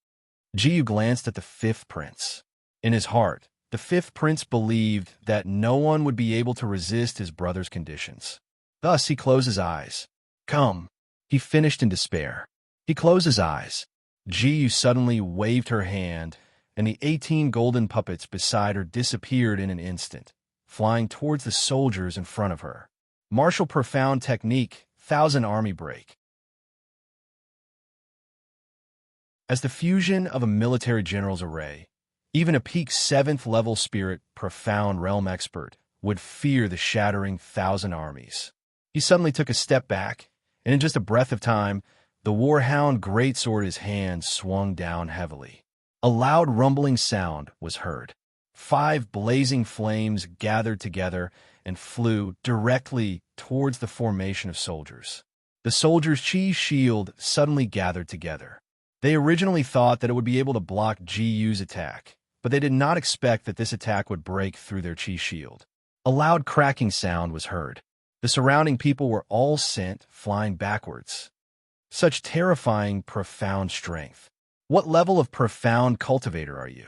Jiyu glanced at the fifth prince. In his heart, the fifth prince believed that no one would be able to resist his brother's conditions. Thus he closed his eyes. "Come," he finished in despair. He closed his eyes. Jiyu suddenly waved her hand, and the 18 golden puppets beside her disappeared in an instant, flying towards the soldiers in front of her. Martial profound technique, 1,000 army break. As the fusion of a military general's array, even a peak 7th level spirit profound realm expert would fear the shattering 1,000 armies. He suddenly took a step back, and in just a breath of time, the warhound greatsword in his hand swung down heavily. A loud rumbling sound was heard. 5 blazing flames gathered together and flew directly towards the formation of soldiers. The soldiers' chi shield suddenly gathered together. They originally thought that it would be able to block Ji-Yu's attack, but they did not expect that this attack would break through their chi shield. A loud cracking sound was heard. The surrounding people were all sent flying backwards. Such terrifying, profound strength. What level of profound cultivator are you?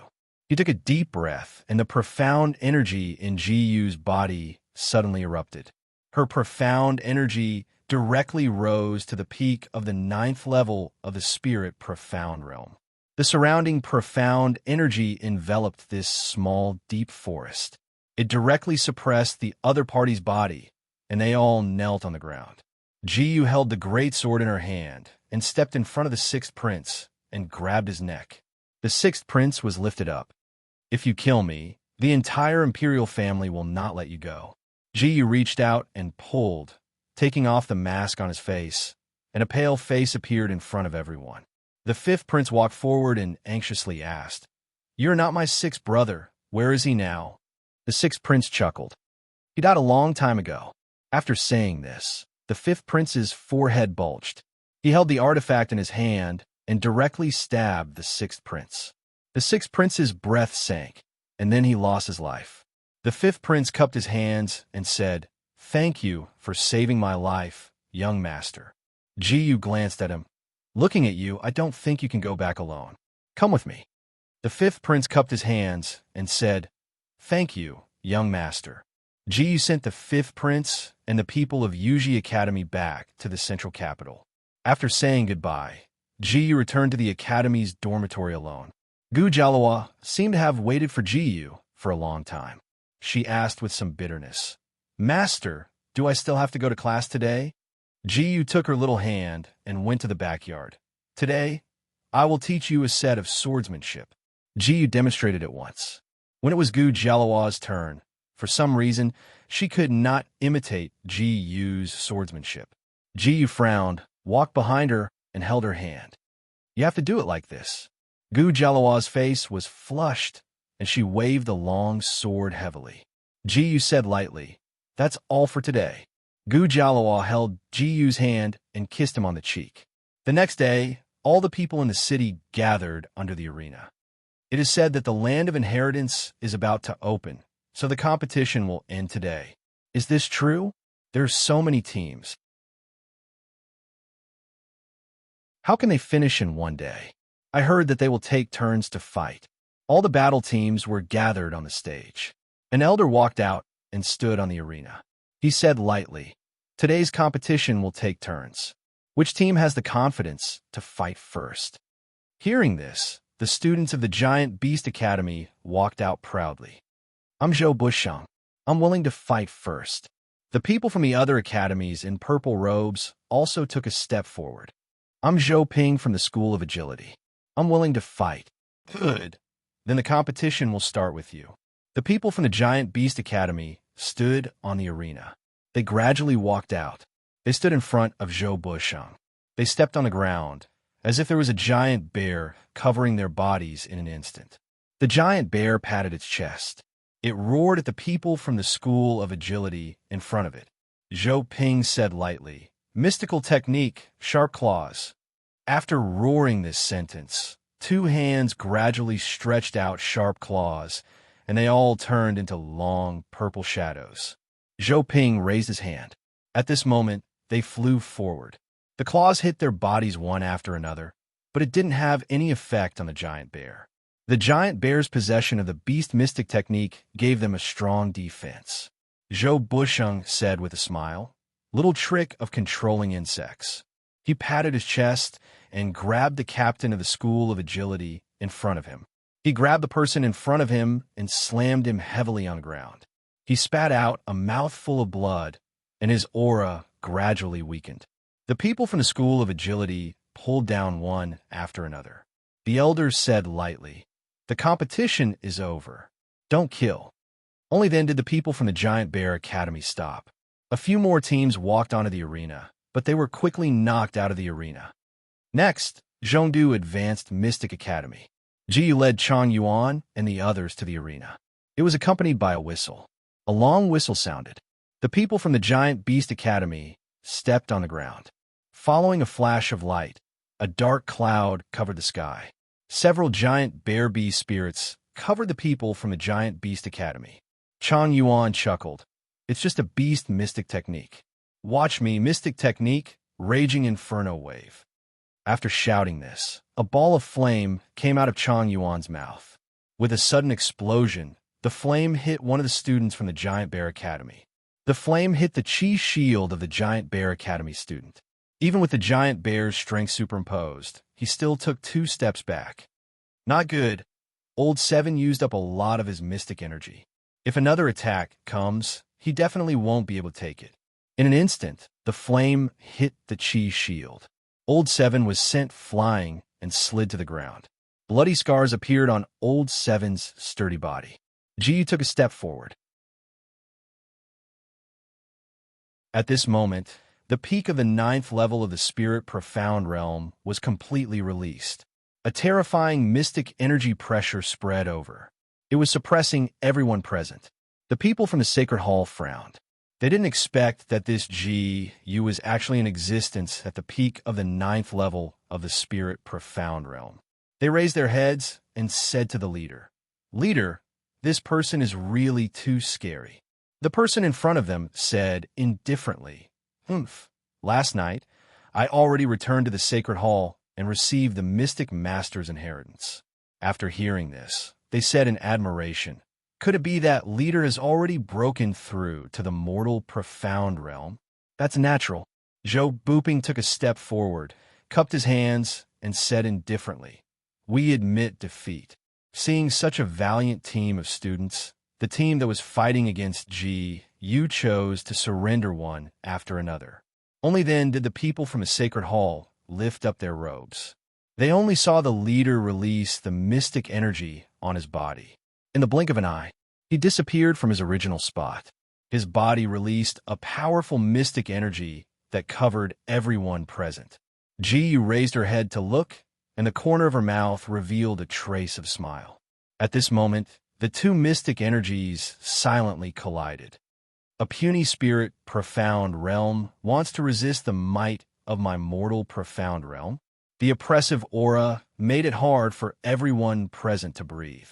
He took a deep breath, and the profound energy in Ji-Yu's body suddenly erupted. Her profound energy directly rose to the peak of the 9th level of the spirit profound realm. The surrounding profound energy enveloped this small, deep forest. It directly suppressed the other party's body, and they all knelt on the ground. Ji-Yu held the great sword in her hand and stepped in front of the 6th prince and grabbed his neck. The 6th prince was lifted up. If you kill me, the entire imperial family will not let you go. Ji-Yu reached out and pulled, taking off the mask on his face, and a pale face appeared in front of everyone. The 5th prince walked forward and anxiously asked, "You're not my 6th brother. Where is he now?" The 6th prince chuckled. "He died a long time ago." After saying this, the 5th prince's forehead bulged. He held the artifact in his hand and directly stabbed the 6th prince. The 6th prince's breath sank, and then he lost his life. The 5th prince cupped his hands and said, "Thank you for saving my life, young master." Ji-Yu glanced at him. "Looking at you, I don't think you can go back alone. Come with me." The 5th prince cupped his hands and said, "Thank you, young master." Ji-Yu sent the 5th prince and the people of Yuji Academy back to the central capital. After saying goodbye, Ji-Yu returned to the academy's dormitory alone. Gu Jialua seemed to have waited for Ji-Yu for a long time. She asked with some bitterness, "Master, do I still have to go to class today?" Ji-Yu took her little hand and went to the backyard. "Today, I will teach you a set of swordsmanship." Ji-Yu demonstrated it once. When it was Gu Jialua's turn, for some reason, she could not imitate Ji-Yu's swordsmanship. Ji-Yu frowned, walked behind her, and held her hand. "You have to do it like this." Gu Jialua's face was flushed, and she waved the long sword heavily. Ji-Yu said lightly, "That's all for today." Gu Jialua held Ji-Yu's hand and kissed him on the cheek. The next day, all the people in the city gathered under the arena. It is said that the land of inheritance is about to open, so the competition will end today. Is this true? There are so many teams. How can they finish in one day? I heard that they will take turns to fight. All the battle teams were gathered on the stage. An elder walked out and stood on the arena. He said lightly, "Today's competition will take turns. Which team has the confidence to fight first?" Hearing this, the students of the Giant Beast Academy walked out proudly. "I'm Zhou Bushang. I'm willing to fight first." The people from the other academies in purple robes also took a step forward. "I'm Zhou Ping from the School of Agility. I'm willing to fight." "Good. Then the competition will start with you." The people from the Giant Beast Academy stood on the arena. They gradually walked out. They stood in front of Zhou Bushang. They stepped on the ground, as if there was a giant bear covering their bodies in an instant. The giant bear patted its chest. It roared at the people from the School of Agility in front of it. Zhou Ping said lightly, "Mystical technique, sharp claws." After roaring this sentence, 2 hands gradually stretched out sharp claws, and they all turned into long purple shadows. Zhou Ping raised his hand. At this moment, they flew forward. The claws hit their bodies one after another, but it didn't have any effect on the giant bear. The giant bear's possession of the beast mystic technique gave them a strong defense. Zhou Busheng said with a smile, "Little trick of controlling insects." He patted his chest and grabbed the captain of the School of Agility in front of him. He grabbed the person in front of him and slammed him heavily on the ground. He spat out a mouthful of blood, and his aura gradually weakened. The people from the School of Agility pulled down one after another. The elders said lightly, "The competition is over. Don't kill." Only then did the people from the Giant Bear Academy stop. A few more teams walked onto the arena, but they were quickly knocked out of the arena. Next, Zhongdu advanced Mystic Academy. Ji led Chang Yuan and the others to the arena. It was accompanied by a whistle. A long whistle sounded. The people from the Giant Beast Academy stepped on the ground. Following a flash of light, a dark cloud covered the sky. Several giant bear bee spirits covered the people from the Giant Beast Academy. Chang Yuan chuckled. It's just a beast mystic technique. Watch me, mystic technique, raging inferno wave. After shouting this, a ball of flame came out of Chang Yuan's mouth. With a sudden explosion, the flame hit one of the students from the Giant Bear Academy. The flame hit the chi shield of the Giant Bear Academy student. Even with the giant bear's strength superimposed, he still took 2 steps back. Not good. Old 7 used up a lot of his mystic energy. If another attack comes, he definitely won't be able to take it. In an instant, the flame hit the chi shield. Old 7 was sent flying and slid to the ground. Bloody scars appeared on Old 7's sturdy body. Ji took a step forward. At this moment, the peak of the 9th level of the Spirit Profound Realm was completely released. A terrifying mystic energy pressure spread over. It was suppressing everyone present. The people from the Sacred Hall frowned. They didn't expect that this G.U. was actually in existence at the peak of the 9th level of the Spirit Profound Realm. They raised their heads and said to the leader, "Leader, this person is really too scary." The person in front of them said indifferently, Last night, I already returned to the Sacred Hall and received the Mystic Master's inheritance." After hearing this, they said in admiration, "Could it be that leader has already broken through to the mortal profound realm?" "That's natural." Zhou Buping took a step forward, cupped his hands, and said indifferently, "We admit defeat." Seeing such a valiant team of students, the team that was fighting against Ji-Yu chose to surrender one after another. Only then did the people from the Sacred Hall lift up their robes. They only saw the leader release the mystic energy on his body. In the blink of an eye, he disappeared from his original spot. His body released a powerful mystic energy that covered everyone present. Ji raised her head to look, and the corner of her mouth revealed a trace of smile. At this moment, the 2 mystic energies silently collided. A puny spirit profound realm wants to resist the might of my mortal profound realm. The oppressive aura made it hard for everyone present to breathe.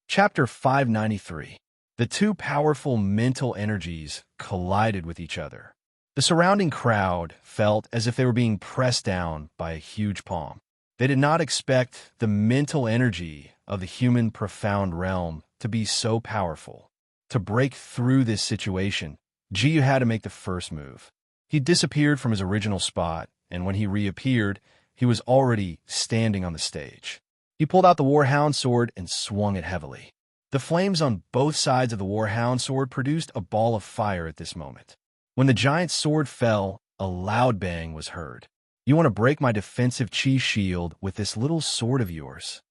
Chapter 593. The 2 powerful mental energies collided with each other. The surrounding crowd felt as if they were being pressed down by a huge palm. They did not expect the mental energy of the human profound realm to be so powerful. To break through this situation, Ji had to make the first move. He disappeared from his original spot, and when he reappeared, he was already standing on the stage. He pulled out the Warhound sword and swung it heavily. The flames on both sides of the Warhound sword produced a ball of fire at this moment. When the giant sword fell, a loud bang was heard. "You want to break my defensive chi shield with this little sword of yours?"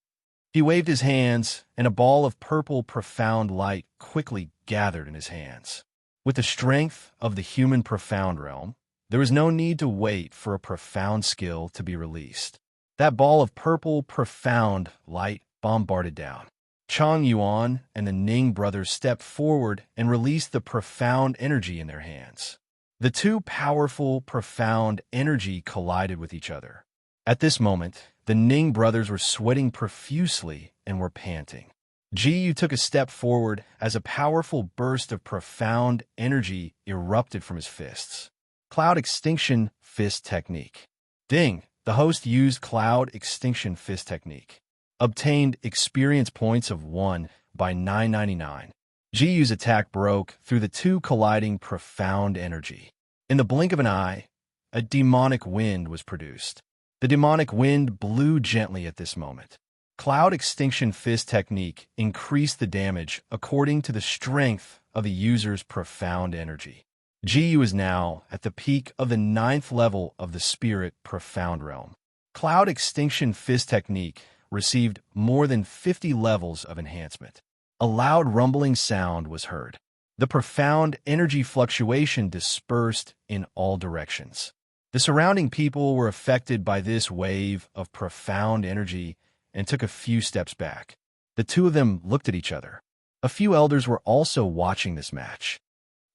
He waved his hands, and a ball of purple profound light quickly gathered in his hands. With the strength of the human profound realm, there was no need to wait for a profound skill to be released. That ball of purple profound light bombarded down. Chang Yuan and the Ning brothers stepped forward and released the profound energy in their hands. The 2 powerful profound energy collided with each other. At this moment, the Ning brothers were sweating profusely and were panting. Ji took a step forward as a powerful burst of profound energy erupted from his fists. Cloud Extinction Fist Technique. Ding! The host used Cloud Extinction Fist Technique. Obtained experience points of 1 by 999. Ji's attack broke through the 2 colliding profound energy. In the blink of an eye, a demonic wind was produced. The demonic wind blew gently at this moment. Cloud Extinction Fist Technique increased the damage according to the strength of the user's profound energy. Ji is now at the peak of the 9th level of the Spirit Profound Realm. Cloud Extinction Fist Technique received more than 50 levels of enhancement. A loud rumbling sound was heard. The profound energy fluctuation dispersed in all directions. The surrounding people were affected by this wave of profound energy and took a few steps back. The two of them looked at each other. A few elders were also watching this match.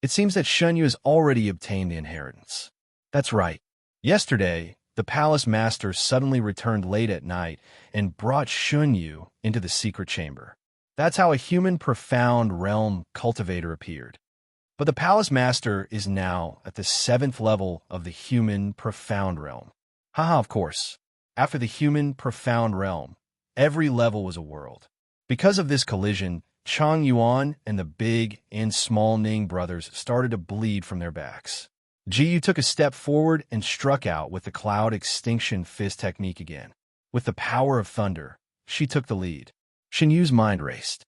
It seems that Shunyu has already obtained the inheritance. That's right. Yesterday, the palace master suddenly returned late at night and brought Shunyu into the secret chamber. That's how a human profound realm cultivator appeared. But the palace master is now at the 7th level of the human profound realm. Haha, of course. After the human profound realm, every level was a world. Because of this collision, Chang Yuan and the big and small Ning brothers started to bleed from their backs. Jiyu took a step forward and struck out with the cloud extinction fist technique again. With the power of thunder, she took the lead. Shinyu's mind raced.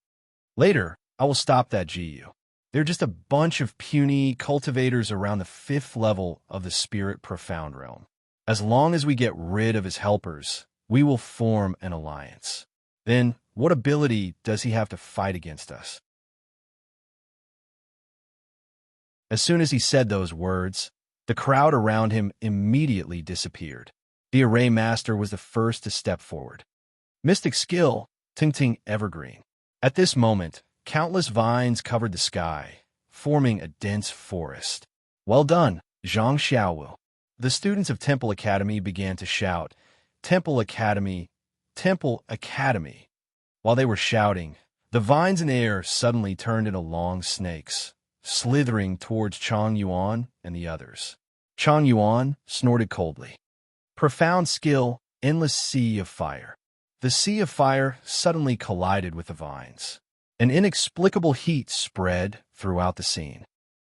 Later, I will stop that Jiyu. They're just a bunch of puny cultivators around the 5th level of the spirit profound realm. As long as we get rid of his helpers, we will form an alliance. Then, what ability does he have to fight against us? As soon as he said those words, the crowd around him immediately disappeared. The array master was the first to step forward. Mystic skill, Ting Ting Evergreen. At this moment, countless vines covered the sky, forming a dense forest. Well done, Zhang Xiaowu. The students of Temple Academy began to shout, Temple Academy, Temple Academy. While they were shouting, the vines in the air suddenly turned into long snakes, slithering towards Chang Yuan and the others. Chang Yuan snorted coldly. Profound skill, endless sea of fire. The sea of fire suddenly collided with the vines. An inexplicable heat spread throughout the scene.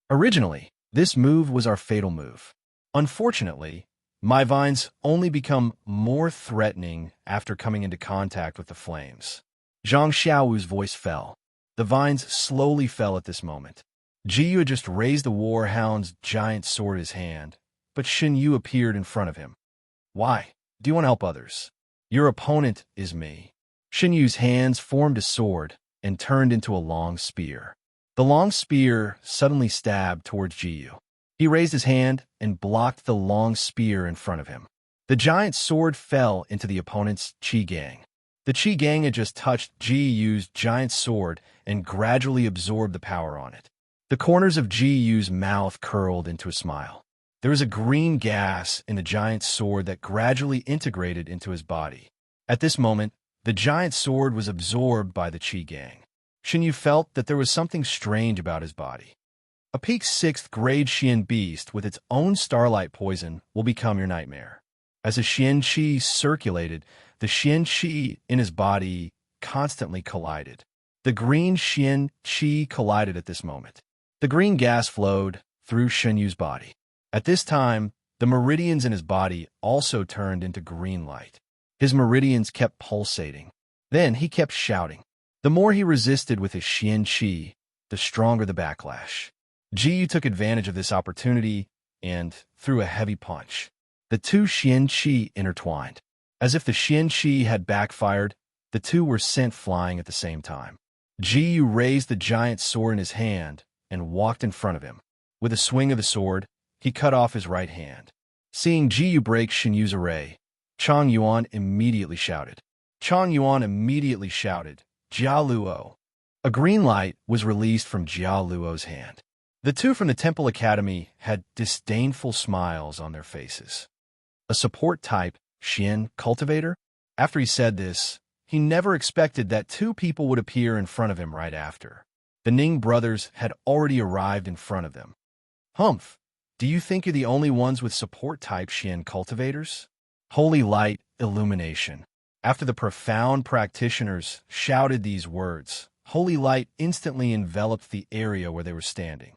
Originally, this move was our fatal move. Unfortunately, my vines only become more threatening after coming into contact with the flames. Zhang Xiaowu's voice fell. The vines slowly fell at this moment. Jiyu had just raised the warhound's giant sword in his hand, but Xinyu appeared in front of him. Why? Do you want to help others? Your opponent is me. Xinyu's hands formed a sword and turned into a long spear. The long spear suddenly stabbed towards Jiyu. He raised his hand and blocked the long spear in front of him. The giant sword fell into the opponent's Qi Gang. The Qi Gang had just touched Jiyu's giant sword and gradually absorbed the power on it. The corners of Jiyu's mouth curled into a smile. There was a green gas in the giant sword that gradually integrated into his body. At this moment, the giant sword was absorbed by the Qi Gang. Xinyu felt that there was something strange about his body. A peak 6th grade Xian beast with its own starlight poison will become your nightmare. As the Xian Qi circulated, the Xian Qi in his body constantly collided. The green Xian Qi collided at this moment. The green gas flowed through Xinyu's body. At this time, the meridians in his body also turned into green light. His meridians kept pulsating. Then he kept shouting. The more he resisted with his Xian Qi, the stronger the backlash. Jiyu took advantage of this opportunity and threw a heavy punch. The two Xian Qi intertwined. As if the Xian Qi had backfired, the two were sent flying at the same time. Jiyu raised the giant sword in his hand and walked in front of him. With a swing of the sword, he cut off his right hand. Seeing Jiyu break Xinyu's array, Chang Yuan immediately shouted. Jia Luo. A green light was released from Jia Luo's hand. The two from the Temple Academy had disdainful smiles on their faces. A support type, Xian cultivator? After he said this, he never expected that two people would appear in front of him right after. The Ning brothers had already arrived in front of them. Humph, do you think you're the only ones with support type Xian cultivators? Holy light, illumination. After the profound practitioners shouted these words, holy light instantly enveloped the area where they were standing.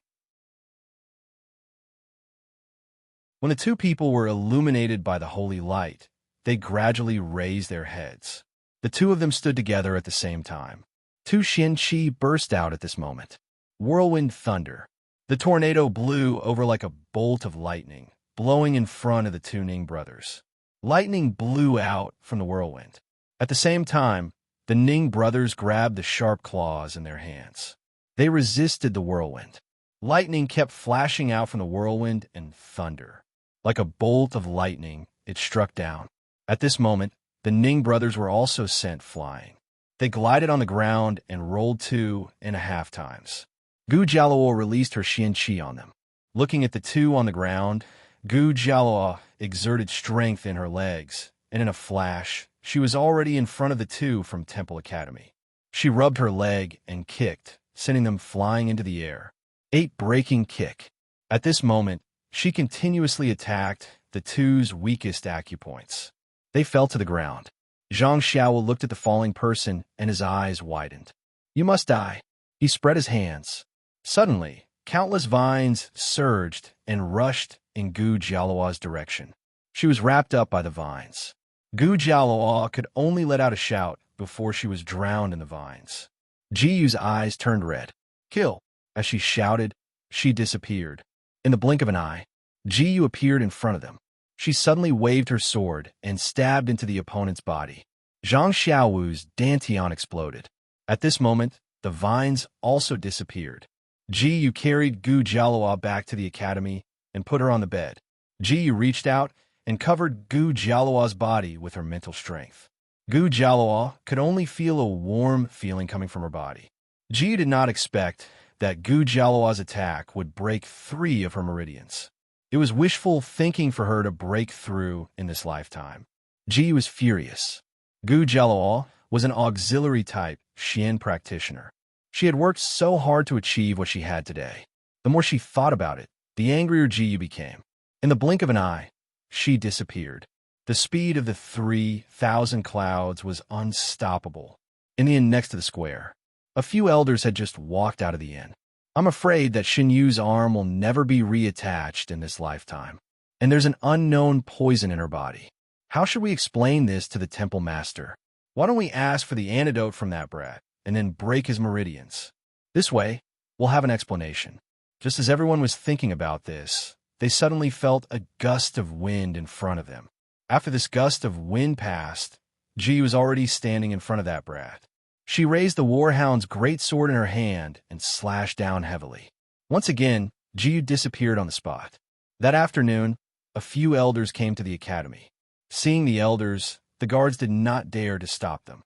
When the two people were illuminated by the holy light, they gradually raised their heads. The two of them stood together at the same time. Two Xian Qi burst out at this moment. Whirlwind thunder. The tornado blew over like a bolt of lightning, blowing in front of the two Ning brothers. Lightning blew out from the whirlwind. At the same time, the Ning brothers grabbed the sharp claws in their hands. They resisted the whirlwind. Lightning kept flashing out from the whirlwind and thunder. Like a bolt of lightning, it struck down. At this moment, the Ning brothers were also sent flying. They glided on the ground and rolled 2.5 times. Gu Jialuo released her Xian Qi on them. Looking at the two on the ground, Gu Jialuo exerted strength in her legs, and in a flash, she was already in front of the two from Temple Academy. She rubbed her leg and kicked, sending them flying into the air. 8 breaking kick. At this moment, she continuously attacked the two's weakest acupoints. They fell to the ground. Zhang Xiao looked at the falling person and his eyes widened. You must die. He spread his hands. Suddenly, countless vines surged and rushed in Gu Jialuo's direction. She was wrapped up by the vines. Gu Jialuo could only let out a shout before she was drowned in the vines. Ji Yu's eyes turned red. Kill! As she shouted, she disappeared. In the blink of an eye, Ji Yu appeared in front of them. She suddenly waved her sword and stabbed into the opponent's body. Zhang Xiaowu's dantian exploded. At this moment, the vines also disappeared. Ji Yu carried Gu Jialuo back to the academy and put her on the bed. Ji Yu reached out and covered Gu Jialuo's body with her mental strength. Gu Jialuo could only feel a warm feeling coming from her body. Ji Yu did not expect that Gu Jialuo's attack would break 3 of her meridians. It was wishful thinking for her to break through in this lifetime. Ji Yu was furious. Gu Jialuo was an auxiliary-type Xian practitioner. She had worked so hard to achieve what she had today. The more she thought about it, the angrier Ji Yu became. In the blink of an eye, she disappeared. The speed of the 3,000 clouds was unstoppable. In the inn next to the square, a few elders had just walked out of the inn. I'm afraid that Xin Yu's arm will never be reattached in this lifetime, and there's an unknown poison in her body. How should we explain this to the temple master? Why don't we ask for the antidote from that brat, and then break his meridians? This way, we'll have an explanation. Just as everyone was thinking about this, they suddenly felt a gust of wind in front of them. After this gust of wind passed, Ji was already standing in front of that brat. She raised the warhound's great sword in her hand and slashed down heavily. Once again, Ji disappeared on the spot. That afternoon, a few elders came to the academy. Seeing the elders, the guards did not dare to stop them.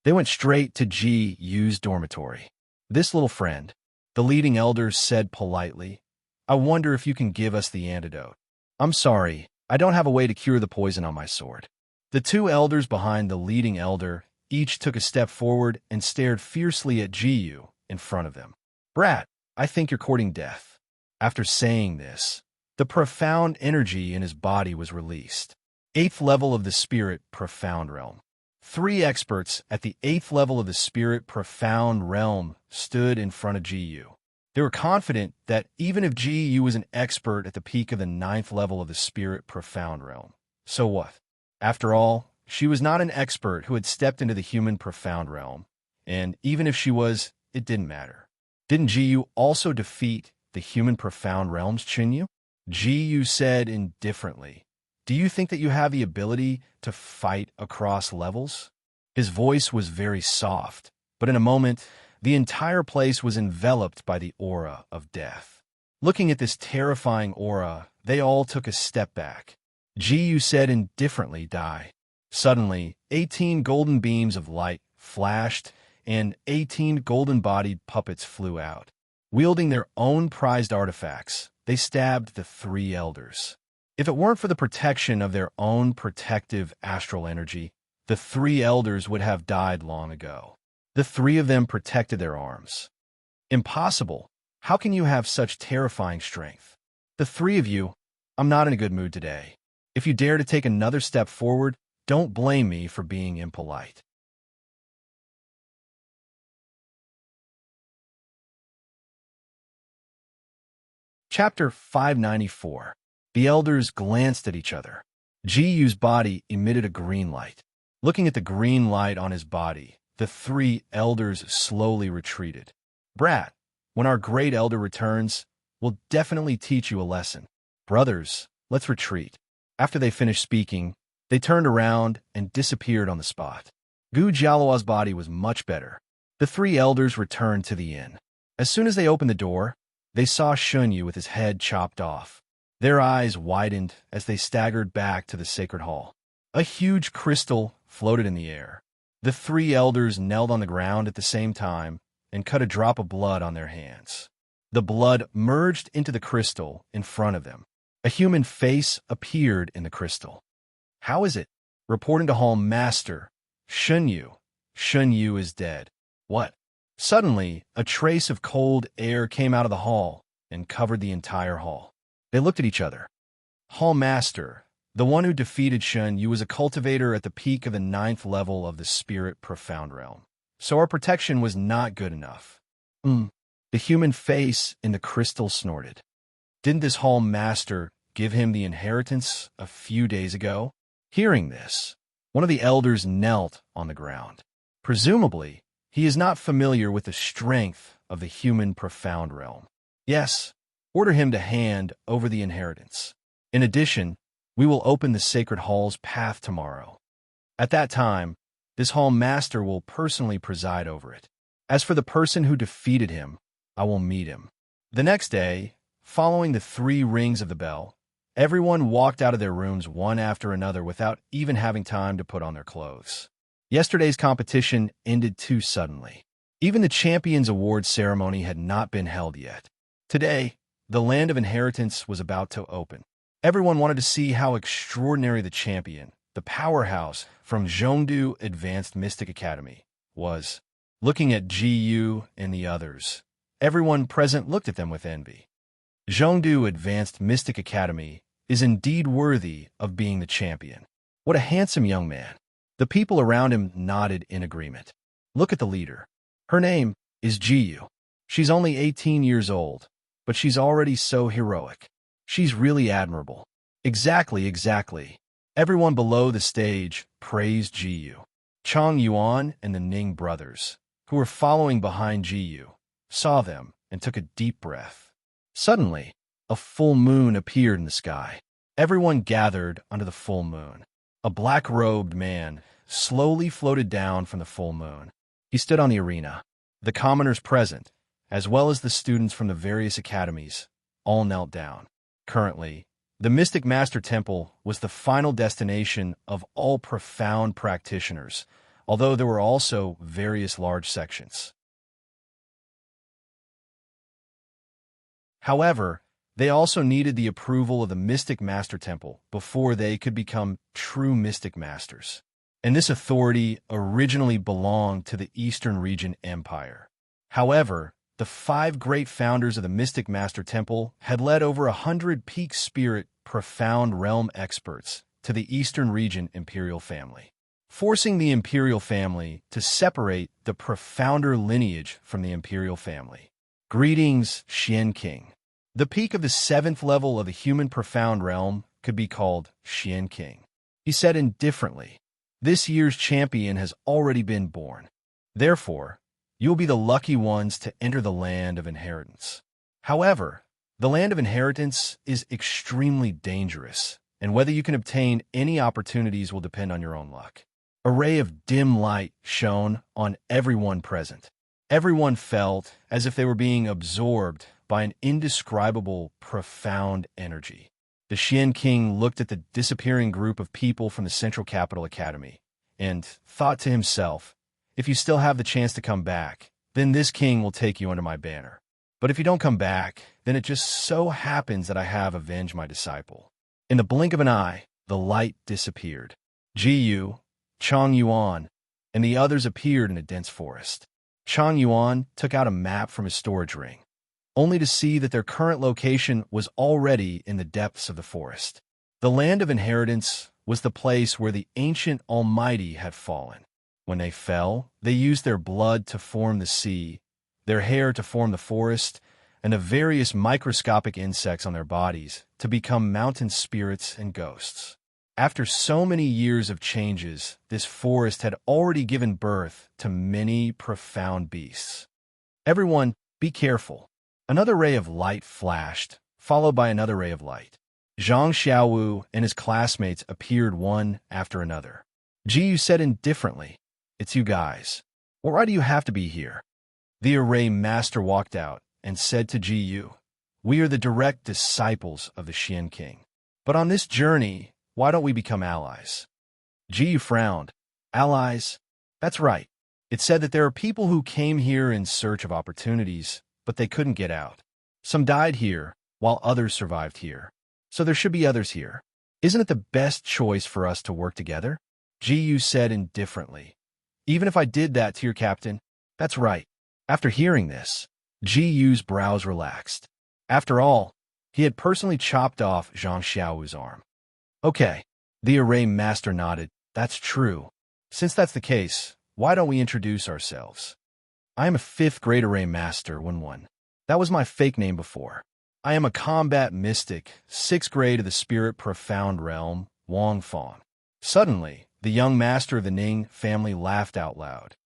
They went straight to Ji Yu's dormitory. This little friend, the leading elder said politely, I wonder if you can give us the antidote. I'm sorry, I don't have a way to cure the poison on my sword. The 2 elders behind the leading elder each took a step forward and stared fiercely at Ji Yu in front of them. Brat, I think you're courting death. After saying this, the profound energy in his body was released. 8th level of the spirit profound realm. 3 experts at the 8th level of the spirit profound realm stood in front of Ji Yu. They were confident that even if Ji Yu was an expert at the peak of the 9th level of the spirit profound realm, so what? After all, she was not an expert who had stepped into the human profound realm, and even if she was, it didn't matter. Didn't Ji Yu also defeat the human profound realm's Qinyu? Ji Yu said indifferently, do you think that you have the ability to fight across levels? His voice was very soft, but in a moment, the entire place was enveloped by the aura of death. Looking at this terrifying aura, they all took a step back. Ji Yu said indifferently, die. Suddenly, 18 golden beams of light flashed, and 18 golden-bodied puppets flew out. Wielding their own prized artifacts, they stabbed the 3 elders. If it weren't for the protection of their own protective astral energy, the 3 elders would have died long ago. The 3 of them protected their arms. Impossible. How can you have such terrifying strength? The 3 of you, I'm not in a good mood today. If you dare to take another step forward, don't blame me for being impolite. Chapter 594. The elders glanced at each other. Ji Yu's body emitted a green light. Looking at the green light on his body, the 3 elders slowly retreated. Brat, when our great elder returns, we'll definitely teach you a lesson. Brothers, let's retreat. After they finished speaking, They turned around and disappeared on the spot. Gu Jialuo's body was much better. The three elders returned to the inn. As soon as they opened the door, they saw Shunyu with his head chopped off. Their eyes widened as they staggered back to the sacred hall. A huge crystal floated in the air. The three elders knelt on the ground at the same time and cut a drop of blood on their hands. The blood merged into the crystal in front of them. A human face appeared in the crystal. "How is it?" Reporting to Hall Master, Shunyu. "Shunyu is dead." "What?" Suddenly, a trace of cold air came out of the hall and covered the entire hall. They looked at each other. "Hall Master, the one who defeated Shunyu was a cultivator at the peak of the 9th level of the Spirit Profound Realm. So our protection was not good enough." The human face in the crystal snorted. "Didn't this Hall Master give him the inheritance a few days ago?" Hearing this, one of the elders knelt on the ground. Presumably, he is not familiar with the strength of the human profound realm. "Yes, order him to hand over the inheritance. In addition, we will open the sacred hall's path tomorrow. At that time, this hall master will personally preside over it. As for the person who defeated him, I will meet him." The next day, following the 3 rings of the bell, everyone walked out of their rooms one after another without even having time to put on their clothes. Yesterday's competition ended too suddenly. Even the Champions Award ceremony had not been held yet. Today, the Land of Inheritance was about to open. Everyone wanted to see how extraordinary the champion, the powerhouse from Zhongdu Advanced Mystic Academy, was. Looking at Ji and the others, everyone present looked at them with envy. Zhongdu Advanced Mystic Academy is indeed worthy of being the champion. What a handsome young man. The people around him nodded in agreement. Look at the leader. Her name is Ji. She's only 18 years old, but she's already so heroic. She's really admirable. Exactly. Everyone below the stage praised Ji. Chang Yuan and the Ning brothers, who were following behind Ji, saw them and took a deep breath. Suddenly, a full moon appeared in the sky. Everyone gathered under the full moon. A black-robed man slowly floated down from the full moon. He stood on the arena. The commoners present, as well as the students from the various academies, all knelt down. Currently, the Mystic Master Temple was the final destination of all profound practitioners, although there were also various large sections. However, they also needed the approval of the Mystic Master Temple before they could become true Mystic Masters. And this authority originally belonged to the Eastern Region Empire. However, the 5 great founders of the Mystic Master Temple had led over 100 peak spirit profound realm experts to the Eastern Region Imperial family, forcing the Imperial family to separate the profounder lineage from the Imperial family. Greetings, Xian King. The peak of the 7th level of the human profound realm could be called Xian King. He said indifferently, "This year's champion has already been born. Therefore, you will be the lucky ones to enter the Land of Inheritance." However, the Land of Inheritance is extremely dangerous, and whether you can obtain any opportunities will depend on your own luck. A ray of dim light shone on everyone present. Everyone felt as if they were being absorbed by an indescribable, profound energy. The Xian King looked at the disappearing group of people from the Central Capital Academy and thought to himself, if you still have the chance to come back, then this king will take you under my banner. But if you don't come back, then it just so happens that I have avenged my disciple. In the blink of an eye, the light disappeared. Ji, Chang Yuan, and the others appeared in a dense forest. Chang Yuan took out a map from his storage ring, only to see that their current location was already in the depths of the forest. The Land of Inheritance was the place where the ancient Almighty had fallen. When they fell, they used their blood to form the sea, their hair to form the forest, and the various microscopic insects on their bodies to become mountain spirits and ghosts. After so many years of changes, this forest had already given birth to many profound beasts. Everyone, be careful. Another ray of light flashed, followed by another ray of light. Zhang Xiaowu and his classmates appeared one after another. Ji Yu said indifferently, "It's you guys. Why do you have to be here?" The array master walked out and said to Ji Yu, "We are the direct disciples of the Xian King. But on this journey, why don't we become allies?" Ji Yu frowned. "Allies? That's right. It said that there are people who came here in search of opportunities, but they couldn't get out. Some died here, while others survived here. So there should be others here. Isn't it the best choice for us to work together?" Ji Yu said indifferently, "Even if I did that to your captain, that's right." After hearing this, Ji Yu's brows relaxed. After all, he had personally chopped off Zhang Xiaowu's arm. "Okay," the array master nodded. "That's true. Since that's the case, why don't we introduce ourselves? I am a 5th grade array master, 1-1. That was my fake name before. I am a combat mystic, 6th grade of the spirit profound realm, Wang Fong." Suddenly, the young master of the Ning family laughed out loud.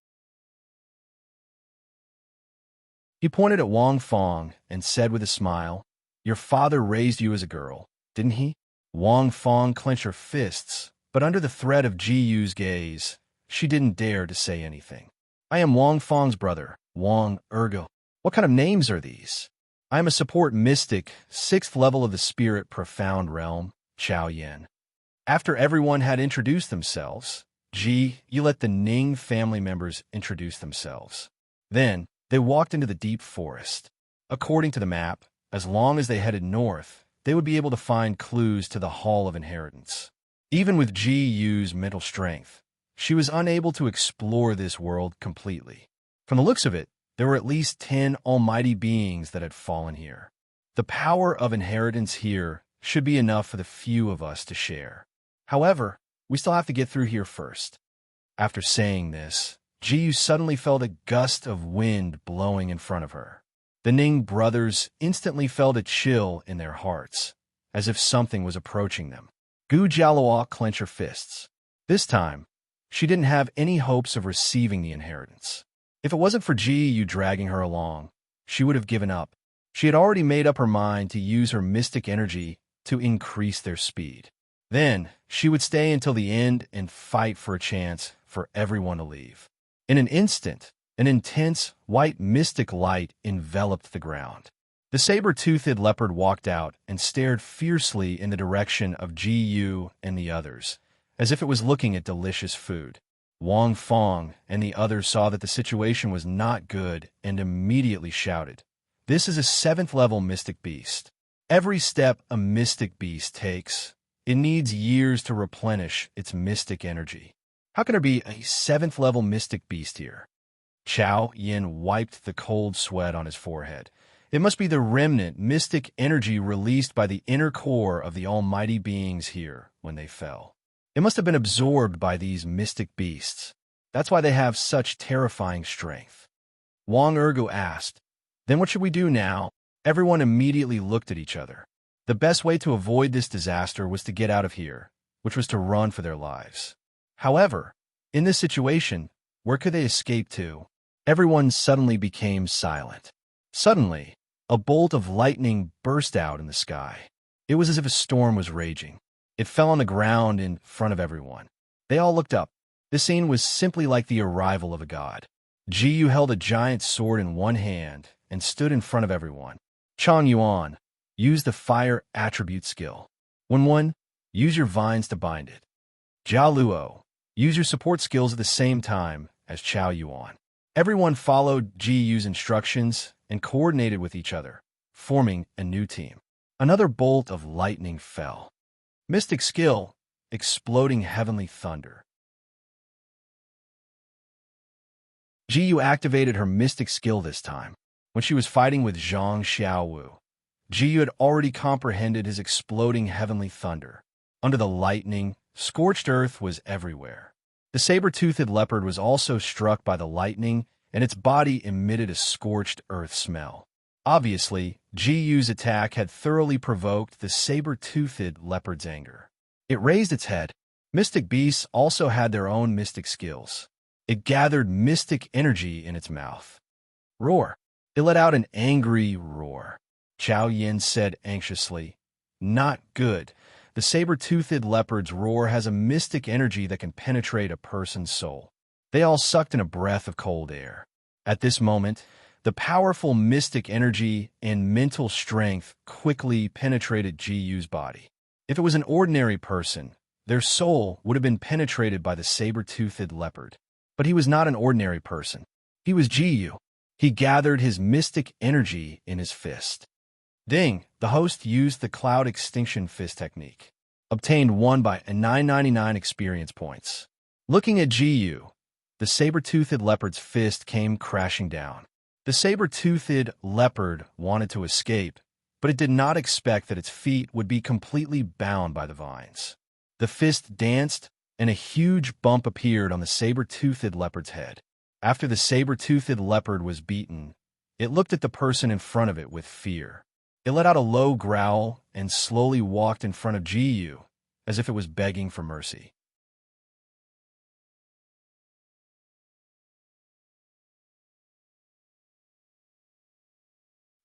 He pointed at Wang Fong and said with a smile, "Your father raised you as a girl, didn't he?" Wang Fong clenched her fists, but under the threat of Ji Yu's gaze, she didn't dare to say anything. "I am Wang Fong's brother, Wang Ergo. What kind of names are these?" "I am a support mystic, 6th level of the spirit profound realm, Chao Yan." After everyone had introduced themselves, Ji Yu let the Ning family members introduce themselves. Then, they walked into the deep forest. According to the map, as long as they headed north, they would be able to find clues to the Hall of Inheritance. Even with Ji Yu's mental strength, she was unable to explore this world completely. From the looks of it, there were at least 10 almighty beings that had fallen here. The power of inheritance here should be enough for the few of us to share. However, we still have to get through here first. After saying this, Ji Yu suddenly felt a gust of wind blowing in front of her. The Ning brothers instantly felt a chill in their hearts, as if something was approaching them. Gu Jialuo clenched her fists. This time, she didn't have any hopes of receiving the inheritance. If it wasn't for Ji Yu dragging her along, she would have given up. She had already made up her mind to use her mystic energy to increase their speed. Then, she would stay until the end and fight for a chance for everyone to leave. In an instant, an intense, white mystic light enveloped the ground. The saber-toothed leopard walked out and stared fiercely in the direction of Ji Yu and the others, as if it was looking at delicious food. Wang Fong and the others saw that the situation was not good and immediately shouted, "This is a 7th-level mystic beast. Every step a mystic beast takes, it needs years to replenish its mystic energy. How can there be a 7th-level mystic beast here?" Chao Yin wiped the cold sweat on his forehead. It must be the remnant mystic energy released by the inner core of the almighty beings here when they fell. It must have been absorbed by these mystic beasts. That's why they have such terrifying strength. Wang Ergo asked, "Then what should we do now?" Everyone immediately looked at each other. The best way to avoid this disaster was to get out of here, which was to run for their lives. However, in this situation, where could they escape to? Everyone suddenly became silent. Suddenly, a bolt of lightning burst out in the sky. It was as if a storm was raging. It fell on the ground in front of everyone. They all looked up. This scene was simply like the arrival of a god. Ji Yu held a giant sword in one hand and stood in front of everyone. Chang Yuan, use the fire attribute skill. 1-1, use your vines to bind it. Jia Luo, use your support skills at the same time as Chao Yuan. Everyone followed Ji Yu's instructions and coordinated with each other, forming a new team. Another bolt of lightning fell. Mystic skill, exploding heavenly thunder. Ji Yu activated her mystic skill this time. When she was fighting with Zhang Xiaowu, Ji Yu had already comprehended his exploding heavenly thunder. Under the lightning, scorched earth was everywhere. The saber-toothed leopard was also struck by the lightning, and its body emitted a scorched earth smell. Obviously, Ji Yu's attack had thoroughly provoked the saber-toothed leopard's anger. It raised its head. Mystic beasts also had their own mystic skills. It gathered mystic energy in its mouth. Roar! It let out an angry roar. Chao Yin said anxiously, Not good. The saber-toothed leopard's roar has a mystic energy that can penetrate a person's soul. They all sucked in a breath of cold air. At this moment, the powerful mystic energy and mental strength quickly penetrated Ji-Yu's body. If it was an ordinary person, their soul would have been penetrated by the saber-toothed leopard. But he was not an ordinary person. He was Ji-Yu. He gathered his mystic energy in his fist. Ding! The host used the cloud extinction fist technique. Obtained 1 by 999 experience points. Looking at Ji-Yu, the saber-toothed leopard's fist came crashing down. The saber-toothed leopard wanted to escape, but it did not expect that its feet would be completely bound by the vines. The fist danced, and a huge bump appeared on the saber-toothed leopard's head. After the saber-toothed leopard was beaten, it looked at the person in front of it with fear. It let out a low growl and slowly walked in front of Ji-Yu, as if it was begging for mercy.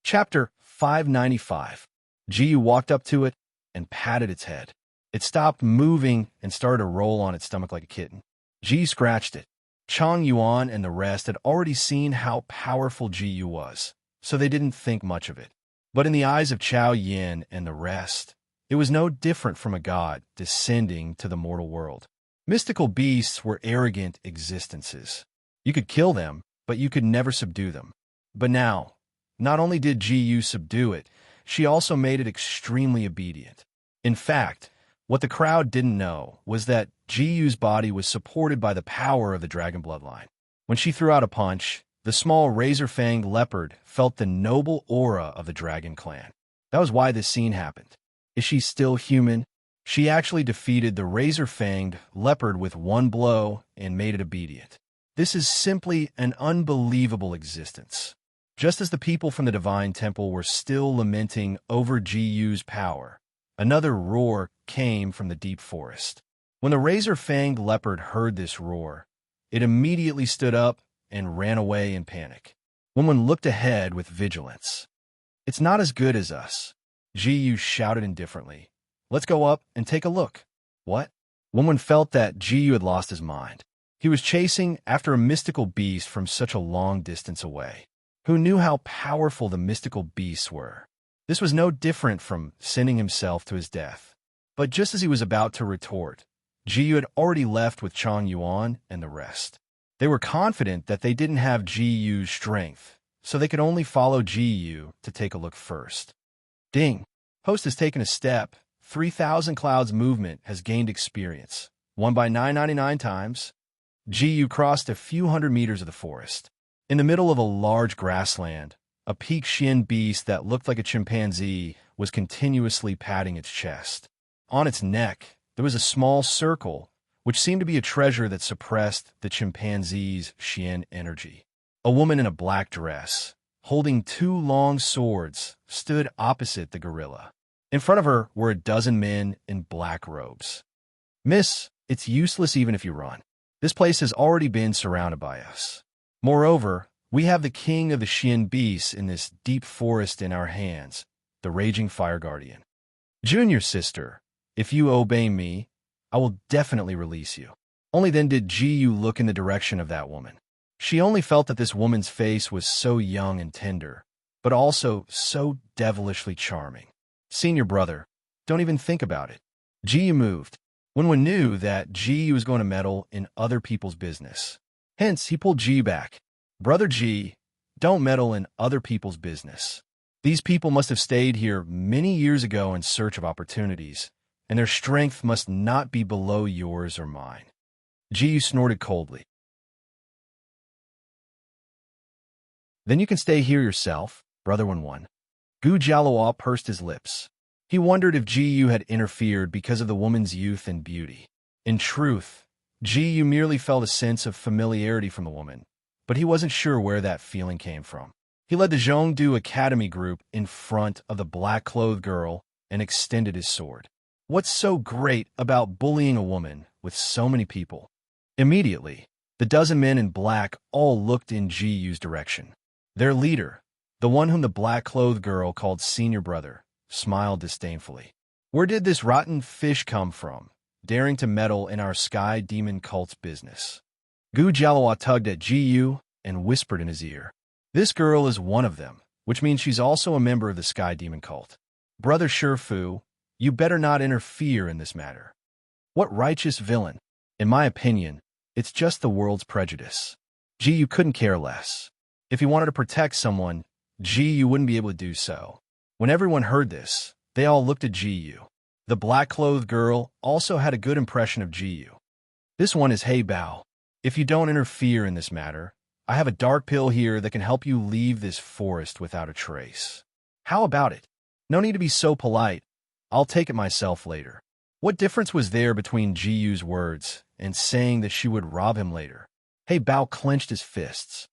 Chapter 595. Ji-Yu walked up to it and patted its head. It stopped moving and started to roll on its stomach like a kitten. Ji scratched it. Chang Yuan and the rest had already seen how powerful Ji-Yu was, so they didn't think much of it. But in the eyes of Chao Yin and the rest, it was no different from a god descending to the mortal world. Mystical beasts were arrogant existences. You could kill them, but you could never subdue them. But now, not only did Ji-Yu subdue it, she also made it extremely obedient. In fact, what the crowd didn't know was that Ji-Yu's body was supported by the power of the dragon bloodline. When she threw out a punch, the small razor-fanged leopard felt the noble aura of the dragon clan. That was why this scene happened. Is she still human? She actually defeated the razor-fanged leopard with one blow and made it obedient. This is simply an unbelievable existence. Just as the people from the Divine Temple were still lamenting over Ji-Yu's power, another roar came from the deep forest. When the razor-fanged leopard heard this roar, it immediately stood up and ran away in panic. Woman looked ahead with vigilance. It's not as good as us. Ji-Yu shouted indifferently. Let's go up and take a look. What? Woman felt that Ji-Yu had lost his mind. He was chasing after a mystical beast from such a long distance away. Who knew how powerful the mystical beasts were? This was no different from sending himself to his death. But just as he was about to retort, Ji-Yu had already left with Chang Yuan and the rest. They were confident that they didn't have Ji-Yu's strength, so they could only follow Ji-Yu to take a look first. Ding! Host has taken a step. 3,000 clouds movement has gained experience. 1 by 999 times. Ji-Yu crossed a few hundred meters of the forest. In the middle of a large grassland, a peak Xian beast that looked like a chimpanzee was continuously patting its chest. On its neck, there was a small circle, which seemed to be a treasure that suppressed the chimpanzee's Xian energy. A woman in a black dress, holding 2 long swords, stood opposite the gorilla. In front of her were a dozen men in black robes. Miss, it's useless even if you run. This place has already been surrounded by us. Moreover, we have the king of the Xian beasts in this deep forest in our hands, the raging fire guardian. Junior sister, if you obey me, I will definitely release you. Only then did Ji-Yu look in the direction of that woman. She only felt that this woman's face was so young and tender, but also so devilishly charming. Senior brother, don't even think about it. Ji-Yu moved. Wenwen knew that Ji was going to meddle in other people's business. Hence, he pulled Ji back. Brother Ji, don't meddle in other people's business. These people must have stayed here many years ago in search of opportunities, and their strength must not be below yours or mine. Ji snorted coldly. Then you can stay here yourself, Brother Wenwen. Gu Jialuo pursed his lips. He wondered if Ji had interfered because of the woman's youth and beauty. In truth, Ji merely felt a sense of familiarity from the woman, but he wasn't sure where that feeling came from. He led the Zhongdu Academy group in front of the black-clothed girl and extended his sword. What's so great about bullying a woman with so many people? Immediately, the dozen men in black all looked in Ji direction. Their leader, the one whom the black-clothed girl called senior brother, smiled disdainfully. Where did this rotten fish come from, daring to meddle in our sky demon cult's business? Gu Jialawa tugged at Ji and whispered in his ear. This girl is one of them, which means she's also a member of the sky demon cult. Brother Shifu, you better not interfere in this matter. What righteous villain? In my opinion, it's just the world's prejudice. Ji couldn't care less. If he wanted to protect someone, Ji wouldn't be able to do so. When everyone heard this, they all looked at Ji. The black-clothed girl also had a good impression of Ji. This one is Hey Bao. If you don't interfere in this matter, I have a dark pill here that can help you leave this forest without a trace. How about it? No need to be so polite. I'll take it myself later. What difference was there between Ji's words and saying that she would rob him later? Hey Bao clenched his fists.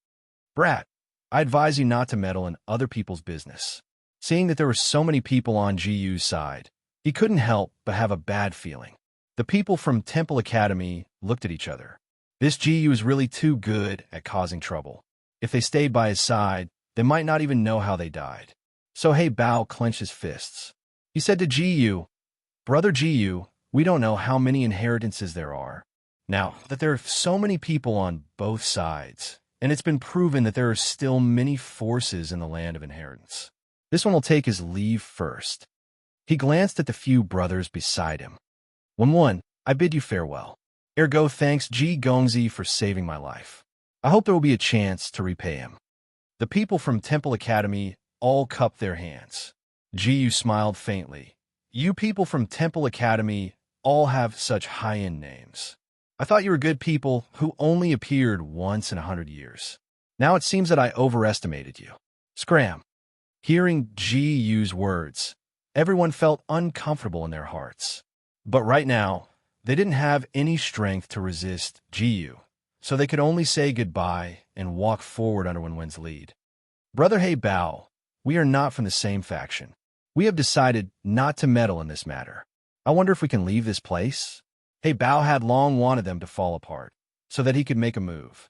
Brat, I advise you not to meddle in other people's business. Seeing that there were so many people on Ji's side, he couldn't help but have a bad feeling. The people from Temple Academy looked at each other. This Ji was really too good at causing trouble. If they stayed by his side, they might not even know how they died. So Hey Bao clenched his fists. He said to Ji, Brother Ji, we don't know how many inheritances there are. Now that there are so many people on both sides, and it's been proven that there are still many forces in the land of inheritance. This one will take his leave first. He glanced at the few brothers beside him. 1-1, I bid you farewell. Ergo thanks Ji Gongzi for saving my life. I hope there will be a chance to repay him. The people from Temple Academy all cupped their hands. Ji smiled faintly. You people from Temple Academy all have such high-end names. I thought you were good people who only appeared once in 100 years. Now it seems that I overestimated you. Scram. Hearing Ji's words, everyone felt uncomfortable in their hearts. But right now, they didn't have any strength to resist Ji, so they could only say goodbye and walk forward under Wenwen's lead. Brother Hey Bao, we are not from the same faction. We have decided not to meddle in this matter. I wonder if we can leave this place? Hey Bao had long wanted them to fall apart, so that he could make a move.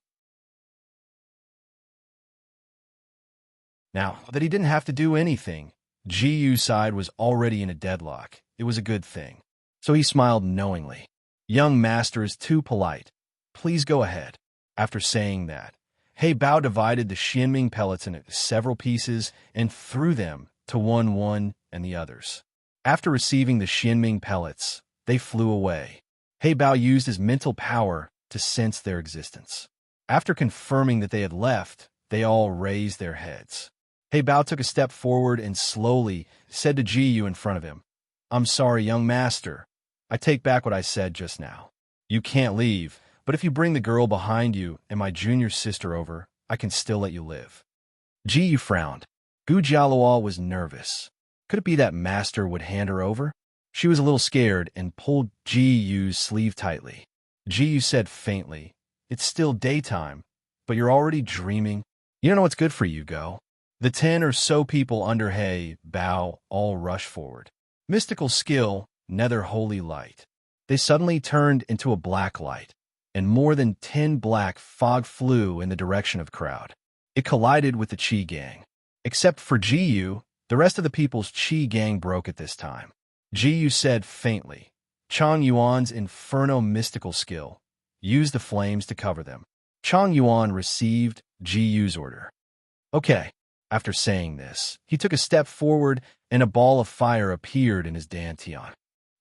Now that he didn't have to do anything, Ji's side was already in a deadlock. It was a good thing. So he smiled knowingly. Young master is too polite. Please go ahead. After saying that, Hey Bao divided the Xianming pellets into several pieces and threw them to one and the others. After receiving the Xianming pellets, they flew away. Hey Bao used his mental power to sense their existence. After confirming that they had left, they all raised their heads. Hey Bao took a step forward and slowly said to Ji in front of him, I'm sorry, young master. I take back what I said just now. You can't leave, but if you bring the girl behind you and my junior sister over, I can still let you live. Ji frowned. Gu Jialawa was nervous. Could it be that master would hand her over? She was a little scared and pulled Ji's sleeve tightly. Ji said faintly, It's still daytime, but you're already dreaming. You don't know what's good for you, Go. The 10 or so people under Hey Bao all rushed forward. Mystical skill, nether holy light. They suddenly turned into a black light, and more than 10 black fog flew in the direction of the crowd. It collided with the Qi gang. Except for Ji, the rest of the people's Qi gang broke at this time. Ji said faintly, Chang Yuan's inferno mystical skill. Use the flames to cover them. Chang Yuan received Ji's order. Okay. After saying this, he took a step forward and a ball of fire appeared in his dantian.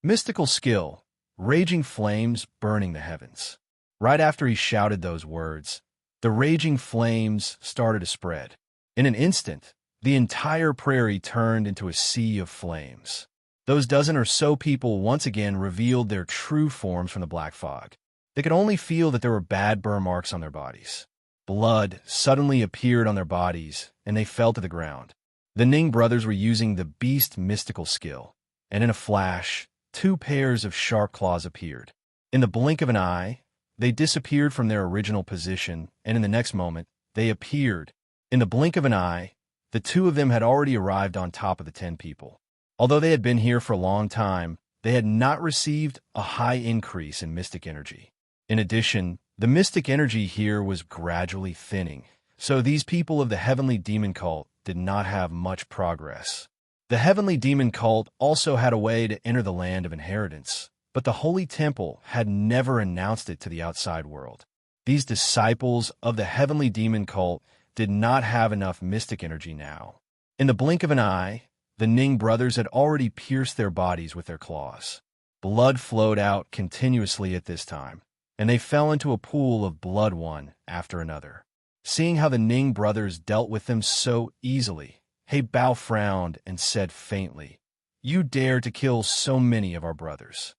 Mystical skill, raging flames burning the heavens. Right after he shouted those words, the raging flames started to spread. In an instant, the entire prairie turned into a sea of flames. Those dozen or so people once again revealed their true forms from the black fog. They could only feel that there were bad burn marks on their bodies. Blood suddenly appeared on their bodies, and they fell to the ground. The Ning brothers were using the beast mystical skill, and in a flash, 2 pairs of sharp claws appeared. In the blink of an eye, they disappeared from their original position, and in the next moment, they appeared. In the blink of an eye, the 2 of them had already arrived on top of the 10 people. Although they had been here for a long time, they had not received a high increase in mystic energy. In addition, the mystic energy here was gradually thinning, so these people of the heavenly demon cult did not have much progress. The heavenly demon cult also had a way to enter the land of inheritance, but the Holy Temple had never announced it to the outside world. These disciples of the heavenly demon cult did not have enough mystic energy now. In the blink of an eye, the Ning brothers had already pierced their bodies with their claws. Blood flowed out continuously at this time, and they fell into a pool of blood one after another. Seeing how the Ning brothers dealt with them so easily, He Bao frowned and said faintly, "You dare to kill so many of our brothers."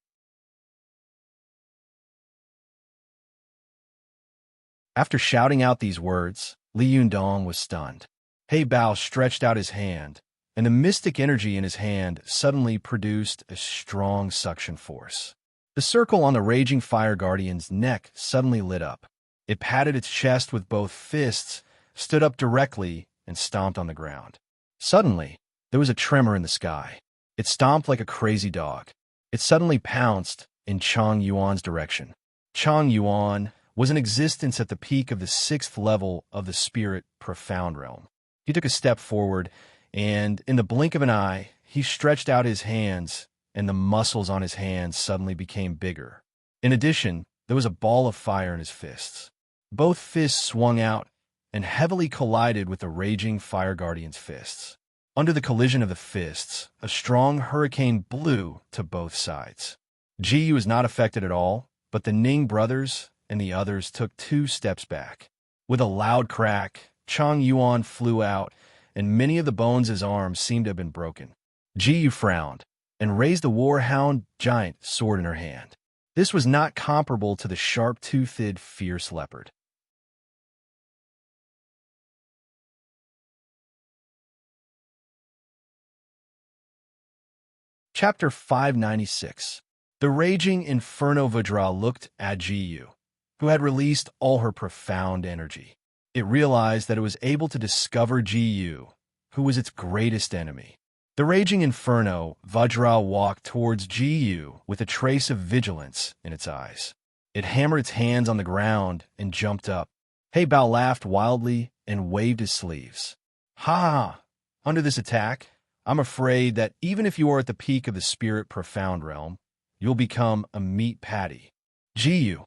After shouting out these words, Li Yundong was stunned. He Bao stretched out his hand, and the mystic energy in his hand suddenly produced a strong suction force. The circle on the raging fire guardian's neck suddenly lit up. It patted its chest with both fists, stood up directly, and stomped on the ground. Suddenly, there was a tremor in the sky. It stomped like a crazy dog. It suddenly pounced in Chang Yuan's direction. Chang Yuan was in existence at the peak of the 6th level of the spirit profound realm. He took a step forward, and in the blink of an eye, he stretched out his hands, and the muscles on his hands suddenly became bigger. In addition, there was a ball of fire in his fists. Both fists swung out and heavily collided with the raging fire guardian's fists. Under the collision of the fists, a strong hurricane blew to both sides. Ji was not affected at all, but the Ning brothers and the others took 2 steps back. With a loud crack, Chang Yuan flew out, and many of the bones of his arms seemed to have been broken. Ji frowned and raised a warhound giant sword in her hand. This was not comparable to the sharp-toothed, fierce leopard. Chapter 596. The raging Inferno Vajra looked at Ji, who had released all her profound energy. It realized that it was able to discover Ji, who was its greatest enemy. The raging Inferno Vajra walked towards Ji with a trace of vigilance in its eyes. It hammered its hands on the ground and jumped up. He Bao laughed wildly and waved his sleeves. "Ha! Under this attack, I'm afraid that even if you are at the peak of the spirit profound realm, you'll become a meat patty." "Ji,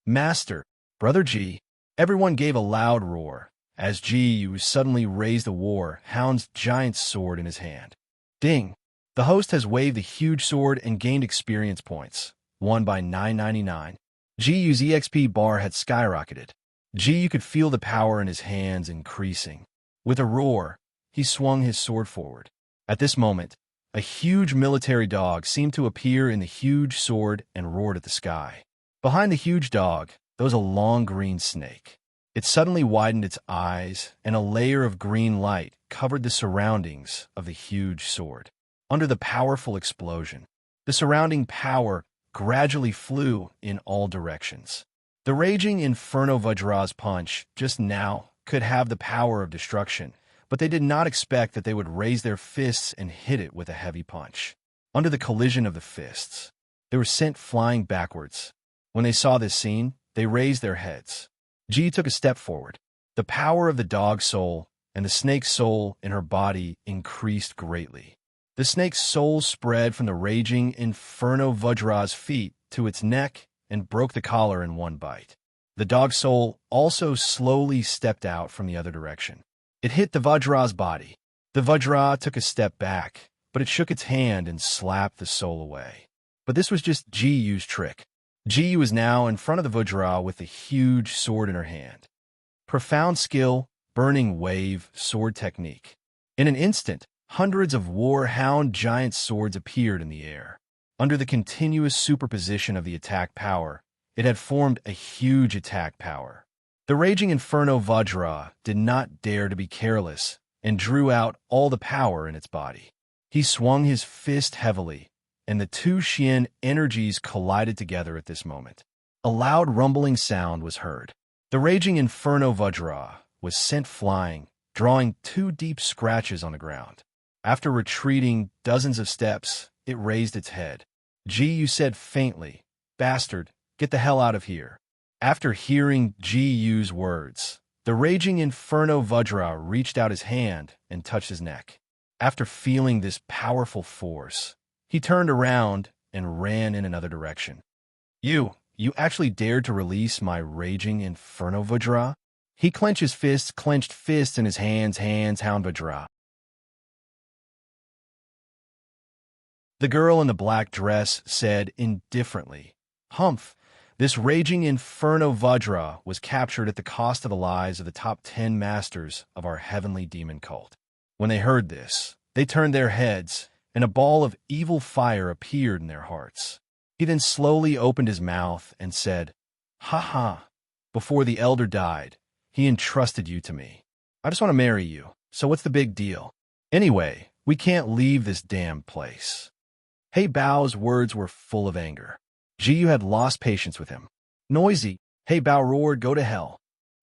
Master, Brother Ji," everyone gave a loud roar as Ji suddenly raised the warhound's giant sword in his hand. Ding! The host has waved the huge sword and gained experience points, won by 999. Ji's EXP bar had skyrocketed. Ji could feel the power in his hands increasing. With a roar, he swung his sword forward. At this moment, a huge military dog seemed to appear in the huge sword and roared at the sky. Behind the huge dog, there was a long green snake. It suddenly widened its eyes, and a layer of green light covered the surroundings of the huge sword. Under the powerful explosion, the surrounding power gradually flew in all directions. The raging Inferno Vajra's punch just now could have the power of destruction, but they did not expect that they would raise their fists and hit it with a heavy punch. Under the collision of the fists, they were sent flying backwards. When they saw this scene, they raised their heads. Ji took a step forward. The power of the dog's soul and the snake's soul in her body increased greatly. The snake's soul spread from the raging Inferno Vajra's feet to its neck and broke the collar in one bite. The dog's soul also slowly stepped out from the other direction. It hit the Vajra's body. The Vajra took a step back, but it shook its hand and slapped the soul away. But this was just Ji's trick. Ji was now in front of the Vajra with a huge sword in her hand. Profound skill, burning wave, sword technique. In an instant, hundreds of warhound giant swords appeared in the air. Under the continuous superposition of the attack power, it had formed a huge attack power. The raging Inferno Vajra did not dare to be careless and drew out all the power in its body. He swung his fist heavily, and the 2 Xian energies collided together at this moment. A loud rumbling sound was heard. The raging Inferno Vajra was sent flying, drawing 2 deep scratches on the ground. After retreating dozens of steps, it raised its head. Ji said faintly, "Bastard, get the hell out of here." After hearing Ji's words, the raging Inferno Vajra reached out his hand and touched his neck. After feeling this powerful force, he turned around and ran in another direction. You actually dared to release my raging inferno Vajra? He clenched his fists, clenched fists in his hands, hound Vajra. The girl in the black dress said indifferently, Humph, this raging inferno Vajra was captured at the cost of the lives of the top 10 masters of our heavenly demon cult. When they heard this, they turned their heads, and a ball of evil fire appeared in their hearts. He then slowly opened his mouth and said, Ha ha, before the elder died, he entrusted you to me. I just want to marry you, so what's the big deal? Anyway, we can't leave this damn place. Hey Bao's words were full of anger. Jiyu had lost patience with him. Noisy, Hey Bao roared, go to hell.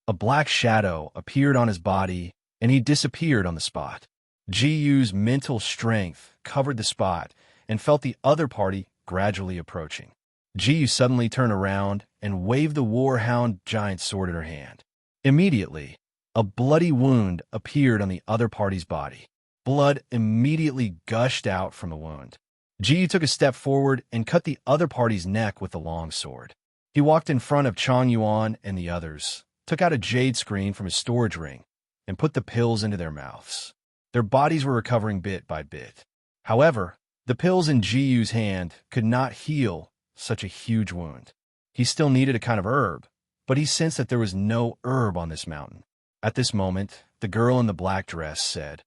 A black shadow appeared on his body, and he disappeared on the spot. Jiyu's mental strength covered the spot and felt the other party gradually approaching. Jiyu suddenly turned around and waved the warhound giant sword in her hand. Immediately, a bloody wound appeared on the other party's body. Blood immediately gushed out from the wound. Jiyu took a step forward and cut the other party's neck with the long sword. He walked in front of Chang Yuan and the others, took out a jade screen from his storage ring, and put the pills into their mouths. Their bodies were recovering bit by bit. However, the pills in Jiyu's hand could not heal such a huge wound. He still needed a kind of herb, but he sensed that there was no herb on this mountain. At this moment, the girl in the black dress said,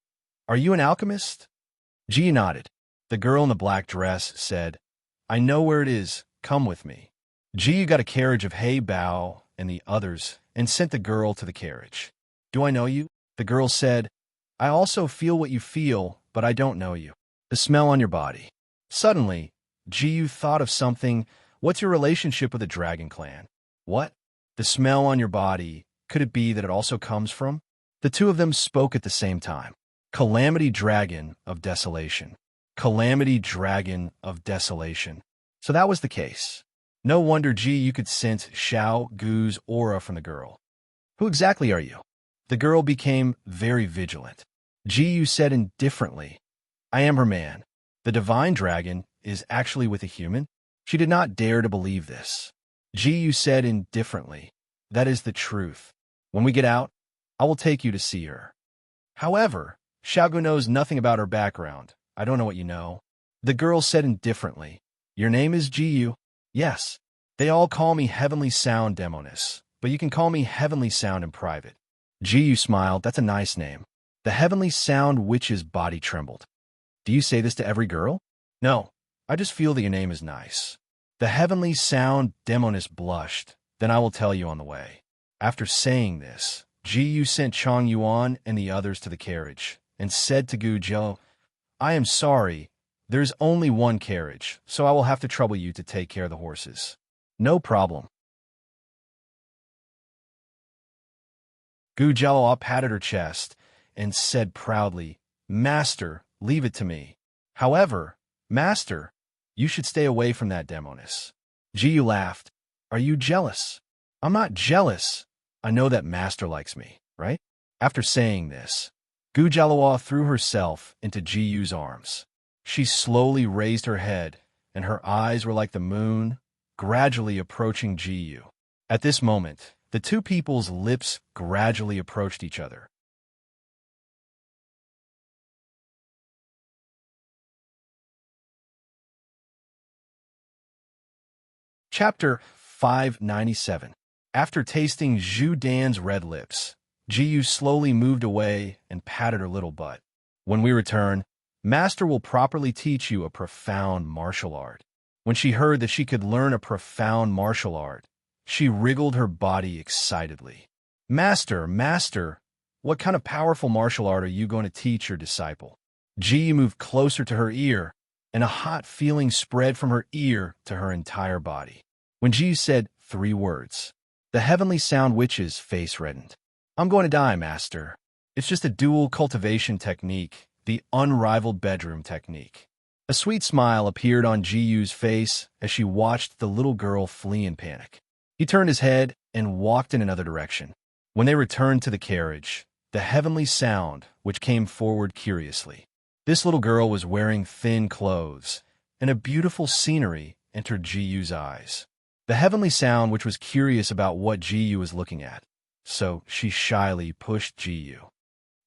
Are you an alchemist? Jiyu nodded. The girl in the black dress said, I know where it is. Come with me. Jiyu got a carriage of Hey Bao and the others and sent the girl to the carriage. Do I know you? The girl said, I also feel what you feel, but I don't know you. The smell on your body. Suddenly, Jiyu thought of something. What's your relationship with the dragon clan? What? The smell on your body. Could it be that it also comes from? The two of them spoke at the same time. Calamity Dragon of Desolation. Calamity Dragon of Desolation. So that was the case. No wonder Jiyu could sense Xiao Gu's aura from the girl. Who exactly are you? The girl became very vigilant. Jiyu said indifferently, I am her man. The divine dragon is actually with a human? She did not dare to believe this. Jiyu said indifferently, that is the truth. When we get out, I will take you to see her. However, Xiaogu knows nothing about her background. I don't know what you know. The girl said indifferently, Your name is Jiyu? Yes. They all call me Heavenly Sound Demonis, but you can call me Heavenly Sound in private. Jiyu smiled, that's a nice name. The Heavenly Sound Witch's body trembled. Do you say this to every girl? No, I just feel that your name is nice. The Heavenly Sound Demonis blushed, then I will tell you on the way. After saying this, Jiyu sent Chang Yuan and the others to the carriage, and said to Gu Zhou, I am sorry, there's only one carriage, so I will have to trouble you to take care of the horses. No problem. Gu Zhou patted her chest and said proudly, Master, leave it to me. However, Master, you should stay away from that demoness. Jiyu laughed. Are you jealous? I'm not jealous. I know that Master likes me, right? After saying this, Gu Zhou threw herself into Jiyu's arms. She slowly raised her head, and her eyes were like the moon, gradually approaching Jiyu. At this moment, the two people's lips gradually approached each other. Chapter 597. After tasting Zhu Dan's red lips, Jiyu slowly moved away and patted her little butt. When we return, Master will properly teach you a profound martial art. When she heard that she could learn a profound martial art, she wriggled her body excitedly. Master, Master, what kind of powerful martial art are you going to teach your disciple? Jiyu moved closer to her ear, and a hot feeling spread from her ear to her entire body. When Jiyu said 3 words, the Heavenly Sound Witch's face reddened. I'm going to die, Master. It's just a dual cultivation technique, the unrivaled bedroom technique. A sweet smile appeared on Jiyu's face as she watched the little girl flee in panic. He turned his head and walked in another direction. When they returned to the carriage, the Heavenly Sound, which came forward curiously. This little girl was wearing thin clothes, and a beautiful scenery entered Ji-Yu's eyes. The heavenly sound which was curious about what Ji-Yu was looking at, so she shyly pushed Ji-Yu.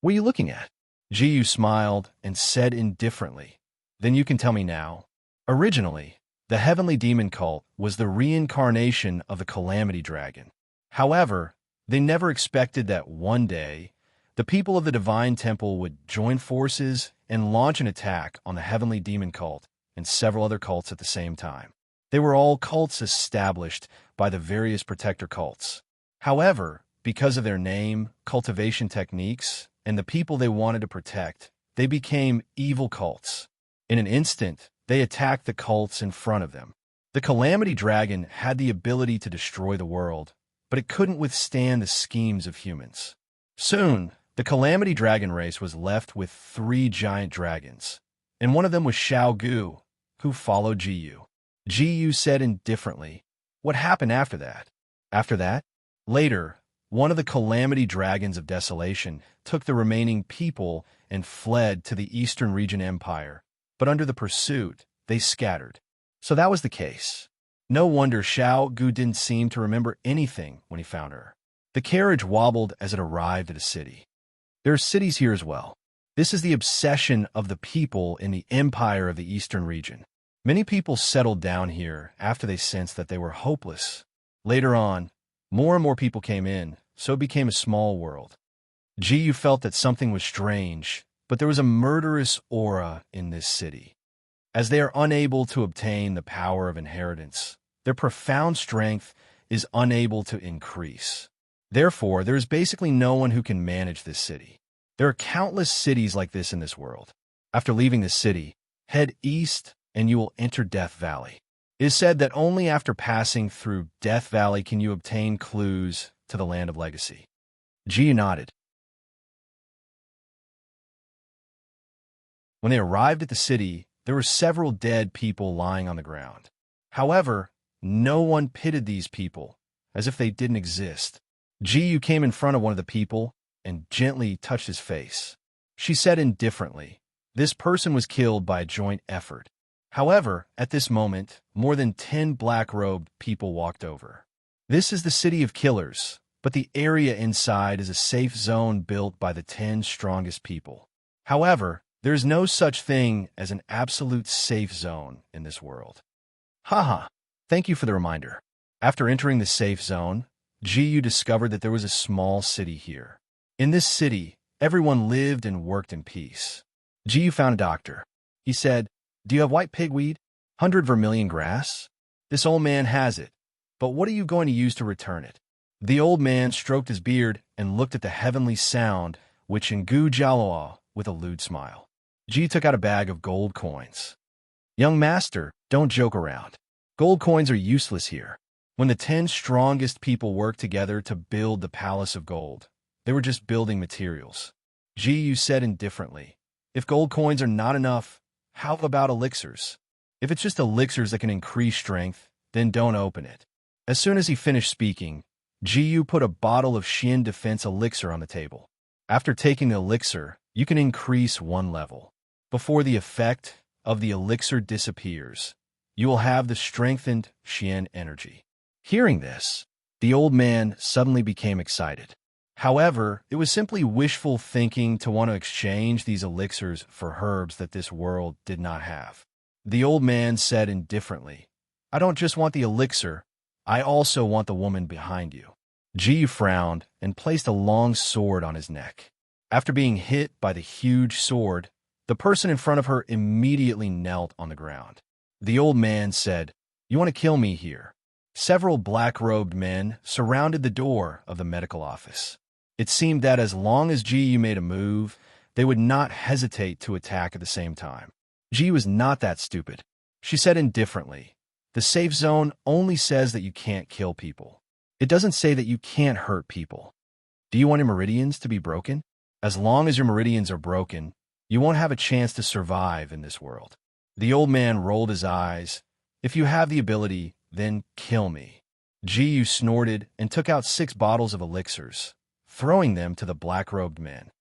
"What are you looking at?" Ji-Yu smiled and said indifferently, "Then you can tell me now." Originally, the heavenly demon cult was the reincarnation of the Calamity Dragon. However, they never expected that one day, the people of the Divine Temple would join forces and launch an attack on the heavenly demon cult and several other cults at the same time. They were all cults established by the various protector cults. However, because of their name, cultivation techniques, and the people they wanted to protect, they became evil cults. In an instant, they attacked the cults in front of them. The Calamity Dragon had the ability to destroy the world, but it couldn't withstand the schemes of humans. Soon, the Calamity Dragon race was left with 3 giant dragons, and one of them was Xiao Gu, who followed Ji-Yu. Ji-Yu said indifferently, "What happened after that?" After that? Later, one of the Calamity Dragons of Desolation took the remaining people and fled to the Eastern Region Empire, but under the pursuit, they scattered. So that was the case. No wonder Xiao Gu didn't seem to remember anything when he found her. The carriage wobbled as it arrived at a city. There are cities here as well. This is the obsession of the people in the Empire of the Eastern Region. Many people settled down here after they sensed that they were hopeless. Later on, more and more people came in, so it became a small world. Ji-Yu felt that something was strange, but there was a murderous aura in this city. As they are unable to obtain the power of inheritance, their profound strength is unable to increase. Therefore, there is basically no one who can manage this city. There are countless cities like this in this world. After leaving the city, head east and you will enter Death Valley. It is said that only after passing through Death Valley can you obtain clues to the Land of Legacy. Ji nodded. When they arrived at the city, there were several dead people lying on the ground. However, no one pitied these people, as if they didn't exist. Ji came in front of one of the people and gently touched his face. She said indifferently, "This person was killed by a joint effort." However, at this moment, more than 10 black-robed people walked over. This is the City of Killers, but the area inside is a safe zone built by the 10 strongest people. However, there is no such thing as an absolute safe zone in this world. Haha, thank you for the reminder. After entering the safe zone, Ji discovered that there was a small city here. In this city, everyone lived and worked in peace. Ji found a doctor. He said, "Do you have white pigweed? 100 vermilion grass?" "This old man has it, but what are you going to use to return it?" The old man stroked his beard and looked at the heavenly sound, which Ngu Jialoa with a lewd smile. Ji took out a bag of gold coins. "Young master, don't joke around. Gold coins are useless here. When the 10 strongest people worked together to build the Palace of Gold, they were just building materials." Ji said indifferently, "If gold coins are not enough, how about elixirs? If it's just elixirs that can increase strength, then don't open it." As soon as he finished speaking, Ji put a bottle of Xian Defense elixir on the table. After taking the elixir, you can increase 1 level. Before the effect of the elixir disappears, you will have the strengthened Xian energy. Hearing this, the old man suddenly became excited. However, it was simply wishful thinking to want to exchange these elixirs for herbs that this world did not have. The old man said indifferently, "I don't just want the elixir, I also want the woman behind you." Ji frowned and placed a long sword on his neck. After being hit by the huge sword, the person in front of her immediately knelt on the ground. The old man said, "You want to kill me here?" Several black-robed men surrounded the door of the medical office. It seemed that as long as Ji made a move, they would not hesitate to attack at the same time. Ji was not that stupid. She said indifferently, "The safe zone only says that you can't kill people. It doesn't say that you can't hurt people. Do you want your meridians to be broken? As long as your meridians are broken, you won't have a chance to survive in this world." The old man rolled his eyes. "If you have the ability, then kill me." Ji snorted and took out 6 bottles of elixirs, throwing them to the black-robed men.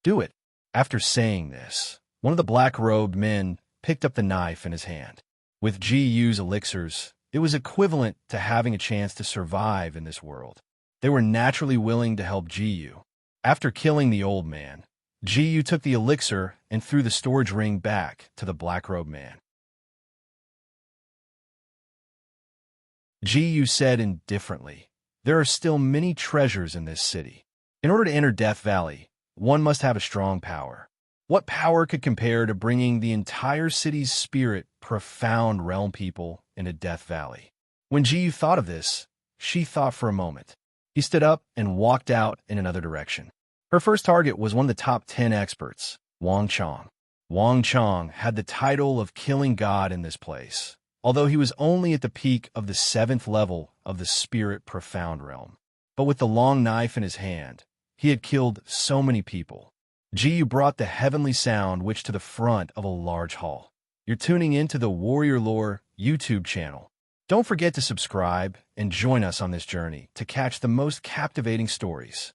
"Do it." After saying this, One of the black-robed men picked up the knife in his hand. With Ji-Yu's elixirs, it was equivalent to having a chance to survive in this world. They were naturally willing to help Ji-Yu. After killing the old man, Ji-Yu took the elixir and threw the storage ring back to the black-robed man. Ji-Yu said indifferently, "There are still many treasures in this city. In order to enter Death Valley, one must have a strong power. What power could compare to bringing the entire city's spirit, profound realm people into Death Valley?" When Ji-Yu thought of this, she thought for a moment. He stood up and walked out in another direction. Her first target was one of the top 10 experts, Wang Chong. Wang Chong had the title of killing god in this place, although he was only at the peak of the 7th level of the spirit profound realm. But with the long knife in his hand, he had killed so many people. Ji-Yu brought the heavenly sound which to the front of a large hall. You're tuning into the Warrior Lore YouTube channel. Don't forget to subscribe and join us on this journey to catch the most captivating stories.